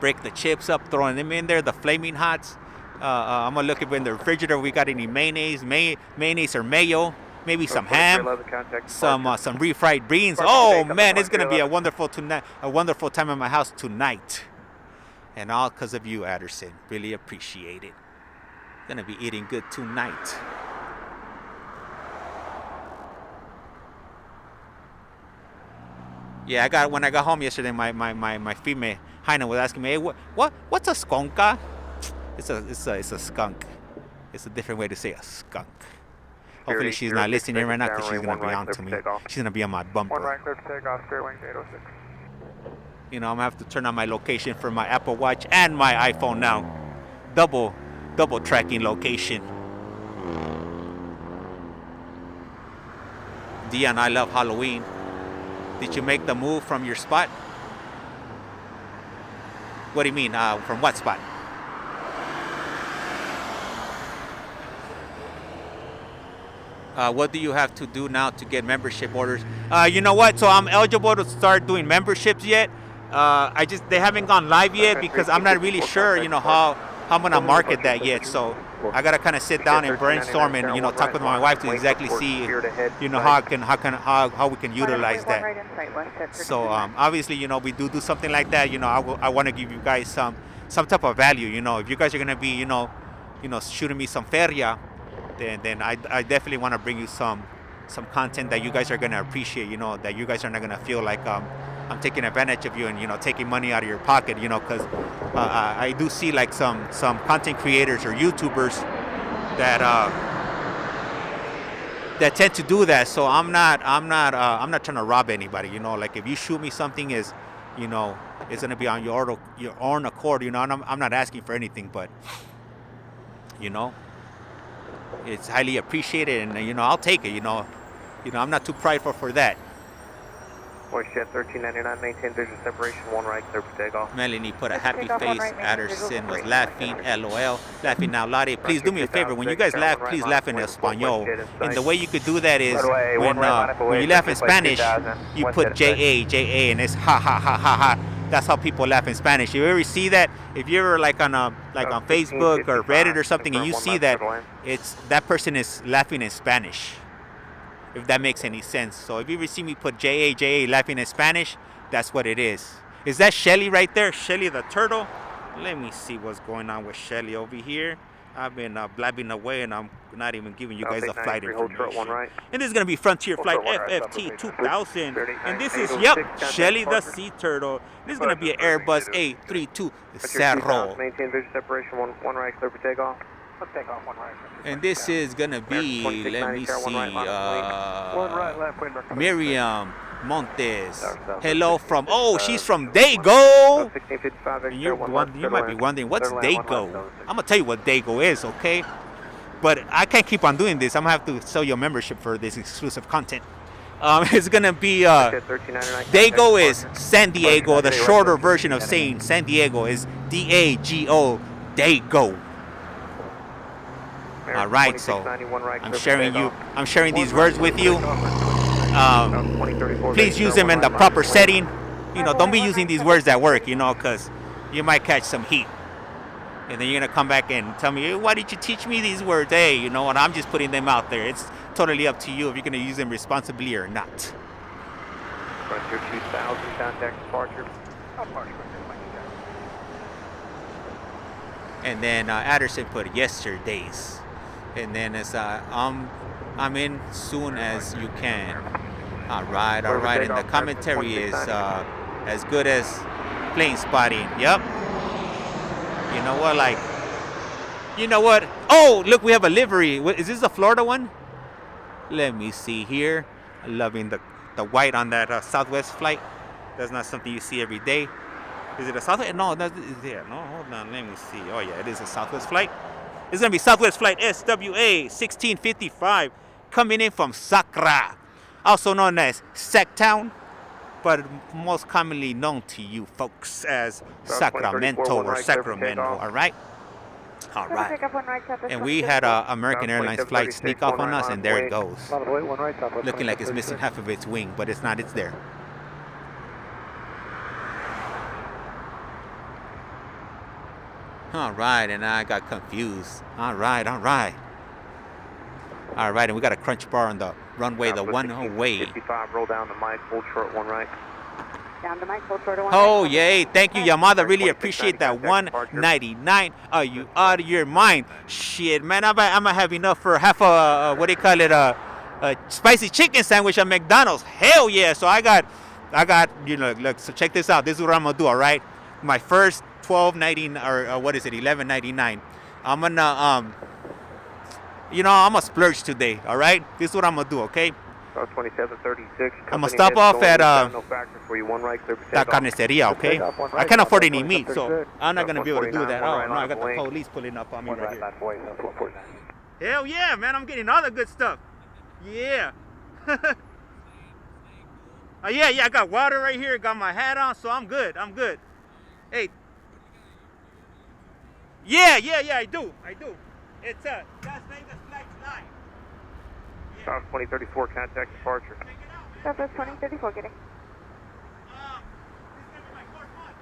Break the chips up, throwing them in there, the Flaming Hots. I'm going to look in the refrigerator. We got any mayonnaise or mayo, maybe some ham, some refried beans. Oh, man, it's going to be a wonderful time in my house tonight. And all because of you, Adderson. Really appreciate it. Going to be eating good tonight. Yeah, when I got home yesterday, my female Heina was asking me, "Hey, what's a skonka?" It's a skunk. It's a different way to say a skunk. Hopefully she's not listening right now, because she's gonna be on to me. She's gonna be on my bumper. You know, I'm gonna have to turn on my location for my Apple Watch and my iPhone now. Double tracking location. Dion, I love Halloween. Did you make the move from your spot? What do you mean? From what spot? What do you have to do now to get membership orders? You know what? So I'm eligible to start doing memberships yet. They haven't gone live yet because I'm not really sure, you know, how I'm gonna market that yet. So I gotta kind of sit down and brainstorm and, you know, talk with my wife to exactly see, you know, how we can utilize that. So obviously, you know, we do something like that. You know, I want to give you guys some type of value. You know, if you guys are gonna be, you know, shooting me some feria, then I definitely want to bring you some content that you guys are gonna appreciate. You know, that you guys are not gonna feel like I'm taking advantage of you and, you know, taking money out of your pocket, you know, because I do see like some content creators or YouTubers that tend to do that. So I'm not trying to rob anybody, you know. Like if you shoot me something, is, you know, it's gonna be on your own accord, you know. And I'm not asking for anything, but, you know, it's highly appreciated, and, you know, I'll take it, you know. I'm not too prideful for that. Jet 1399, maintain visual separation, 1 right, clear for takeoff. Melanie put a happy face. Adderson was laughing, LOL, laughing out loud. Please do me a favor. When you guys laugh, please laugh in Espanol. And the way you could do that is when you laugh in Spanish, you put JA, and it's ha ha ha ha ha. That's how people laugh in Spanish. You ever see that? If you're like on Facebook or Reddit or something, and you see that, that person is laughing in Spanish. If that makes any sense. So if you ever see me put JA laughing in Spanish, that's what it is. Is that Shelly right there? Shelly the turtle? Let me see what's going on with Shelly over here. I've been blabbing away and I'm not even giving you guys the flight information. And this is going to be Frontier Flight FFT 2000. And this is, yep, Shelly the sea turtle. This is going to be an Airbus A32 Cerro. Maintain vision separation, one right, clear for takeoff. Takeoff, one right. And this is going to be, let me see, Miriam Montes. Hello from, oh, she's from Dago. And you might be wondering, what's Dago? I'm going to tell you what Dago is, okay? But I can't keep on doing this. I'm going to have to sell you a membership for this exclusive content. It's going to be, Dago is San Diego. The shorter version of saying San Diego is D-A-G-O, Dago. All right, so I'm sharing these words with you. Please use them in the proper setting. You know, don't be using these words at work, you know, because you might catch some heat. And then you're going to come back and tell me, hey, why did you teach me these words? Hey, you know what, I'm just putting them out there. It's totally up to you if you're going to use them responsibly or not. Frontier 2000, contact departure. And then Adderson put yesterday's. And then it's I'm in soon as you can. All right. And the commentary is as good as plane spotting. Yep. You know what? Oh, look, we have a livery. Is this a Florida one? Let me see here. Loving the white on that Southwest flight. That's not something you see every day. Is it a Southwest? No, that's there. No, hold on. Let me see. Oh yeah, it is a Southwest flight. It's going to be Southwest Flight SWA 1655 coming in from Sacra, also known as Sacktown, but most commonly known to you folks as Sacramento or Sacramento, all right? All right. And we had an American Airlines flight sneak off on us, and there it goes. Looking like it's missing half of its wing, but it's not, it's there. All right, and I got confused. All right, and we got a crunch bar on the runway, the one-way. 55, roll down to Mike, hold short, one right. Down to Mike, hold short of one Oh, yay, thank you, Yamada. Really appreciate that 199. Are you out of your mind? Shit, man, I'm going to have enough for half a, what do you call it, a spicy chicken sandwich at McDonald's. Hell yeah, so I got, you know, look, so check this out. This is what I'm going to do, all right? My first $12.99 or what is it, $11.99. I'm gonna you know, I'm gonna splurge today. All right, this is what I'm gonna do. Okay. 2736. I'm gonna stop off at La Carniceria. Okay. I can't afford any meat, so I'm not gonna be able to do that. Oh no, I got the police pulling up on me right here. Hell yeah, man! I'm getting all the good stuff. Yeah. Yeah. I got water right here. Got my hat on, so I'm good. Hey. Yeah, I do. It's Las Vegas Flight Live. South 2034, contact departure. Southwest 2034, getting. This is gonna be my fourth one.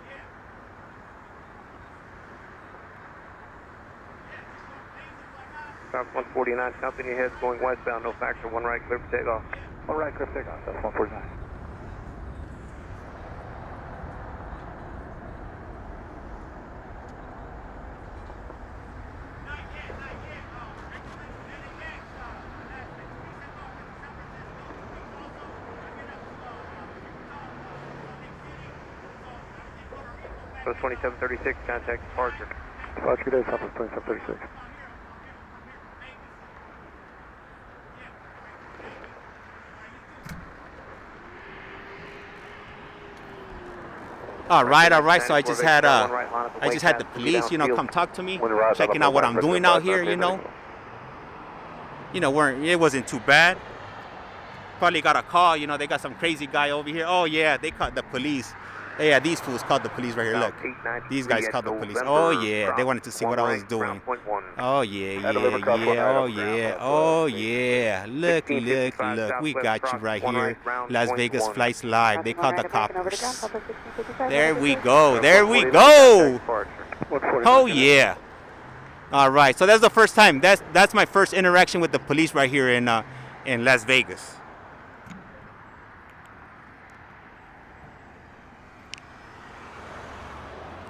Yeah. South 149, company heads going westbound, no factor, one right, clear for takeoff. One right, clear for takeoff, that's 149. So 2736, contact departure. Departure today, Southwest 2736. All right. So I just had the police, you know, come talk to me, checking out what I'm doing out here, you know. It wasn't too bad. Probably got a call, you know, they got some crazy guy over here. Oh yeah, they called the police. Yeah, these fools called the police right here. Look, these guys called the police. Oh yeah, they wanted to see what I was doing. Oh yeah. Oh yeah. Look. We got you right here. Las Vegas Flights Live. They called the cops. There we go. Oh yeah. All right. So that's the first time. That's my first interaction with the police right here in Las Vegas.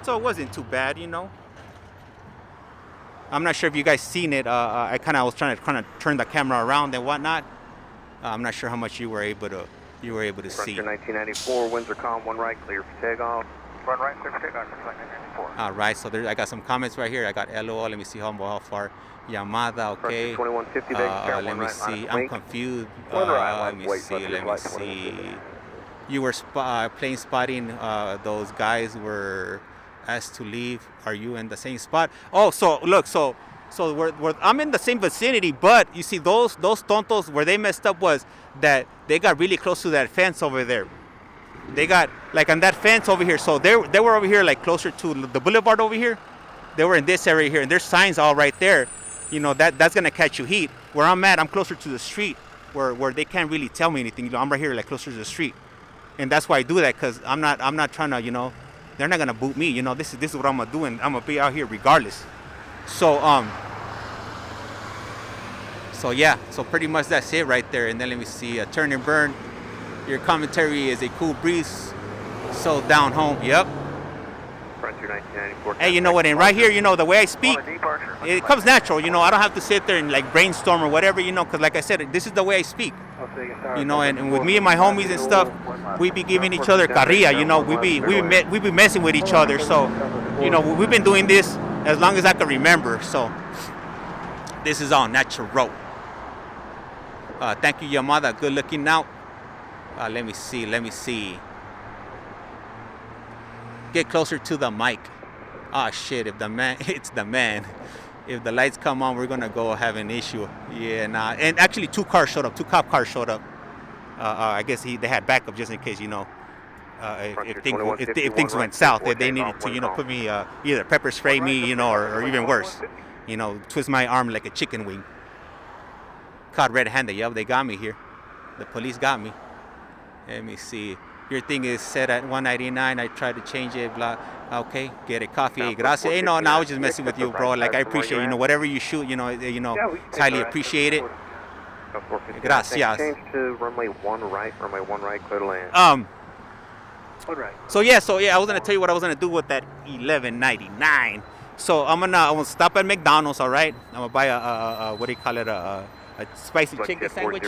So it wasn't too bad, you know. I'm not sure if you guys seen it. I was trying to turn the camera around and whatnot. I'm not sure how much you were able to see. 1994, winds are calm, one right, clear for takeoff. One right, clear for takeoff, flight 1994. All right, so I got some comments right here. I got LOL. Let me see how far. Yamada, okay. 2150, Let me see. I'm confused. Let me see. You were plane spotting. Those guys were asked to leave. Are you in the same spot? Oh, so look, so I'm in the same vicinity, but you see those tontos, where they messed up was that they got really close to that fence over there. They got like on that fence over here. So they were over here, like closer to the boulevard over here. They were in this area here, and there's signs all right there. You know, that's gonna catch you heat. Where I'm at, I'm closer to the street, where they can't really tell me anything. You know, I'm right here, like closer to the street, and that's why I do that, because I'm not trying to, you know, they're not gonna boot me. You know, this is what I'm gonna do, and I'm gonna be out here regardless. So so yeah, so pretty much that's it right there. And then let me see, turn and burn. Your commentary is a cool breeze. So down home, yep. Frontier 1994. Hey, you know what? And right here, you know, the way I speak, it comes natural. You know, I don't have to sit there and like brainstorm or whatever. You know, because like I said, this is the way I speak. You know, and with me and my homies and stuff, we be giving each other carrilla. You know, we be messing with each other. So, you know, we've been doing this as long as I can remember. So, this is all natural. Thank you, Yamada. Good looking out. Let me see. Get closer to the mic. Ah, shit, it's the man. If the lights come on, we're gonna go have an issue. Yeah, nah. And actually, two cop cars showed up. I guess they had backup just in case, you know, if things went south, if they needed to, you know, put me, either pepper spray me, you know, or even worse, you know, twist my arm like a chicken wing. Caught red-handed. Yep, they got me here. The police got me. Let me see. Your thing is set at 199. I tried to change it. Blah. Okay, get a coffee. Hey, gracias. Hey, no, I was just messing with you, bro. Like, I appreciate, you know, whatever you shoot, you know, it's highly appreciated. Gracias. Change to runway 1 right, clear to land. So yeah, I was gonna tell you what I was gonna do with that 1199. So I'm gonna stop at McDonald's, all right? I'm gonna buy a what do you call it, a spicy chicken sandwich,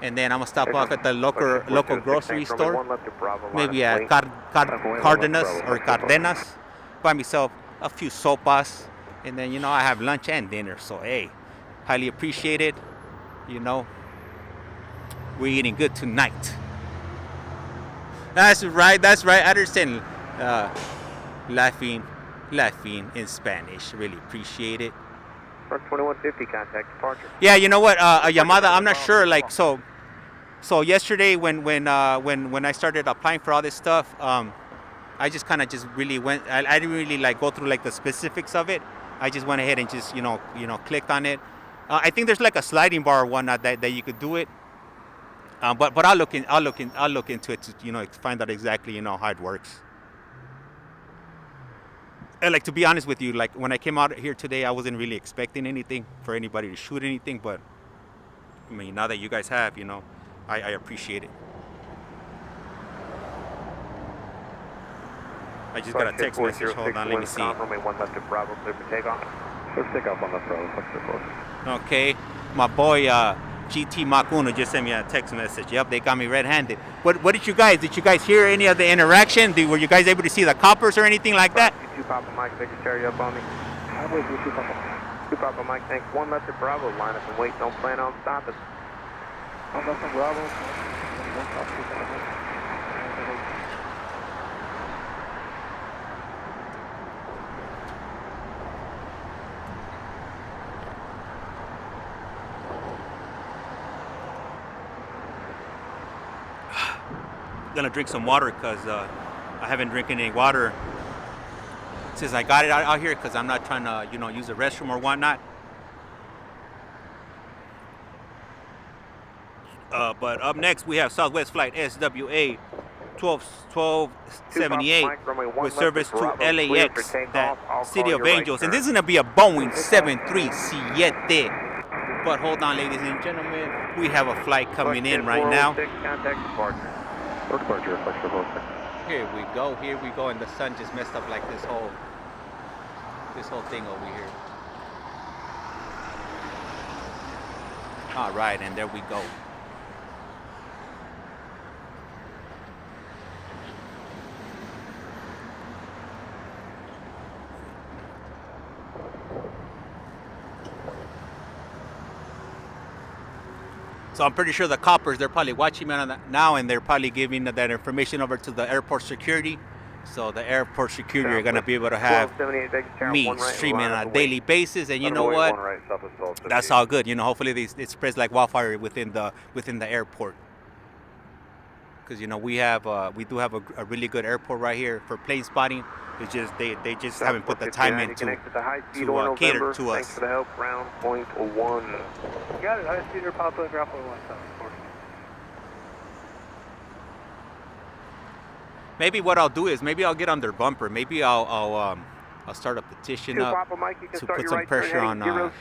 and then I'm gonna stop off at the local grocery store, maybe at Cardenas, buy myself a few sopas, and then, you know, I have lunch and dinner. So hey, highly appreciated. You know, we're eating good tonight. That's right. I understand. Laughing in Spanish. Really appreciate it. 2150, contact departure. Yeah, you know what, Yamada, I'm not sure. Like, so yesterday when I started applying for all this stuff, I just kind of just really went. I didn't really like go through like the specifics of it. I just went ahead and just you know clicked on it. I think there's like a sliding bar or whatnot that you could do it. But I'll look into it to, you know, find out exactly, you know, how it works. And like, to be honest with you, like when I came out here today, I wasn't really expecting anything for anybody to shoot anything, but I mean, now that you guys have, you know, I appreciate it. I just got a text message. Hold on, let me see. Runway 1 left of Bravo, clear for takeoff. Let's take off on left Bravo. Okay, my boy GT Mach Uno just sent me a text message. Yep, they got me red-handed. What did you guys hear any of the interaction? Were you guys able to see the coppers or anything like that? 2 Papa Mike, secretary up on me. I'm with you, 2 Papa. 2 Papa Mike, thanks. 1 left of Bravo, line up and wait. Don't plan on stopping. 1 left of Bravo. Gonna drink some water because I haven't drinking any water since I got it out here, because I'm not trying to, you know, use the restroom or whatnot. But up next we have Southwest Flight SWA 1278 with service to LAX, that City of Angels, and this is gonna be a Boeing 737. But hold on, ladies and gentlemen, we have a flight coming in right now. Contact departure. Departure, reflection of Here we go, and the sun just messed up like this whole thing over here. All right, and there we go. So I'm pretty sure the coppers, they're probably watching me on that now, and they're probably giving that information over to the airport security. So the airport security are going to be able to have me streaming on a daily basis, and you know what? That's all good. You know, hopefully it spreads like wildfire within the airport. Because you know we do have a really good airport right here for plane spotting. It's just they just haven't put the time in to cater to us. Thanks for the help. Round point 1. You got it. I see your pop up drop on 1 time. Maybe what I'll do is maybe I'll get on their bumper. Maybe I'll start a petition up to put some pressure on the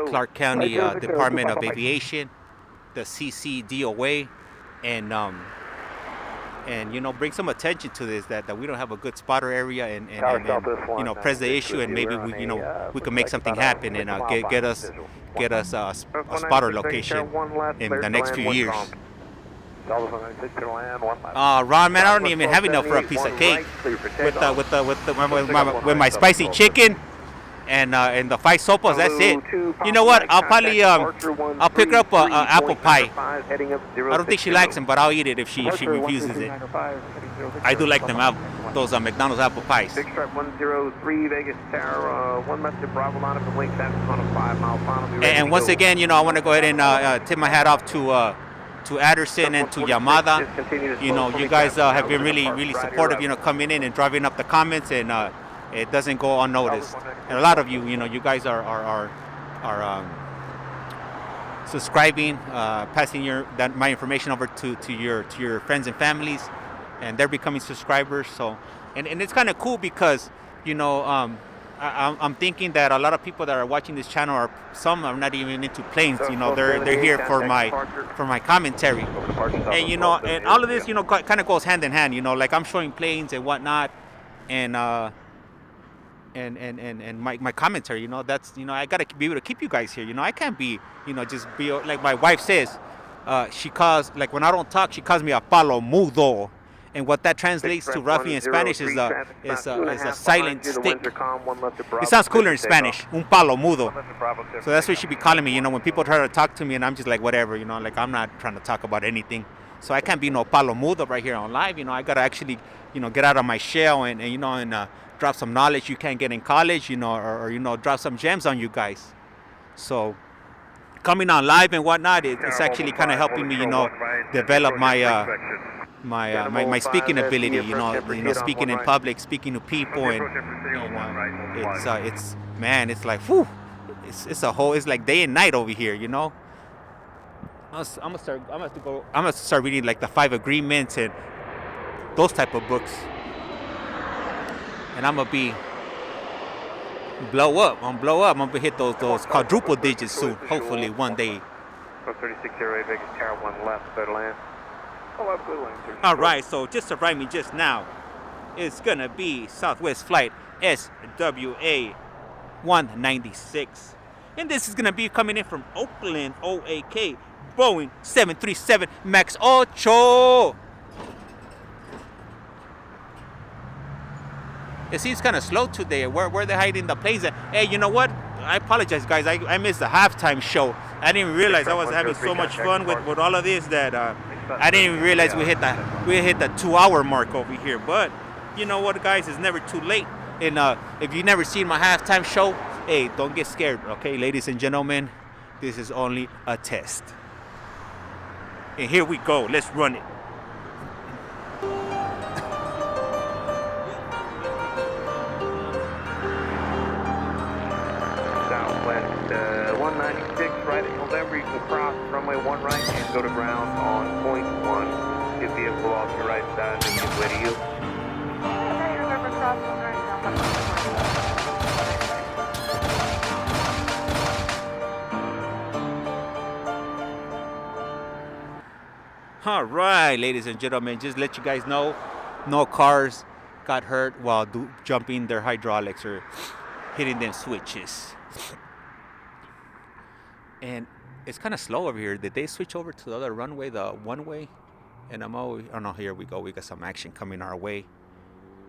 Clark County Department of Aviation, the CCDOA, and you know, bring some attention to this, that we don't have a good spotter area, and you know, press the issue, and maybe we can make something happen and get us a spotter location in the next few years. Ron, man, I don't even have enough for a piece of cake with my spicy chicken and the 5 sopos. That's it. You know what? I'll probably I'll pick her up a apple pie. I don't think she likes them, but I'll eat it if she refuses it. I do like them those McDonald's apple pies. Big stripe 103 Vegas Tower, 1 left to Bravo line up and wing fast on a 5-mile final. And once again, you know, I want to go ahead and tip my hat off to Anderson and to Yamada. You know, you guys have been really supportive, you know, coming in and driving up the comments, and it doesn't go unnoticed. And a lot of you, you know, you guys are subscribing, passing my information over to your friends and families, and they're becoming subscribers. So, and it's kind of cool because, you know, I'm thinking that a lot of people that are watching this channel some are not even into planes. You know, they're here for my commentary, and you know, and all of this, you know, kind of goes hand in hand. You know, like I'm showing planes and whatnot, and my commentary. You know, that's, you know, I gotta be able to keep you guys here. You know, I can't be, you know, just be like my wife says. She calls, like when I don't talk, she calls me a palo mudo. And what that translates to roughly in Spanish is a silent stick. It sounds cooler in Spanish, un palo mudo. So that's what she be calling me, you know, when people try to talk to me, and I'm just like, whatever, you know, like I'm not trying to talk about anything. So I can't be no palo mudo right here on live, you know. I gotta actually, you know, get out of my shell and you know, and drop some knowledge you can't get in college, you know, or you know, drop some gems on you guys. So coming on live and whatnot, it's actually kind of helping me, you know, develop my speaking ability, you know, speaking in public, speaking to people, and it's man, it's like, whew, it's like day and night over here, you know. I'm gonna start reading like the 5 Agreements and those type of books, and I'm gonna blow up. I'm gonna hit those quadruple digits soon, hopefully one day. 3608 Vegas Tower 1 left, clear to land. All right, so just arrived me just now. It's gonna be Southwest flight SWA 196, and this is gonna be coming in from Oakland OAK, Boeing 737 MAX 8. It seems kind of slow today. Where they're hiding the planes at? Hey, you know what? I apologize, guys. I missed the halftime show. I didn't realize I was having so much fun with all of this that I didn't even realize we hit the 2-hour mark over here. But you know what, guys? It's never too late. And if you've never seen my halftime show, hey, don't get scared, okay, ladies and gentlemen. This is only a test. And here we go. Let's run it. Southwest 196, right at November. You can cross runway 1 right and go to ground on point 1. Get vehicle off your right side and get way to you. Okay, remember cross 1 right All right, ladies and gentlemen, just let you guys know, no cars got hurt while jumping their hydraulics or hitting them switches. And it's kind of slow over here. Did they switch over to the other runway, the one-way? And I'm always, oh no, here we go. We got some action coming our way.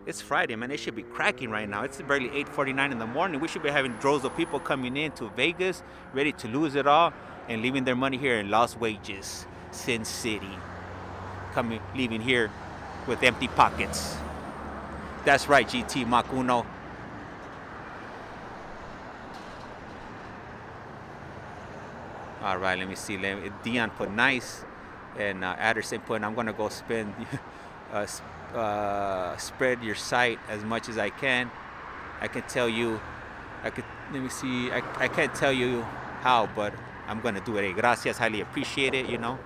It's Friday, man. It should be cracking right now. It's barely 8:49 in the morning. We should be having droves of people coming in to Vegas, ready to lose it all, and leaving their money here in Las Vegas, Sin City. Leaving here with empty pockets. That's right, GT Mach Uno. All right, let me see. Dion put nice, and Adderson put, I'm gonna go spend, spread your site as much as I can. I can tell you, let me see. I can't tell you how, but I'm gonna do it. Hey, gracias, highly appreciate it. You know.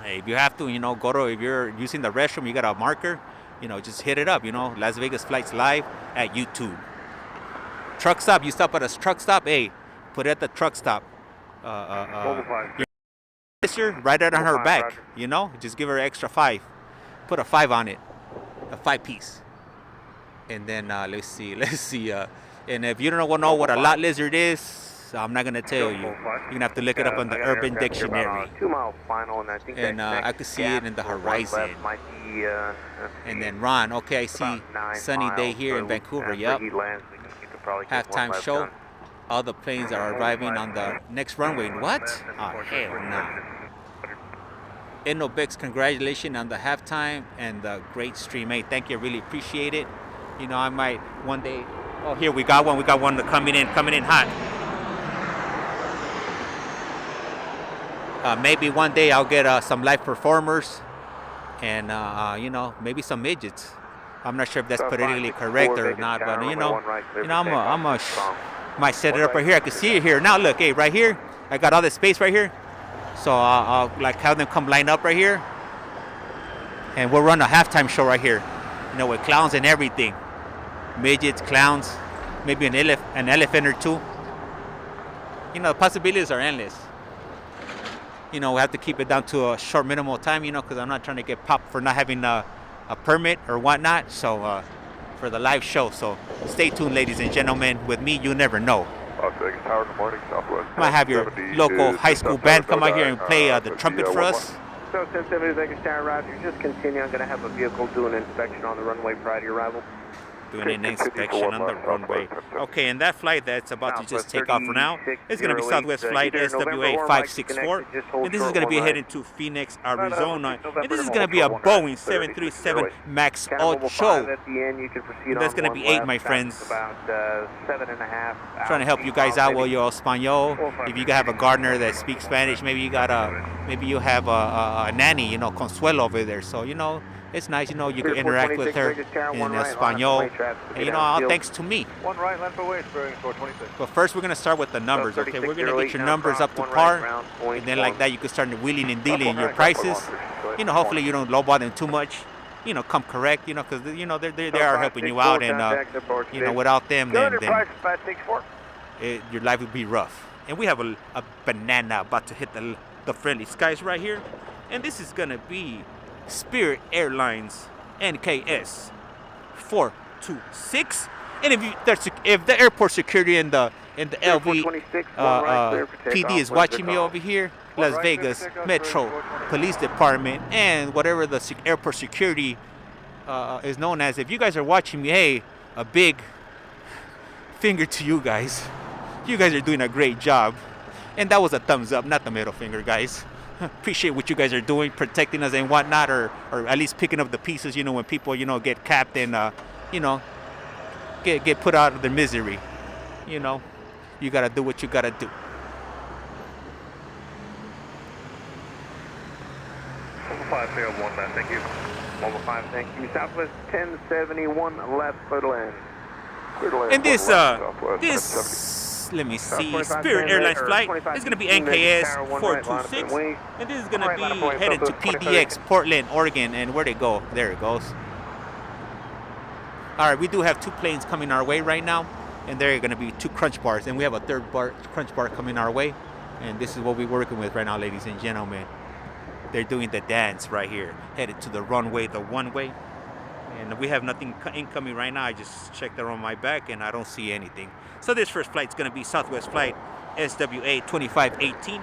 Hey, if you have to, if you're using the restroom, you got a marker, just hit it up. Las Vegas Flights Live at YouTube. Truck stop. You stop at a truck stop. Hey. Put it at the truck stop. Right out on her back, Just give her an extra 5. Put a 5 on it, a 5-piece. And then let's see. And if you don't know what a lot lizard is, I'm not gonna tell you. You're gonna have to look it up on the Urban Dictionary. 2 mile final, and I think I could see it in the horizon. And then Ron, okay, I see sunny day here in Vancouver. Yep. Halftime show. All the planes are arriving on the next runway. What? Oh, hell no. Enobex, congratulations on the halftime and the great stream. Hey, thank you. I really appreciate it. I might one day. Oh, here we got one. We got one coming in hot. Maybe one day I'll get some live performers and, maybe some midgets. I'm not sure if that's politically correct or not, but, might set it up right here. I can see it here. Now look, hey, right here, I got all this space right here. So I'll like have them come line up right here. And we'll run a halftime show right here. With clowns and everything. Midgets, clowns, maybe an elephant or two. The possibilities are endless. We have to keep it down to a short minimal time, because I'm not trying to get popped for not having a permit or whatnot. So for the live show, so stay tuned, ladies and gentlemen. With me, you never know. Las Vegas Tower, good morning, Southwest. Might have your local high school band come out here and play the trumpet for us. So 1070 Vegas Tower, Roger. Just continue. I'm going to have a vehicle do an inspection on the runway prior to your arrival. Doing an inspection on the runway. Okay, and that flight that's about to just take off for now is going to be Southwest Flight SWA564. And this is going to be heading to Phoenix, Arizona. And this is going to be a Boeing 737 MAX 8. That's going to be 8, my friends. Trying to help you guys out with your Espanol. If you have a gardener that speaks Spanish, maybe you have a nanny, Consuelo over there. So, it's nice, you can interact with her in Espanol, and all thanks to me. One right, left away, bearing 426. But first, we're gonna start with the numbers. Okay, we're gonna get your numbers up to par, and then like that, you can start wheeling and dealing your prices. Hopefully you don't lowball them too much. Come correct. Because they are helping you out, and without them, then your life would be rough. And we have a banana about to hit the friendly skies right here, and this is gonna be Spirit Airlines NKS 426. And if the airport security and the LV PD is watching me over here, Las Vegas Metro Police Department and whatever the airport security is known as, if you guys are watching me, hey, a big finger to you guys. You guys are doing a great job. And that was a thumbs up, not the middle finger, guys. Appreciate what you guys are doing, protecting us and whatnot, or at least picking up the pieces, when people, get capped and, get put out of their misery. You gotta do what you gotta do. Thank you. 115, thank you. Southwest 1071 left, clear to land. And this, let me see, Spirit Airlines flight is going to be NKS 426, and this is going to be headed to PDX, Portland, Oregon, and where'd it go? There it goes. All right, we do have 2 planes coming our way right now, and there are going to be 2 crunch bars, and we have a 3rd crunch bar coming our way, and this is what we're working with right now, ladies and gentlemen. They're doing the dance right here, headed to the runway, the one-way. And we have nothing incoming right now. I just checked around my back and I don't see anything. So this first flight is going to be Southwest flight SWA 2518.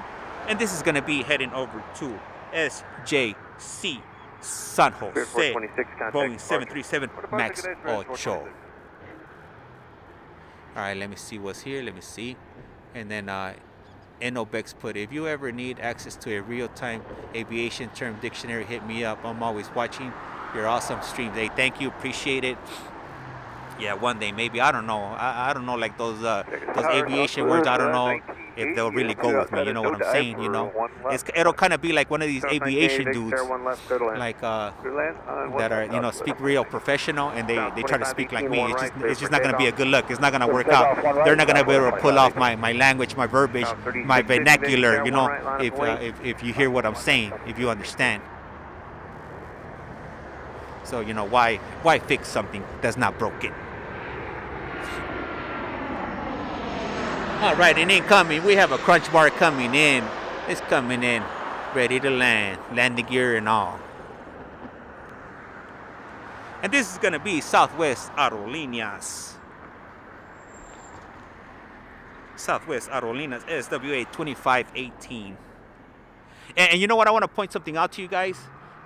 And this is going to be heading over to SJC San Jose, Boeing 737 MAX 8. All right, let me see what's here. Let me see. And then Enobex put, if you ever need access to a real-time aviation term dictionary, hit me up. I'm always watching your awesome streams. Hey, thank you, appreciate it. Yeah, one day maybe. I don't know. I don't know, like those aviation words. I don't know if they'll really go with me. You know what I'm saying? You know, it'll kind of be like one of these aviation dudes, like that are, you know, speak real professional, and they try to speak like me. It's just not gonna be a good look. It's not gonna work out. They're not gonna be able to pull off my language, my verbiage, my vernacular. You know, if you hear what I'm saying, if you understand. So, you know, why fix something that's not broken? All right, and incoming, we have a crunch bar coming in. It's coming in, ready to land, landing gear and all. And this is going to be Southwest Aerolíneas. Southwest Aerolíneas SWA 2518. And you know what? I want to point something out to you guys.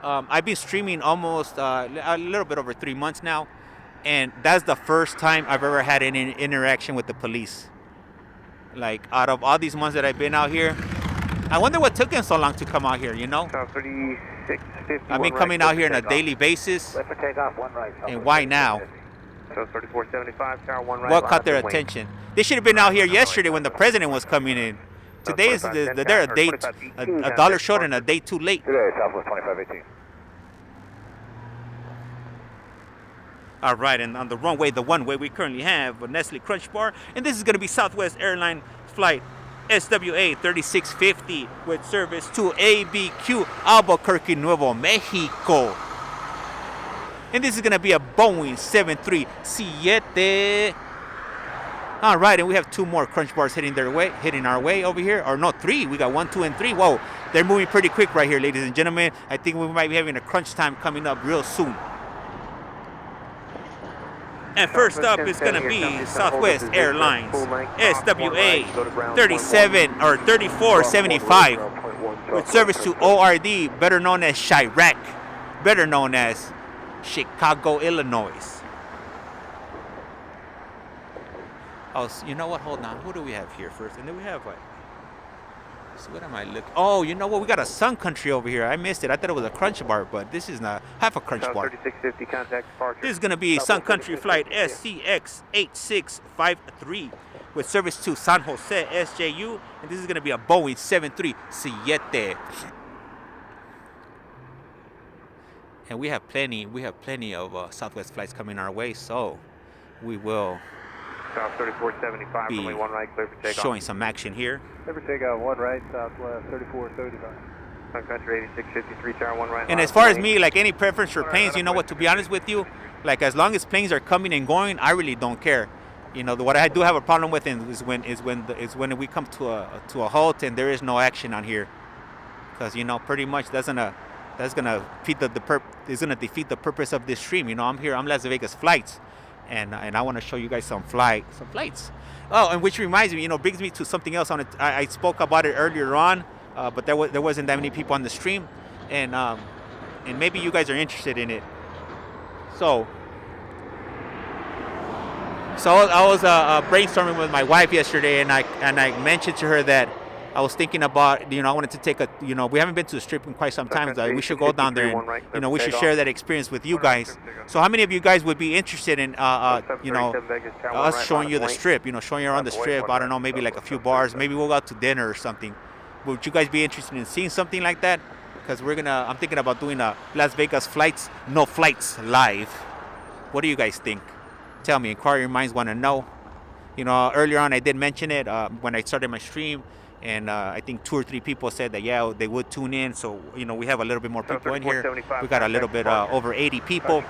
I've been streaming almost a little bit over 3 months now, and that's the first time I've ever had any interaction with the police. Like, out of all these months that I've been out here, I wonder what took them so long to come out here, you know? I've been coming out here on a daily basis, and why now? What caught their attention? They should have been out here yesterday when the president was coming in. Today is they're a day, a dollar short and a day too late. Today, Southwest 2518. All right, and on the runway, the one-way, we currently have a Nestle Crunch Bar, and this is going to be Southwest Airline flight SWA 3650 with service to ABQ Albuquerque, Nuevo Mexico. And this is going to be a Boeing 737. All right, and we have 2 more crunch bars hitting our way over here. Or no, 3. We got 1, 2, and 3. Whoa, they're moving pretty quick right here, ladies and gentlemen. I think we might be having a crunch time coming up real soon. And first up is going to be Southwest Airlines SWA 3475 with service to ORD, better known as Chirac, better known as Chicago, Illinois. Oh, so you know what? Hold on. Who do we have here first? And then we have what? So what am I looking? Oh, you know what? We got a Sun Country over here. I missed it. I thought it was a crunch bar, but this is not half a crunch bar. 3650 contact departure. This is going to be Sun Country flight SCX8653 with service to San Jose, SJU, and this is going to be a Boeing 737. And we have plenty of Southwest flights coming our way, so we will South 3475, be only 1 right, clear for takeoff. showing some action here. Clear for takeoff, 1 right, Southwest 3435. Sun Country 8653, tower 1 right. And as far as me, like any preference for planes, you know what, to be honest with you, like as long as planes are coming and going, I really don't care. You know, what I do have a problem with is when we come to a halt and there is no action on here, because you know pretty much that's gonna defeat the purpose of this stream. You know, I'm Las Vegas Flights, and I want to show you guys some flights. Oh, and which reminds me, you know, brings me to something else on it. I spoke about it earlier on, but there wasn't that many people on the stream, and maybe you guys are interested in it. So I was brainstorming with my wife yesterday, and I mentioned to her that I was thinking about, you know, I wanted to take we haven't been to the Strip in quite some time. So we should go down there and, you know, we should share that experience with you guys. So how many of you guys would be interested in, you know, us showing you the Strip, you know, showing you around the Strip? I don't know, maybe like a few bars. Maybe we'll go out to dinner or something. Would you guys be interested in seeing something like that? Because I'm thinking about doing a Las Vegas Flights, No Flights live. What do you guys think? Tell me, inquiring minds want to know. You know, earlier on I did mention it when I started my stream. And I think 2 or 3 people said that, yeah, they would tune in. So, you know, we have a little bit more people in here. We got a little bit over 80 people.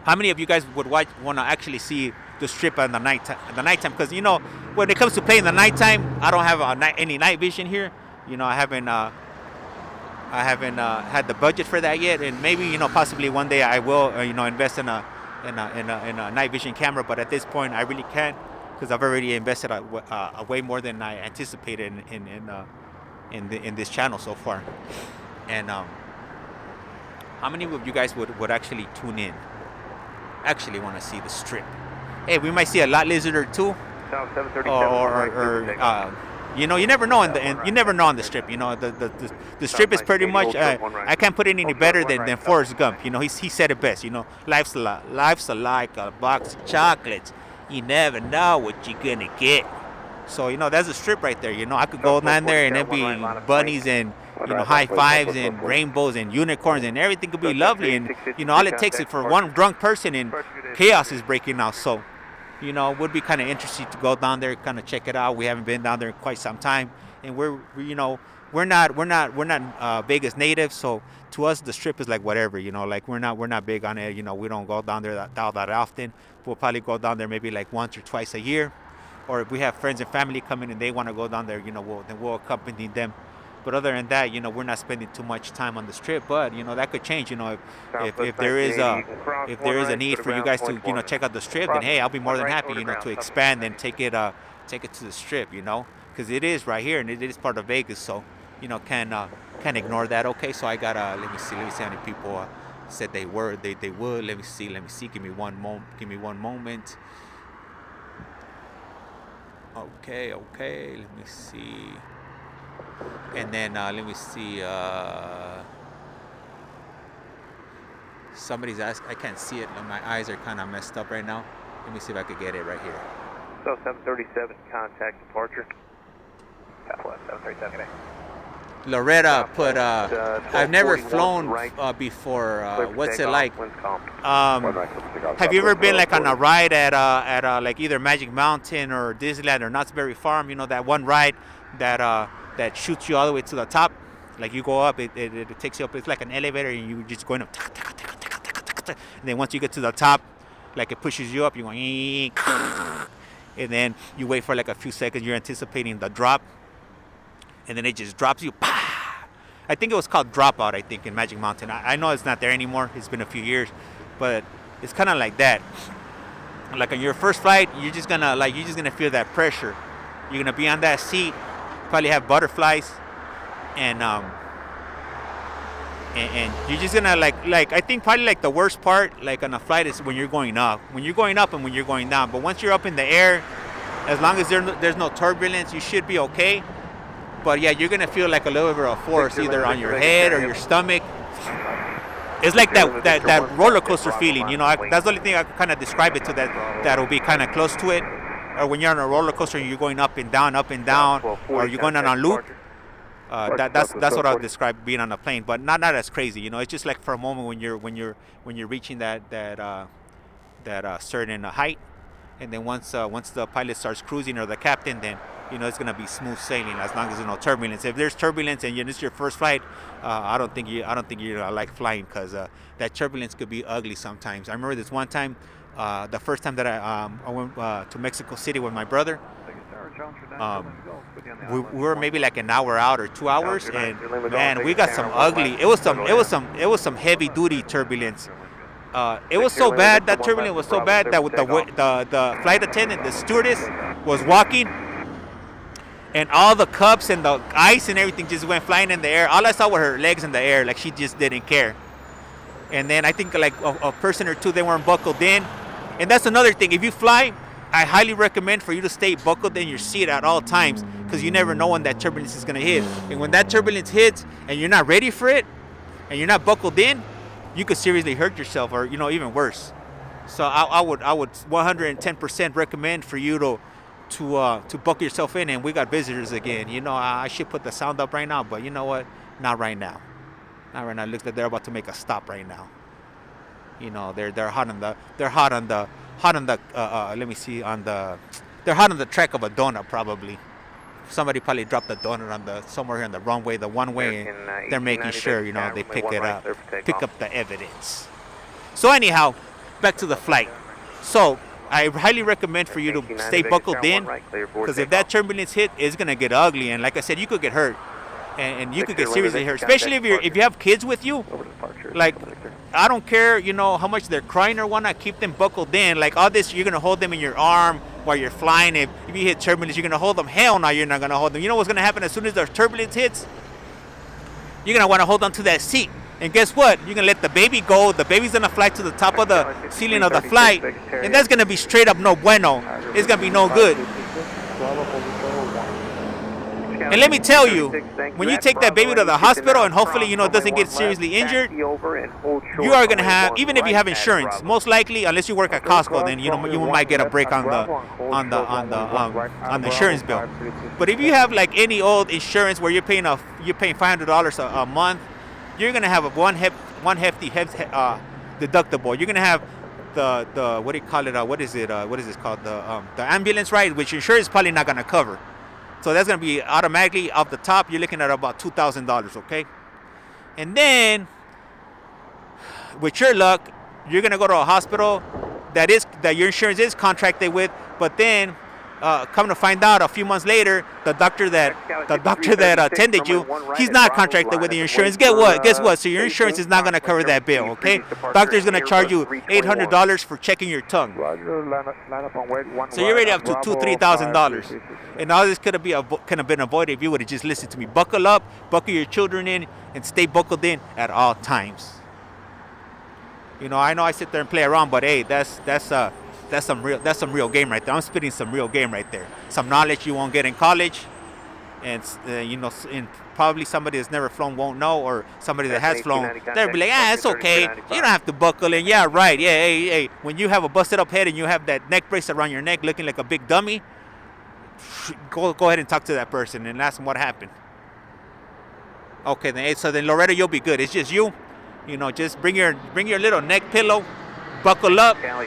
How many of you guys would want to actually see the Strip at the nighttime? Because, you know, when it comes to playing the nighttime, I don't have any night vision here. You know, I haven't had the budget for that yet, and maybe possibly one day I will invest in a night vision camera. But at this point, I really can't because I've already invested a way more than I anticipated in this channel so far. And how many of you guys would actually tune in? Actually want to see the strip? Hey, we might see a lot lizard or two, or you never know you never know on the strip. The strip is pretty much. I can't put it any better than Forrest Gump. He said it best. Life's like a box of chocolates. You never know what you're gonna get. So that's a strip right there. I could go down there and there'd be bunnies and high fives and rainbows and unicorns and everything could be lovely. And all it takes is for one drunk person and chaos is breaking out. So it would be kind of interesting to go down there, kind of check it out. We haven't been down there in quite some time, and we're not Vegas natives, so to us the strip is like whatever. Like we're not big on it. We don't go down there that often. We'll probably go down there maybe like once or twice a year, or if we have friends and family coming and they want to go down there, we'll accompany them. But other than that, we're not spending too much time on the strip. But that could change. If there is a need for you guys to check out the strip, then hey, I'll be more than happy to expand and take it to the strip. Because it is right here and it is part of Vegas. So can't ignore that. Okay, so I gotta let me see how many people said they would. Let me see. Give me one moment. Okay. Let me see. And then let me see. Somebody's asked. I can't see it. My eyes are kind of messed up right now. Let me see if I could get it right here. So 737 contact departure. Southwest 737. Loretta put. I've never flown before. What's it like? Have you ever been like on a ride at like either Magic Mountain or Disneyland or Knott's Berry Farm? That one ride that shoots you all the way to the top. Like you go up, it takes you up. It's like an elevator, and you just going up. And then once you get to the top, like it pushes you up. You're going, and then you wait for like a few seconds. You're anticipating the drop, and then it just drops you. I think it was called Dropout. I think in Magic Mountain. I know it's not there anymore. It's been a few years, but it's kind of like that. Like on your first flight, you're just gonna feel that pressure. You're gonna be on that seat. Probably have butterflies, and you're just gonna like I think probably like the worst part like on a flight is when you're going up and when you're going down. But once you're up in the air, as long as there's no turbulence, you should be okay. But yeah, you're gonna feel like a little bit of force either on your head or your stomach. It's like that roller coaster feeling. That's the only thing I can kind of describe it to. That'll be kind of close to it. Or when you're on a roller coaster and you're going up and down, or you're going on a loop. That's what I would describe being on a plane, but not as crazy. It's just like for a moment when you're reaching that certain height, and then once the pilot starts cruising or the captain, then it's gonna be smooth sailing as long as there's no turbulence. If there's turbulence and it's your first flight, I don't think you're gonna like flying because that turbulence could be ugly sometimes. I remember this one time. The first time that I went to Mexico City with my brother, we were maybe like an hour out or 2 hours, and man, we got some ugly. It was some heavy duty turbulence. It was so bad. That turbulence was so bad that with the flight attendant, the stewardess, was walking, and all the cups and the ice and everything just went flying in the air. All I saw were her legs in the air, like she just didn't care. And then I think like a person or two, they weren't buckled in. And that's another thing. If you fly, I highly recommend for you to stay buckled in your seat at all times because you never know when that turbulence is going to hit. And when that turbulence hits and you're not ready for it and you're not buckled in, you could seriously hurt yourself or, even worse. So I would 110% recommend for you to buckle yourself in. And we got visitors again. I should put the sound up right now, but you know what? Not right now. Not right now. It looks like they're about to make a stop right now. They're hot on the let me see they're hot on the track of a donut probably. Somebody probably dropped the donut somewhere here on the runway, the one way, and they're making sure they pick it up, pick up the evidence. So anyhow, back to the flight. So I highly recommend for you to stay buckled in because if that turbulence hit, it's gonna get ugly, and like I said, you could get hurt. and you could get seriously hurt, especially if you have kids with you. Like, I don't care, you know, how much they're crying or whatnot, keep them buckled in. Like all this, you're gonna hold them in your arm while you're flying. If you hit turbulence, you're gonna hold them. Hell no, you're not gonna hold them. You know what's gonna happen as soon as the turbulence hits? You're gonna want to hold on to that seat. And guess what? You're gonna let the baby go. The baby's gonna fly to the top of the ceiling of the flight, and that's gonna be straight up no bueno. It's gonna be no good. And let me tell you, when you take that baby to the hospital and hopefully, you know, it doesn't get seriously injured, you are going to have, even if you have insurance, most likely, unless you work at Costco, then you might get a break on the insurance bill. But if you have like any old insurance where you're paying $500 a month, you're going to have one hefty deductible. You're going to have the what do you call it? What is this called? The ambulance ride, which insurance is probably not going to cover. So that's going to be automatically off the top. You're looking at about $2,000, okay? And then, with your luck, you're going to go to a hospital that your insurance is contracted with. But then, come to find out, a few months later, the doctor that attended you, he's not contracted with the insurance. Guess what? So your insurance is not going to cover that bill, okay? Doctor's going to charge you $800 for checking your tongue. So you're already up to $2,000-$3,000. And all this could have been avoided if you would have just listened to me. Buckle up, buckle your children in, and stay buckled in at all times. You know I sit there and play around, but hey, that's some real game right there. I'm spitting some real game right there. Some knowledge you won't get in college, and and probably somebody that's never flown won't know, or somebody that has flown, they'll be like, it's okay. You don't have to buckle in. Yeah, right. Yeah, hey. When you have a busted up head and you have that neck brace around your neck, looking like a big dummy, go ahead and talk to that person and ask them what happened. Okay, then Loretta, you'll be good. It's just you. You know, just bring your little neck pillow. Buckle up, and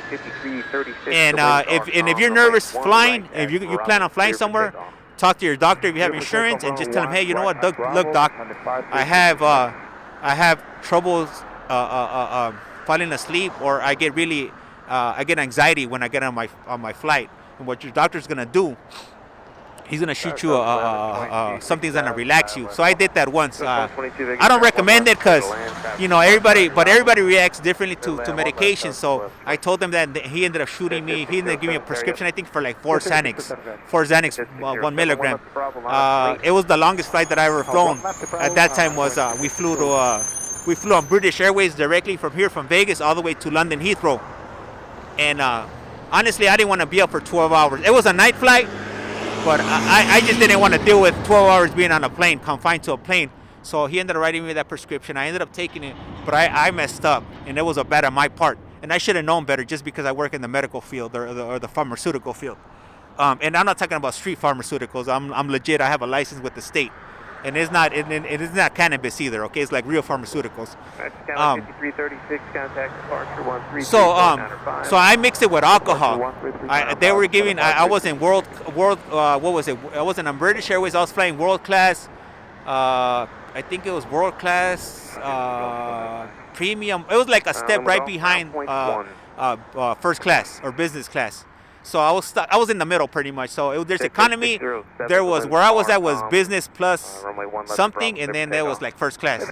if you're nervous flying, if you plan on flying somewhere, talk to your doctor if you have insurance, and just tell him, hey, you know what, look, doc, I have troubles falling asleep, or I get anxiety when I get on my flight. And what your doctor's gonna do, he's gonna shoot you something's gonna relax you. So I did that once. I don't recommend it because, you know, everybody reacts differently to medication. So I told him that he ended up shooting me. He ended up giving me a prescription, I think, for like 4 Xanax, 1 milligram. It was the longest flight that I ever flown. At that time was we flew on British Airways directly from Vegas all the way to London Heathrow. And honestly, I didn't want to be up for 12 hours. It was a night flight. But I just didn't want to deal with 12 hours being on a plane, confined to a plane. So he ended up writing me that prescription. I ended up taking it, but I messed up, and it was a bad on my part. And I should have known better just because I work in the medical field or the pharmaceutical field. And I'm not talking about street pharmaceuticals. I'm legit. I have a license with the state. And it's not cannabis either, okay? It's like real pharmaceuticals. So I mixed it with alcohol. They were giving. I was in world. What was it? I wasn't on British Airways. I was flying world class. I think it was world class premium. It was like a step right behind first class or business class. So I was stuck. I was in the middle pretty much. So there's economy. There was where I was at was business plus something, and then there was like first class.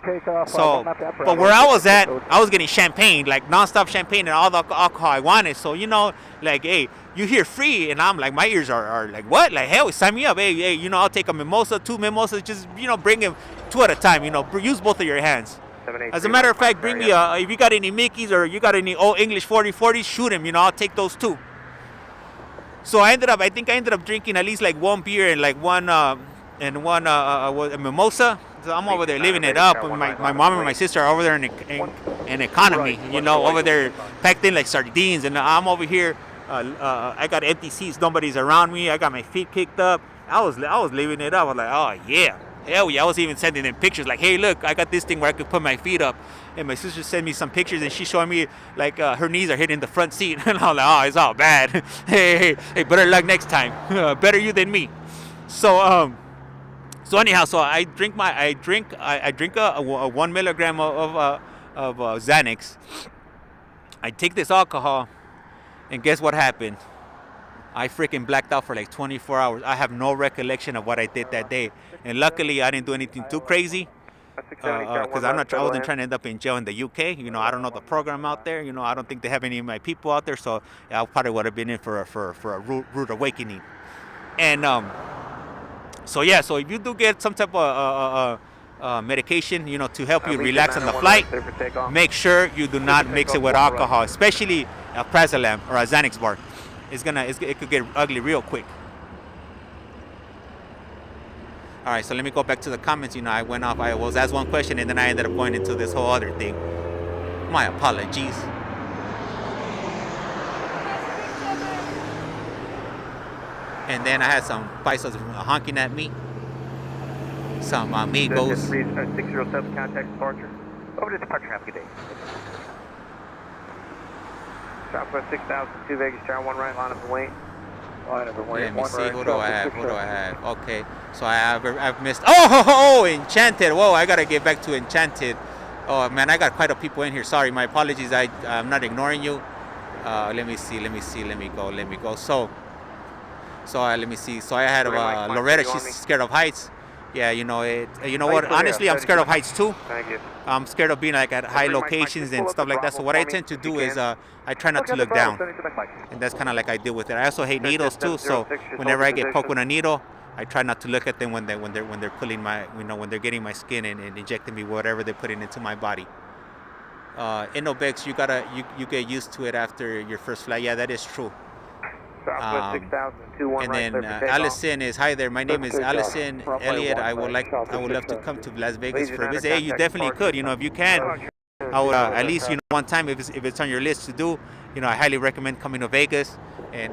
So, but where I was at, I was getting champagne, like nonstop champagne and all the alcohol I wanted. So like, hey, you hear free, and I'm like, my ears are like, what? Like, hell, sign me up. Hey, I'll take a mimosa, 2 mimosas, just bring them 2 at a time. Use both of your hands. As a matter of fact, bring me if you got any Mickeys or you got any old English 40-40s, shoot them. I'll take those too. So I think I ended up drinking at least like 1 beer and like one a mimosa. So I'm over there living it up. My mom and my sister are over there in economy, over there packed in like sardines, and I'm over here. I got empty seats, nobody's around me. I got my feet kicked up. I was living it up. I was like, oh yeah, hell yeah. I was even sending them pictures like, hey, look, I got this thing where I could put my feet up. And my sister sent me some pictures, and she's showing me like her knees are hitting the front seat, and I'm like, oh, it's all bad. hey, better luck next time. Better you than me. So anyhow, so I drink a 1 milligram of Xanax. I take this alcohol, and guess what happened? I freaking blacked out for like 24 hours. I have no recollection of what I did that day. And luckily, I didn't do anything too crazy. Because I wasn't trying to end up in jail in the UK. You know, I don't know the program out there. You know, I don't think they have any of my people out there. So I probably would have been in for a rude awakening. And so yeah, so if you do get some type of medication, you know, to help you relax on the flight, make sure you do not mix it with alcohol, especially a Prazolam or a Xanax bar. It could get ugly real quick. All right, so let me go back to the comments. You know, I went off. I was asked one question, and then I ended up going into this whole other thing. My apologies. And then I had some paisos honking at me. Some amigos. 607 contact departure. Over to departure, have a good day. Southwest 6002 Vegas, Tower 1 right, line up and wait. Let me see, who do I have? Okay, so I've missed, oh, Enchanted. Whoa, I gotta get back to Enchanted. Oh man, I got quite a people in here. Sorry, my apologies, I'm not ignoring you. Let me go. So let me see. So I had Loretta, she's scared of heights. Yeah, you know what? Honestly, I'm scared of heights too. Thank you. I'm scared of being like at high locations and stuff like that. So what I tend to do is I try not to look down, and that's kind of like I deal with it. I also hate needles too. So whenever I get poked with a needle, I try not to look at them when they're pulling my, when they're getting my skin and injecting me whatever they're putting into my body. Inobex, you get used to it after your first flight. Yeah, that is true. And then Allison is, hi there, my name is Allison Elliott. I would love to come to Las Vegas for a visit. Hey, you definitely could, you know, if you can. I would at least, you know, one time if it's on your list to do, you know, I highly recommend coming to Vegas and